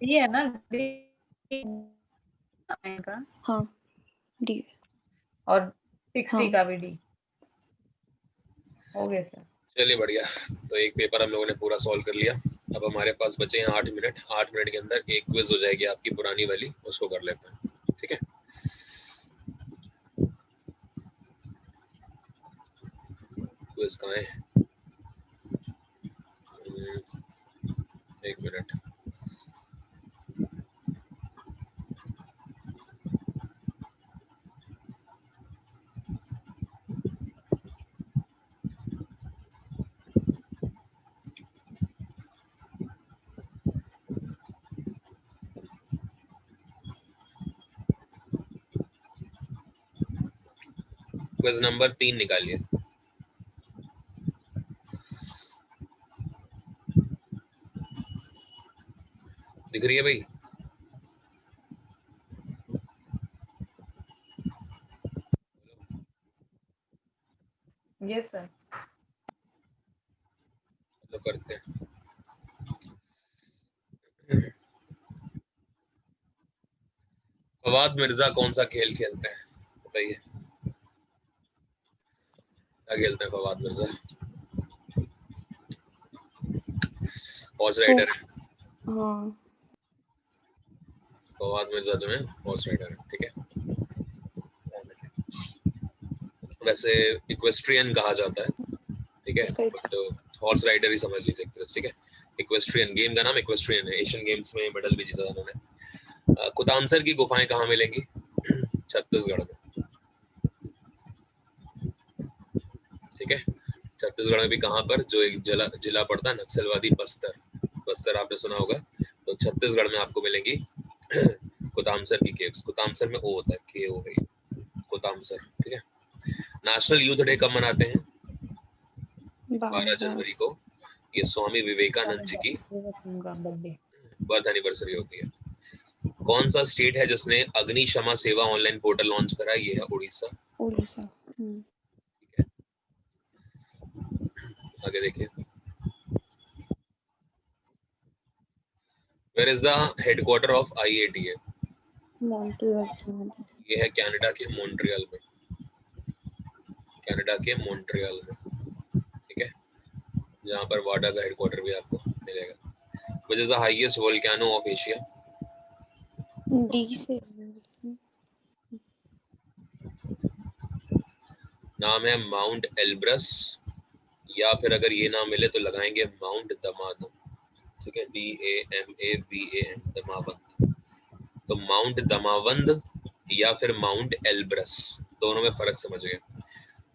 ये है ना का, हाँ डी। और 60 हाँ। का भी डी हो गया सर। चलिए बढ़िया, तो एक पेपर हम लोगों ने पूरा सॉल्व कर लिया। अब हमारे पास बचे हैं 8 मिनट। 8 मिनट के अंदर एक क्विज हो जाएगी आपकी पुरानी वाली, उसको कर लेते हैं, ठीक है। क्विज कहाँ है? एक मिनट। क्विज नंबर 3 निकालिए। दिख रही है भाई? Yes sir. तो करते हैं। फवाद मिर्जा कौन सा खेल खेलते हैं बताइए, क्या खेलते हैं फवाद मिर्जा? हॉर्स राइडर है हाँ फवाद मिर्जा जो है, हॉर्स राइडर है, ठीक है। वैसे इक्वेस्ट्रियन कहा जाता है, ठीक है, इसका एक बट हॉर्स राइडर ही समझ लीजिए एक तरह से, ठीक है। इक्वेस्ट्रियन, गेम का नाम इक्वेस्ट्रियन है, एशियन गेम्स में मेडल भी जीता था उन्होंने। कुतानसर की गुफाएं कहाँ मिलेंगी? छत्तीसगढ़ में, ठीक है। छत्तीसगढ़ में भी कहाँ पर? जो एक जिला पड़ता है नक्सलवादी बस्तर, बस्तर आपने सुना होगा, तो छत्तीसगढ़ में आपको मिलेंगी कुतामसर की केव्स। कुतामसर में ओ होता है, के ओ है कुतामसर, ठीक है। नेशनल यूथ डे कब मनाते हैं? 12 जनवरी को। ये स्वामी विवेकानंद जी की बर्थडे। बर्थ एनिवर्सरी होती है। कौन सा स्टेट है जिसने अग्निशमन सेवा ऑनलाइन पोर्टल लॉन्च करा? ये है उड़ीसा। उड़ीसा। आगे देखिए, where is the headquarter of IATA? Montreal. ये है कनाडा के मॉन्ट्रियल में, कनाडा के मॉन्ट्रियल में, ठीक है, जहाँ पर वाडा का हेडक्वार्टर भी आपको मिलेगा। Which is the highest volcano of Asia? D से नाम है माउंट एल्ब्रस, या फिर अगर ये ना मिले तो लगाएंगे माउंट दमावंद, ठीक है, DAMAVAN, दमावंद। तो माउंट दमावंद या फिर माउंट एल्ब्रस, दोनों में फर्क समझिए।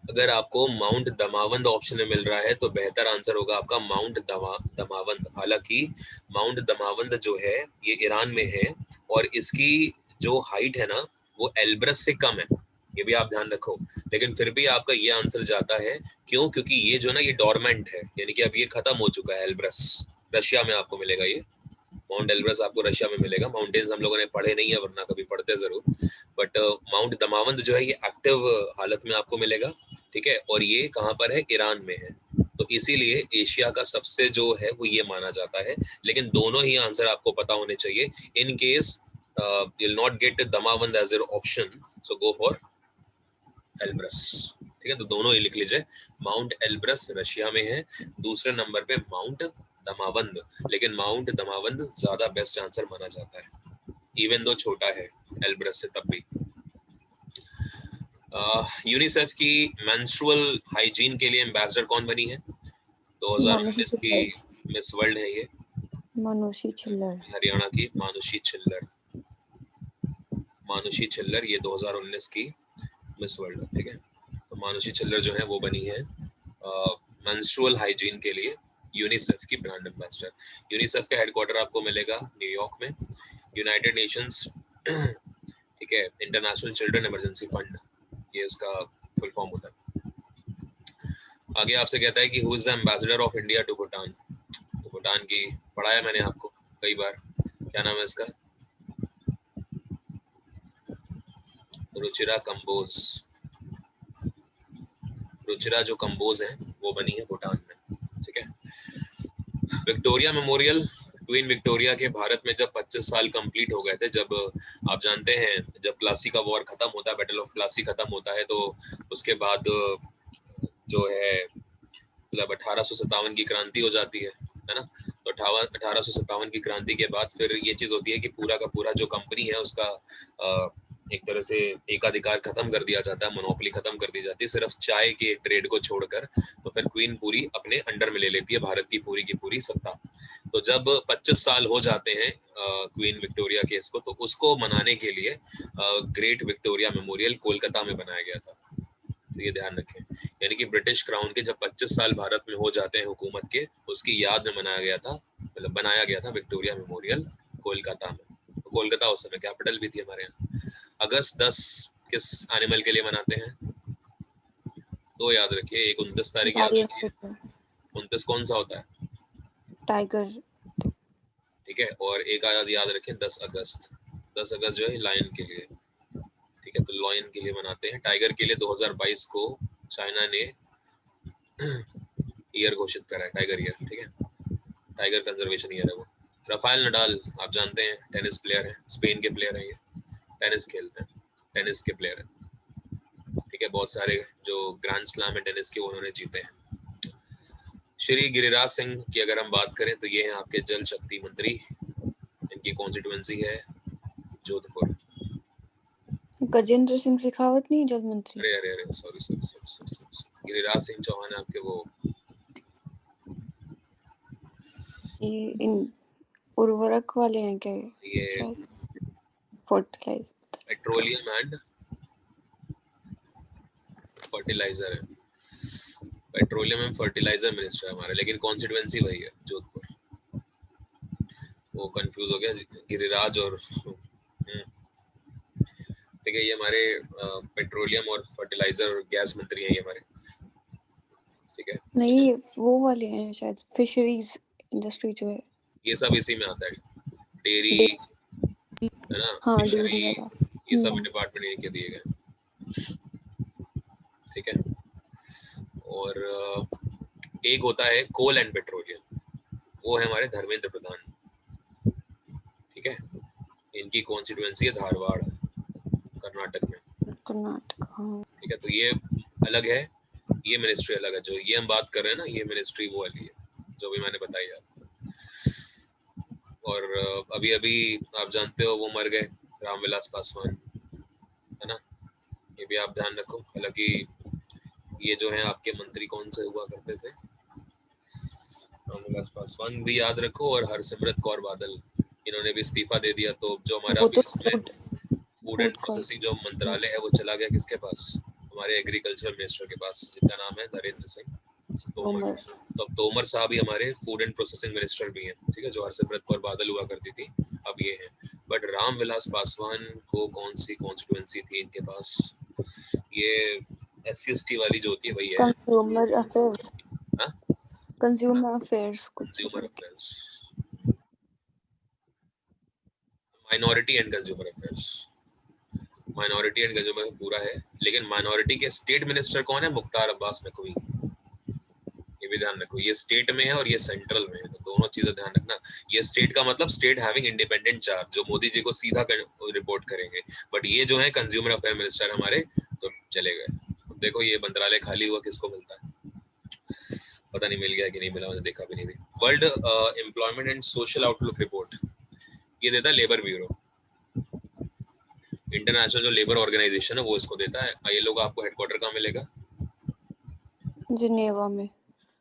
अगर आपको माउंट दमावंद ऑप्शन में मिल रहा है तो बेहतर आंसर होगा आपका माउंट दमावंद। हालांकि माउंट दमावंद जो है ये ईरान में है और इसकी जो हाइट है ना वो एल्ब्रस से कम है, ये भी आप ध्यान रखो। लेकिन फिर भी आपका ये आंसर जाता है, क्यों? क्योंकि ये जो ना ये डोरमेंट है, यानी कि अब ये खत्म हो चुका है। एल्ब्रस रशिया में आपको मिलेगा, ये माउंट एल्ब्रस आपको रशिया में मिलेगा। माउंटेन्स हम लोगों ने पढ़े नहीं है, वरना कभी पढ़ते जरूर, बट माउंट दमावंद जो है ये एक्टिव हालत में आपको मिलेगा, ठीक है। और ये कहाँ पर है? ईरान में है, तो इसीलिए एशिया का सबसे जो है वो ये माना जाता है। लेकिन दोनों ही आंसर आपको पता होने चाहिए। In case you will not get Damavand as your option, so go for Elbrus, ठीक है। तो दोनों ही लिख लीजिए, माउंट एल्ब्रस रशिया में है, दूसरे नंबर पे माउंट दमावंद, लेकिन माउंट दमावंद ज्यादा बेस्ट आंसर माना जाता है, इवन दो छोटा है एल्ब्रस से तब भी। यूनिसेफ की मेंस्ट्रुअल हाइजीन के लिए एम्बेसडर कौन बनी है? 2019 की मिस वर्ल्ड है ये, मानुषी छिल्लर। हरियाणा की मानुषी छिल्लर। मानुषी छिल्लर ये 2019 की मिस वर्ल्ड, ठीक है। तो मानुषी छिल्लर जो है वो बनी है मेंस्ट्रुअल हाइजीन के लिए यूनिसेफ की ब्रांड एम्बेसडर। यूनिसेफ का हेडक्वार्टर आपको मिलेगा न्यूयॉर्क में। यूनाइटेड नेशंस, ठीक है, इंटरनेशनल चिल्ड्रन इमरजेंसी फंड, ये इसका फुल फॉर्म होता है। आगे आपसे कहता है कि who is the ambassador of India to Bhutan? तो भूटान की पढ़ाया मैंने आपको कई बार, क्या नाम है इसका? रुचिरा कंबोज। रुचिरा जो कंबोज है वो बनी है भूटान में, ठीक है। विक्टोरिया मेमोरियल, क्वीन विक्टोरिया के भारत में जब 25 साल कंप्लीट हो गए थे, जब आप जानते हैं जब प्लासी का वॉर खत्म होता है, बैटल ऑफ प्लासी खत्म होता है, तो उसके बाद जो है मतलब 1857 की क्रांति हो जाती है ना। तो 1857 की क्रांति के बाद फिर ये चीज होती है कि पूरा का पूरा जो कंपनी है उसका एक तरह से एकाधिकार खत्म कर दिया जाता है, मोनोपोली खत्म कर दी जाती है, सिर्फ चाय के ट्रेड को छोड़कर। तो फिर क्वीन पूरी अपने अंडर में ले लेती है भारत की पूरी सत्ता। तो जब 25 साल हो जाते हैं क्वीन विक्टोरिया के इसको, तो उसको मनाने के लिए ग्रेट विक्टोरिया मेमोरियल कोलकाता में बनाया गया था। तो ये ध्यान रखें, यानी कि ब्रिटिश क्राउन के जब 25 साल भारत में हो जाते हैं हुकूमत के, उसकी याद में मनाया गया था, मतलब बनाया गया था विक्टोरिया मेमोरियल कोलकाता में। तो कोलकाता उस समय कैपिटल भी थी हमारे यहाँ। अगस्त 10 किस एनिमल के लिए मनाते हैं? दो याद रखिए, एक 29 तारीख याद रखिए। 29 कौन सा होता है? टाइगर। ठीक है, और एक याद रखें 10 अगस्त। 10 अगस्त जो है लायन के लिए, ठीक है, तो लायन के लिए मनाते हैं। टाइगर के लिए 2022 को चाइना ने ईयर घोषित करा है, टाइगर ईयर, ठीक है, टाइगर कंजर्वेशन ईयर है वो। राफेल नडाल आप जानते हैं, टेनिस प्लेयर है, स्पेन के प्लेयर है, ये टेनिस खेलते हैं, टेनिस के प्लेयर है, ठीक है, बहुत सारे जो ग्रैंड स्लैम है टेनिस के उन्होंने जीते हैं। श्री गिरिराज सिंह की अगर हम बात करें तो ये हैं आपके जल शक्ति मंत्री, इनकी कॉन्स्टिट्यूएंसी है जोधपुर। गजेंद्र सिंह शेखावत नहीं जल मंत्री? अरे अरे अरे सॉरी, गिरिराज सिंह चौहान आपके वो ये इन उर्वरक वाले हैं क्या? ये फर्टिलाइजर, पेट्रोलियम एंड फर्टिलाइजर है, पेट्रोलियम एंड फर्टिलाइजर मिनिस्टर है हमारा, लेकिन कॉन्स्टिट्यूएंसी वही है जोधपुर। वो कंफ्यूज हो गया गिरिराज और ठीक है, ये हमारे पेट्रोलियम और फर्टिलाइजर और गैस मंत्री हैं ये हमारे, ठीक है। नहीं वो वाले हैं शायद, फिशरीज इंडस्ट्री जो है, ये सब इसी में आता है, डेयरी है ना, हाँ फिशरी, डेयरी वाला, ये सब डिपार्टमेंट इनके दिए गए, ठीक है। और एक होता है कोल एंड पेट्रोलियम, वो है हमारे धर्मेंद्र प्रधान, ठीक है, इनकी कॉन्स्टिट्यूएंसी है धारवाड़, कर्नाटक में, कर्नाटक, हाँ। ठीक है। तो ये अलग है, ये मिनिस्ट्री अलग है, जो ये हम बात कर रहे हैं ना, ये मिनिस्ट्री वो वाली है जो भी मैंने बताई आपको। और अभी अभी आप जानते हो वो मर गए, रामविलास पासवान, है ना, ये भी आप ध्यान रखो। हालांकि ये जो है आपके मंत्री कौन से हुआ करते थे, रामविलास पासवान भी याद रखो, और हरसिमरत कौर बादल, इन्होंने भी इस्तीफा दे दिया। तो जो हमारा वो तो फूड एंड प्रोसेसिंग जो मंत्रालय है वो चला गया किसके पास, हमारे एग्रीकल्चरल मिनिस्टर के पास, जिनका नाम है नरेंद्र सिंह तोमर। तो अब तोमर साहब ही हमारे फूड एंड प्रोसेसिंग मिनिस्टर भी हैं, ठीक है, जो हरसिमरत कौर बादल हुआ करती थी, अब ये है। बट रामविलास पासवान को कौन सी कॉन्स्टिट्यूएंसी थी इनके पास, ये SC/ST वाली जो होती है वही है, कंज्यूमर अफेयर्स, हाँ, consumer affairs, consumer affairs, minority and consumer affairs, minority and consumer पूरा है। लेकिन माइनॉरिटी के स्टेट मिनिस्टर कौन है, मुख्तार अब्बास नकवी, ये भी ध्यान रखो, ये स्टेट में है और ये सेंट्रल में है, तो दोनों चीजें ध्यान रखना। ये स्टेट का मतलब स्टेट हैविंग इंडिपेंडेंट चार्ज, जो मोदी जी को सीधा रिपोर्ट करेंगे, बट ये जो है कंज्यूमर अफेयर मिनिस्टर हमारे, तो चले गए। देखो ये मंत्रालय खाली हुआ, किसको मिलता है पता नहीं, मिल गया कि नहीं मिला, मैंने देखा भी नहीं थी। World employment and social outlook report ये देता है लेबर ब्यूरो, इंटरनेशनल जो लेबर ऑर्गेनाइजेशन है वो इसको देता है। ये लोग आपको हेडक्वार्टर कहाँ मिलेगा, जिनेवा में,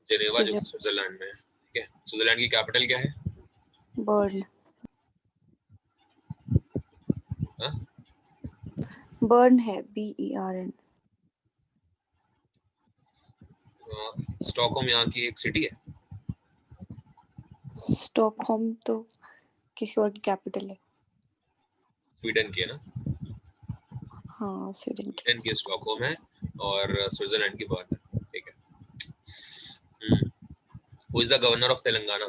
जिनेवा जो स्विट्जरलैंड में है, ठीक है। स्विट्जरलैंड की कैपिटल क्या है, बर्न, हाँ? बर्न है, BERN। स्टॉकहोम यहाँ की एक सिटी है, स्टॉकहोम तो किसी और की कैपिटल है, स्वीडन की है ना, हाँ स्वीडन की। स्वीडन की स्टॉकहोम है और स्विट्जरलैंड की बर्न है, ठीक है। Who is the governor of Telangana,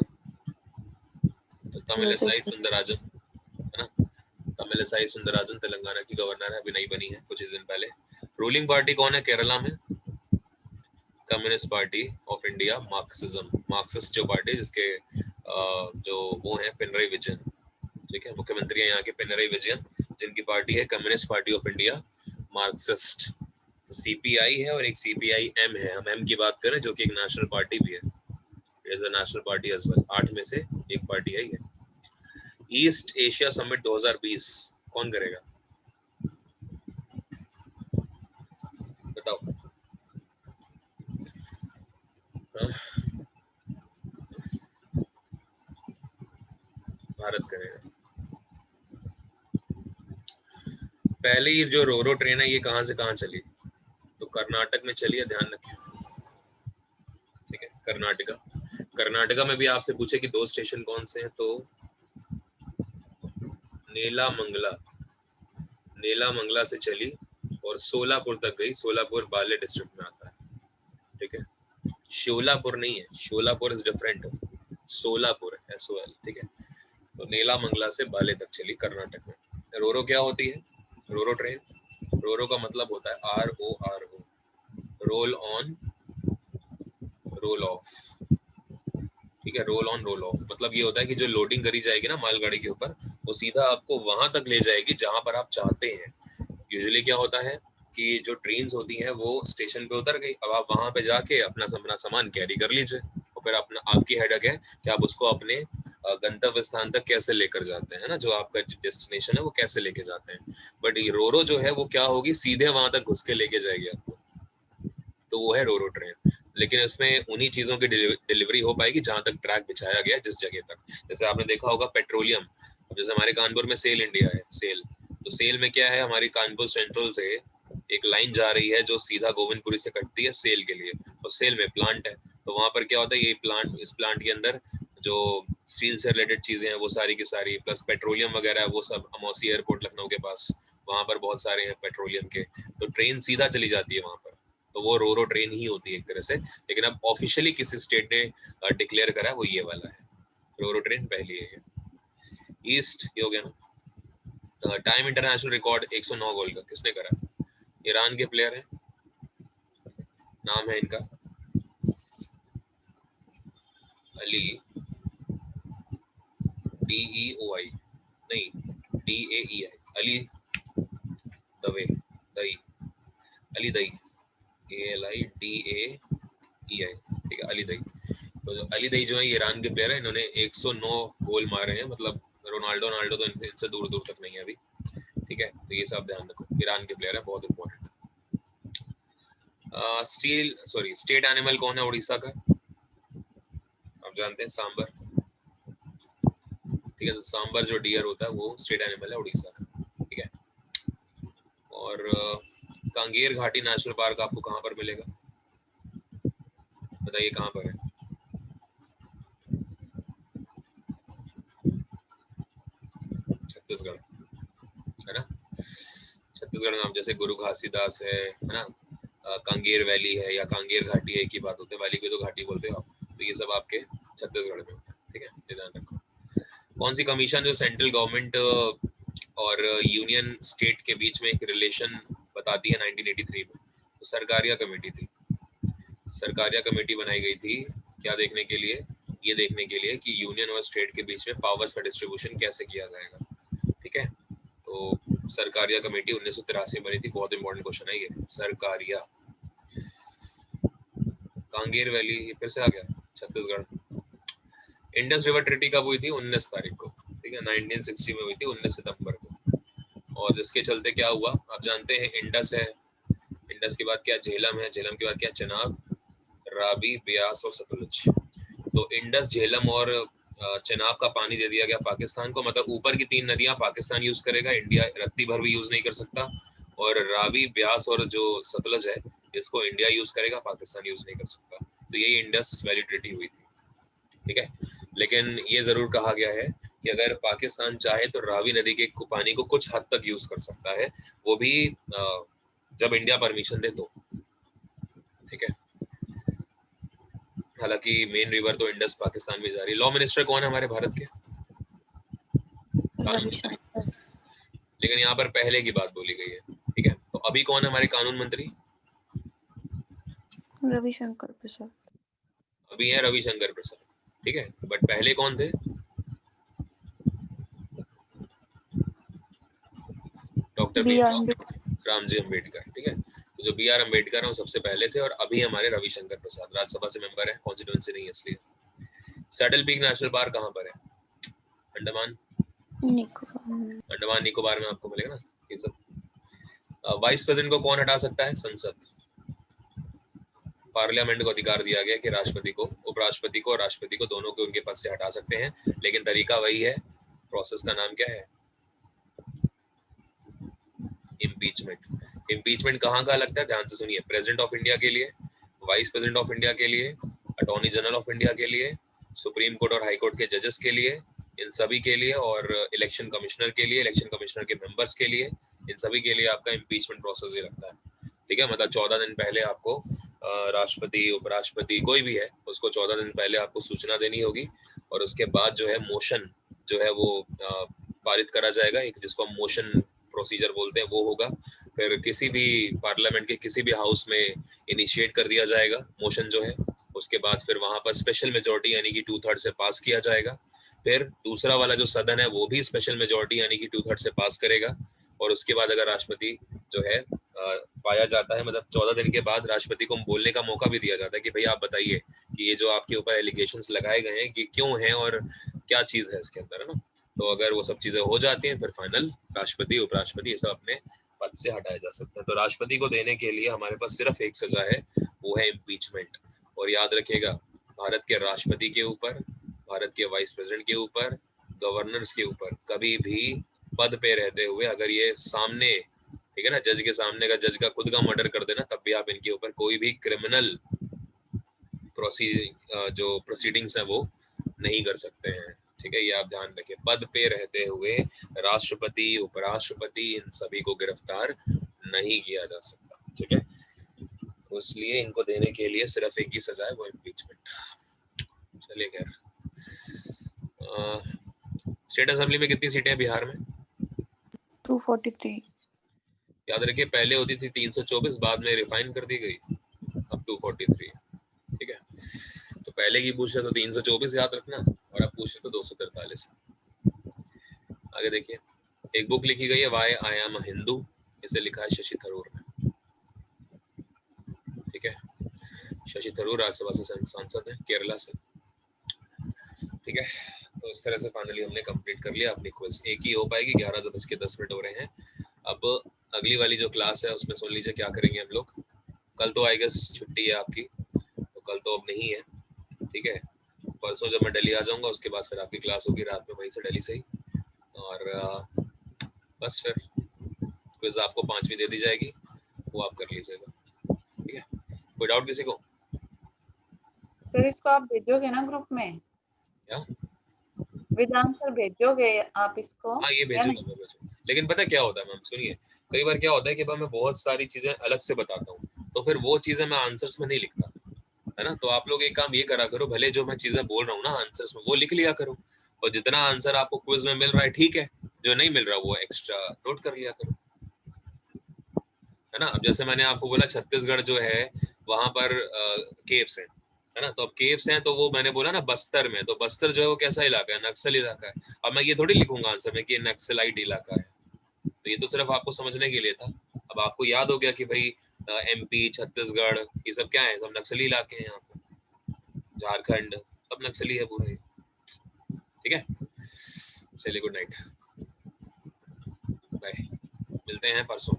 तो तमिलिसाई सुंदरराजन, है ना, तमिलिसाई सुंदरराजन तेलंगाना की गवर्नर है, अभी नहीं बनी है, कुछ दिन पहले। रूलिंग पार्टी कौन है केरला में, communist party of India, Marxism, Marxist जो पार्टी जिसके जो वो है पिनराई विजयन, ठीक है, मुख्यमंत्री है यहाँ के पिनराई विजयन, जिनकी पार्टी है communist party of India, Marxist. तो CPI है और एक CPI-M है, हम M की बात करें जो कि एक नेशनल पार्टी भी है, it is a national party as well, 8 में से एक पार्टी है ये। ईस्ट एशिया समिट 2020 कौन करेगा बताओ, भारत करेगा। पहले ही जो रोरो ट्रेन है ये कहां से कहां चली, तो कर्नाटक में चली है, ध्यान रखिए, ठीक है, कर्नाटका। कर्नाटका में भी आपसे पूछे कि 2 स्टेशन कौन से हैं, तो नेलामंगला से चली और सोलापुर तक गई, सोलापुर बाले डिस्ट्रिक्ट में आता है, ठीक है, शोलापुर नहीं है, शोलापुर इज डिफरेंट, सोलापुर है, SOL, ठीक है। तो नेलामंगला से बाले तक चली कर्नाटक में। रोरो क्या होती है, रोरो ट्रेन, रोरो का मतलब होता है RORO, roll on roll of, ठीक है, रोल ऑन रोल ऑफ मतलब ये होता है कि जो लोडिंग करी जाएगी ना मालगाड़ी के ऊपर, वो सीधा आपको वहां तक ले जाएगी जहां पर आप चाहते हैं। यूजुअली क्या होता है कि जो ट्रेन्स होती हैं वो स्टेशन पे उतर गई, अब आप वहां पे जाके अपना सामान कैरी कर लीजिए, और फिर अपना आपकी हेडेक है कि आप उसको अपने गंतव्य स्थान तक कैसे लेकर जाते हैं ना, जो आपका डेस्टिनेशन है वो कैसे लेके जाते हैं। बट ये रोरो जो है वो क्या होगी, सीधे वहां तक घुस के लेके जाएगी आपको, तो वो है रोरो ट्रेन। लेकिन इसमें उन्हीं चीजों की डिलीवरी हो पाएगी जहां तक ट्रैक बिछाया गया है, जिस जगह तक। जैसे आपने देखा होगा पेट्रोलियम, जैसे हमारे कानपुर में सेल इंडिया है, सेल, तो सेल में क्या है, हमारी कानपुर सेंट्रल से एक लाइन जा रही है जो सीधा गोविंदपुरी से कटती है सेल के लिए, और सेल में प्लांट है, तो वहां पर क्या होता है, ये प्लांट, इस प्लांट के अंदर जो स्टील से रिलेटेड चीजें हैं वो सारी की सारी, प्लस पेट्रोलियम वगैरह है, वो सब अमौसी एयरपोर्ट लखनऊ के पास, वहां पर बहुत सारे हैं पेट्रोलियम के, तो ट्रेन सीधा चली जाती है वहां पर, तो वो रोरो ट्रेन ही होती है एक तरह से। लेकिन अब ऑफिशियली किसी स्टेट ने डिक्लेयर करा है वो ये वाला है, रोरो ट्रेन पहली है ये। ईस्ट ये हो गया ना। टाइम इंटरनेशनल रिकॉर्ड 109 गोल का किसने करा? ईरान के प्लेयर हैं, नाम है इनका अली, DEOI नहीं DAEI, अली दवे, दई, अली दई, ALIDAEI, ठीक है, अली दई। तो अली दई जो है ईरान के प्लेयर है, इन्होंने 109 गोल मारे हैं, मतलब रोनाल्डो तो इनसे दूर दूर तक नहीं है अभी, ठीक है, तो ये सब ध्यान रखो, ईरान के प्लेयर है, बहुत इंपॉर्टेंट। स्टेट एनिमल कौन है उड़ीसा का? आप जानते हैं, सांबर, ठीक है, तो सांबर जो डियर होता है वो स्टेट एनिमल है उड़ीसा का, ठीक है। और कांगेर घाटी नेशनल पार्क आपको कहाँ पर मिलेगा, बताइए कहाँ पर है? छत्तीसगढ़ है ना, छत्तीसगढ़ में आप जैसे गुरु घासीदास है ना, कांगेर वैली है या कांगेर घाटी है, एक ही बात होती है, वैली को तो घाटी बोलते हो आप, तो ये सब आपके छत्तीसगढ़ में होता है, ठीक है, ध्यान रखो। कौन सी कमीशन जो सेंट्रल गवर्नमेंट और यूनियन स्टेट के बीच में एक रिलेशन बताती है 1983 में? तो सरकारिया कमेटी थी, सरकारिया कमेटी बनाई गई थी, क्या देखने के लिए? ये देखने के लिए कि यूनियन और स्टेट के बीच में पावर्स का डिस्ट्रीब्यूशन कैसे किया जाएगा, ठीक है। तो सरकारिया कमेटी 1983 में बनी थी, बहुत इंपॉर्टेंट क्वेश्चन है ये, सरकारिया। कांगेर वैली ये फिर से आ गया, छत्तीसगढ़। इंडस रिवर ट्रीटी कब हुई थी? 19 तारीख को, ठीक है, 1960 में हुई थी, 19 सितंबर को। और जिसके चलते क्या हुआ आप जानते हैं, इंडस है, इंडस के बाद क्या झेलम है, झेलम के बाद क्या चनाब, रावी, ब्यास और सतलुज। तो इंडस, झेलम और चनाब का पानी दे दिया गया पाकिस्तान को, मतलब ऊपर की 3 नदियां पाकिस्तान यूज करेगा, इंडिया रत्ती भर भी यूज नहीं कर सकता, और रावी, ब्यास और जो सतलुज है इसको इंडिया यूज करेगा, पाकिस्तान यूज नहीं कर सकता। तो यही इंडस वैली ट्रीटी हुई थी, ठीक है। लेकिन ये जरूर कहा गया है कि अगर पाकिस्तान चाहे तो रावी नदी के पानी को कुछ हद तक यूज कर सकता है, वो भी जब इंडिया परमिशन दे तो, ठीक है। हालांकि मेन रिवर तो इंडस पाकिस्तान में जा रही है। लॉ मिनिस्टर कौन है हमारे भारत के? कानून मंत्री, लेकिन यहाँ पर पहले की बात बोली गई है, ठीक है। तो अभी कौन है हमारे कानून मंत्री? रविशंकर प्रसाद। अभी है रविशंकर प्रसाद, ठीक है, बट पहले कौन थे? डॉक्टर रामजी अम्बेडकर, ठीक है। तो जो BR अम्बेडकर है वो सबसे पहले थे, और अभी हमारे रविशंकर प्रसाद राज्यसभा से मेंबर है, कॉन्स्टिट्यूएंसी नहीं है इसलिए। सैडल पीक नेशनल पार्क कहाँ पर है? अंडमान निकोबार में आपको मिलेगा ना ये सब। वाइस प्रेसिडेंट को कौन हटा सकता है? संसद, पार्लियामेंट को अधिकार दिया गया कि राष्ट्रपति को, उपराष्ट्रपति को और राष्ट्रपति को दोनों को उनके पद से हटा सकते हैं, लेकिन तरीका वही है, प्रोसेस का नाम क्या है? इम्पीचमेंट। इम्पीचमेंट कहाँ का लगता है? ध्यान से सुनिए, प्रेसिडेंट ऑफ इंडिया के लिए, वाइस प्रेसिडेंट ऑफ इंडिया के लिए, अटॉर्नी जनरल ऑफ इंडिया के लिए, सुप्रीम कोर्ट और हाई कोर्ट के जजेस के लिए, इन सभी के लिए, और इलेक्शन कमिश्नर के लिए, इलेक्शन कमिश्नर के मेंबर्स के लिए, इन सभी के लिए आपका इम्पीचमेंट प्रोसेस ये लगता है, ठीक है। मतलब 14 दिन पहले आपको राष्ट्रपति, उपराष्ट्रपति कोई भी है उसको 14 दिन पहले आपको सूचना देनी होगी, और उसके बाद जो है मोशन जो है वो पारित करा जाएगा, एक जिसको हम मोशन प्रोसीजर बोलते हैं वो होगा, फिर किसी भी पार्लियामेंट के किसी भी हाउस में इनिशिएट कर दिया जाएगा मोशन जो है, उसके बाद फिर वहां पर स्पेशल मेजोरिटी यानी कि 2/3 से पास किया जाएगा। फिर दूसरा वाला जो सदन है वो भी स्पेशल मेजोरिटी यानी कि 2/3 से पास करेगा। और उसके बाद अगर राष्ट्रपति जो है पाया जाता है, मतलब 14 दिन के बाद राष्ट्रपति को बोलने का मौका भी दिया जाता है कि भाई आप बताइए कि ये जो आपके ऊपर एलिगेशंस लगाए गए हैं कि क्यों हैं और क्या चीज है इसके अंदर, है ना। तो अगर वो सब चीजें हो जाती हैं फिर फाइनल राष्ट्रपति उपराष्ट्रपति ये सब अपने पद से हटाया जा सकता है। तो राष्ट्रपति को देने के लिए हमारे पास सिर्फ एक सजा है, वो है इम्पीचमेंट। और याद रखिएगा, भारत के राष्ट्रपति के ऊपर, भारत के वाइस प्रेसिडेंट के ऊपर, गवर्नर्स के ऊपर कभी भी पद पे रहते हुए अगर ये सामने, ठीक है ना, जज के सामने का जज का खुद का मर्डर कर देना, तब भी आप इनके ऊपर कोई भी क्रिमिनल जो प्रोसीडिंग्स है वो नहीं कर सकते हैं। ठीक है, ये आप ध्यान रखिए। पद पे रहते हुए राष्ट्रपति उपराष्ट्रपति इन सभी को गिरफ्तार नहीं किया जा सकता। ठीक है, तो इसलिए इनको देने के लिए सिर्फ एक ही सजा है, वो इम्पीचमेंट। चलिए खैर, स्टेट असेंबली में कितनी सीटें हैं बिहार में? 243। याद रखिए, पहले होती थी 324, बाद में रिफाइन कर दी गई, अब 243। ठीक है, तो पहले की पूछ रहे तो 324 याद रखना, और अब पूछ रहे तो 243। आगे देखिए, एक बुक लिखी गई है why I am a Hindu, इसे लिखा है शशि थरूर ने। ठीक है, शशि थरूर राज्यसभा से सांसद है, केरला से। ठीक है, तो इस तरह से फाइनली हमने कंप्लीट कर लिया अपनी क्विज। एक ही हो पाएगी, 11:10 हो रहे हैं। अब अगली वाली जो क्लास है उसमें सुन लीजिए क्या करेंगे हम लोग। कल तो आई गेस छुट्टी है आपकी, तो कल तो अब नहीं है। ठीक है, परसों जब मैं दिल्ली आ जाऊंगा उसके बाद फिर आपकी क्लास होगी रात में वहीं से दिल्ली से ही। और बस फिर क्विज आपको 5वीं दे दी जाएगी, वो आप कर लीजिएगा। ठीक है, कोई डाउट किसी को? सर इसको आप भेजोगे ना ग्रुप में? क्या विद आंसर भेजोगे आप इसको? हाँ, ये भेजूंगा मैं, भेजूंगा। लेकिन पता क्या होता है मैम, सुनिए, कई बार क्या होता है कि मैं बहुत सारी चीजें अलग से बताता हूँ, तो फिर वो चीजें मैं आंसर्स में नहीं लिखता, है ना। तो आप लोग एक काम ये करा करो, भले जो मैं चीजें बोल रहा हूँ ना आंसर्स में, वो लिख लिया करो, और जितना आंसर आपको क्विज में मिल रहा है ठीक है, जो नहीं मिल रहा वो एक्स्ट्रा नोट कर लिया करो, है ना। अब जैसे मैंने आपको बोला छत्तीसगढ़ जो है वहां पर केव्स हैं, है ना। तो अब केव्स हैं तो वो मैंने बोला ना बस्तर में, तो बस्तर जो है वो कैसा इलाका है? नक्सल इलाका है। अब मैं ये थोड़ी लिखूंगा आंसर में कि ये नक्सलाइट इलाका है, तो ये तो सिर्फ आपको समझने के लिए था। अब आपको याद हो गया कि भाई एमपी छत्तीसगढ़ ये सब क्या है, सब नक्सली इलाके हैं यहाँ पे, झारखंड सब नक्सली है पूरा ये। ठीक है, चलिए गुड नाइट, बाय, मिलते हैं परसों।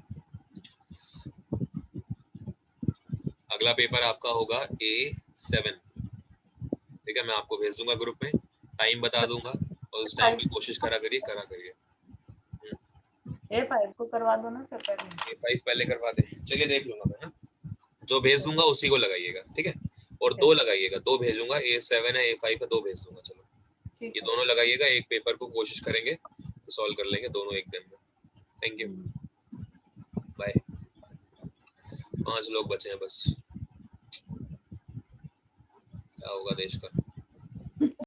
अगला पेपर आपका होगा A7। ठीक है, मैं आपको भेज दूंगा ग्रुप में, टाइम बता दूंगा, और उस टाइम की कोशिश करा करिए। A5 को करवा दो ना सर पहले। A5 पहले करवा दे, चलिए देख लूंगा मैं, जो भेज दूंगा उसी को लगाइएगा। ठीक है, और 2 लगाइएगा, 2 भेजूंगा, A7 है A5 है, 2 भेज दूंगा। चलो ये दोनों लगाइएगा, एक पेपर को कोशिश करेंगे तो सॉल्व कर लेंगे दोनों एक दिन में। Thank you, bye. 5 लोग बचे हैं बस, क्या होगा देश का।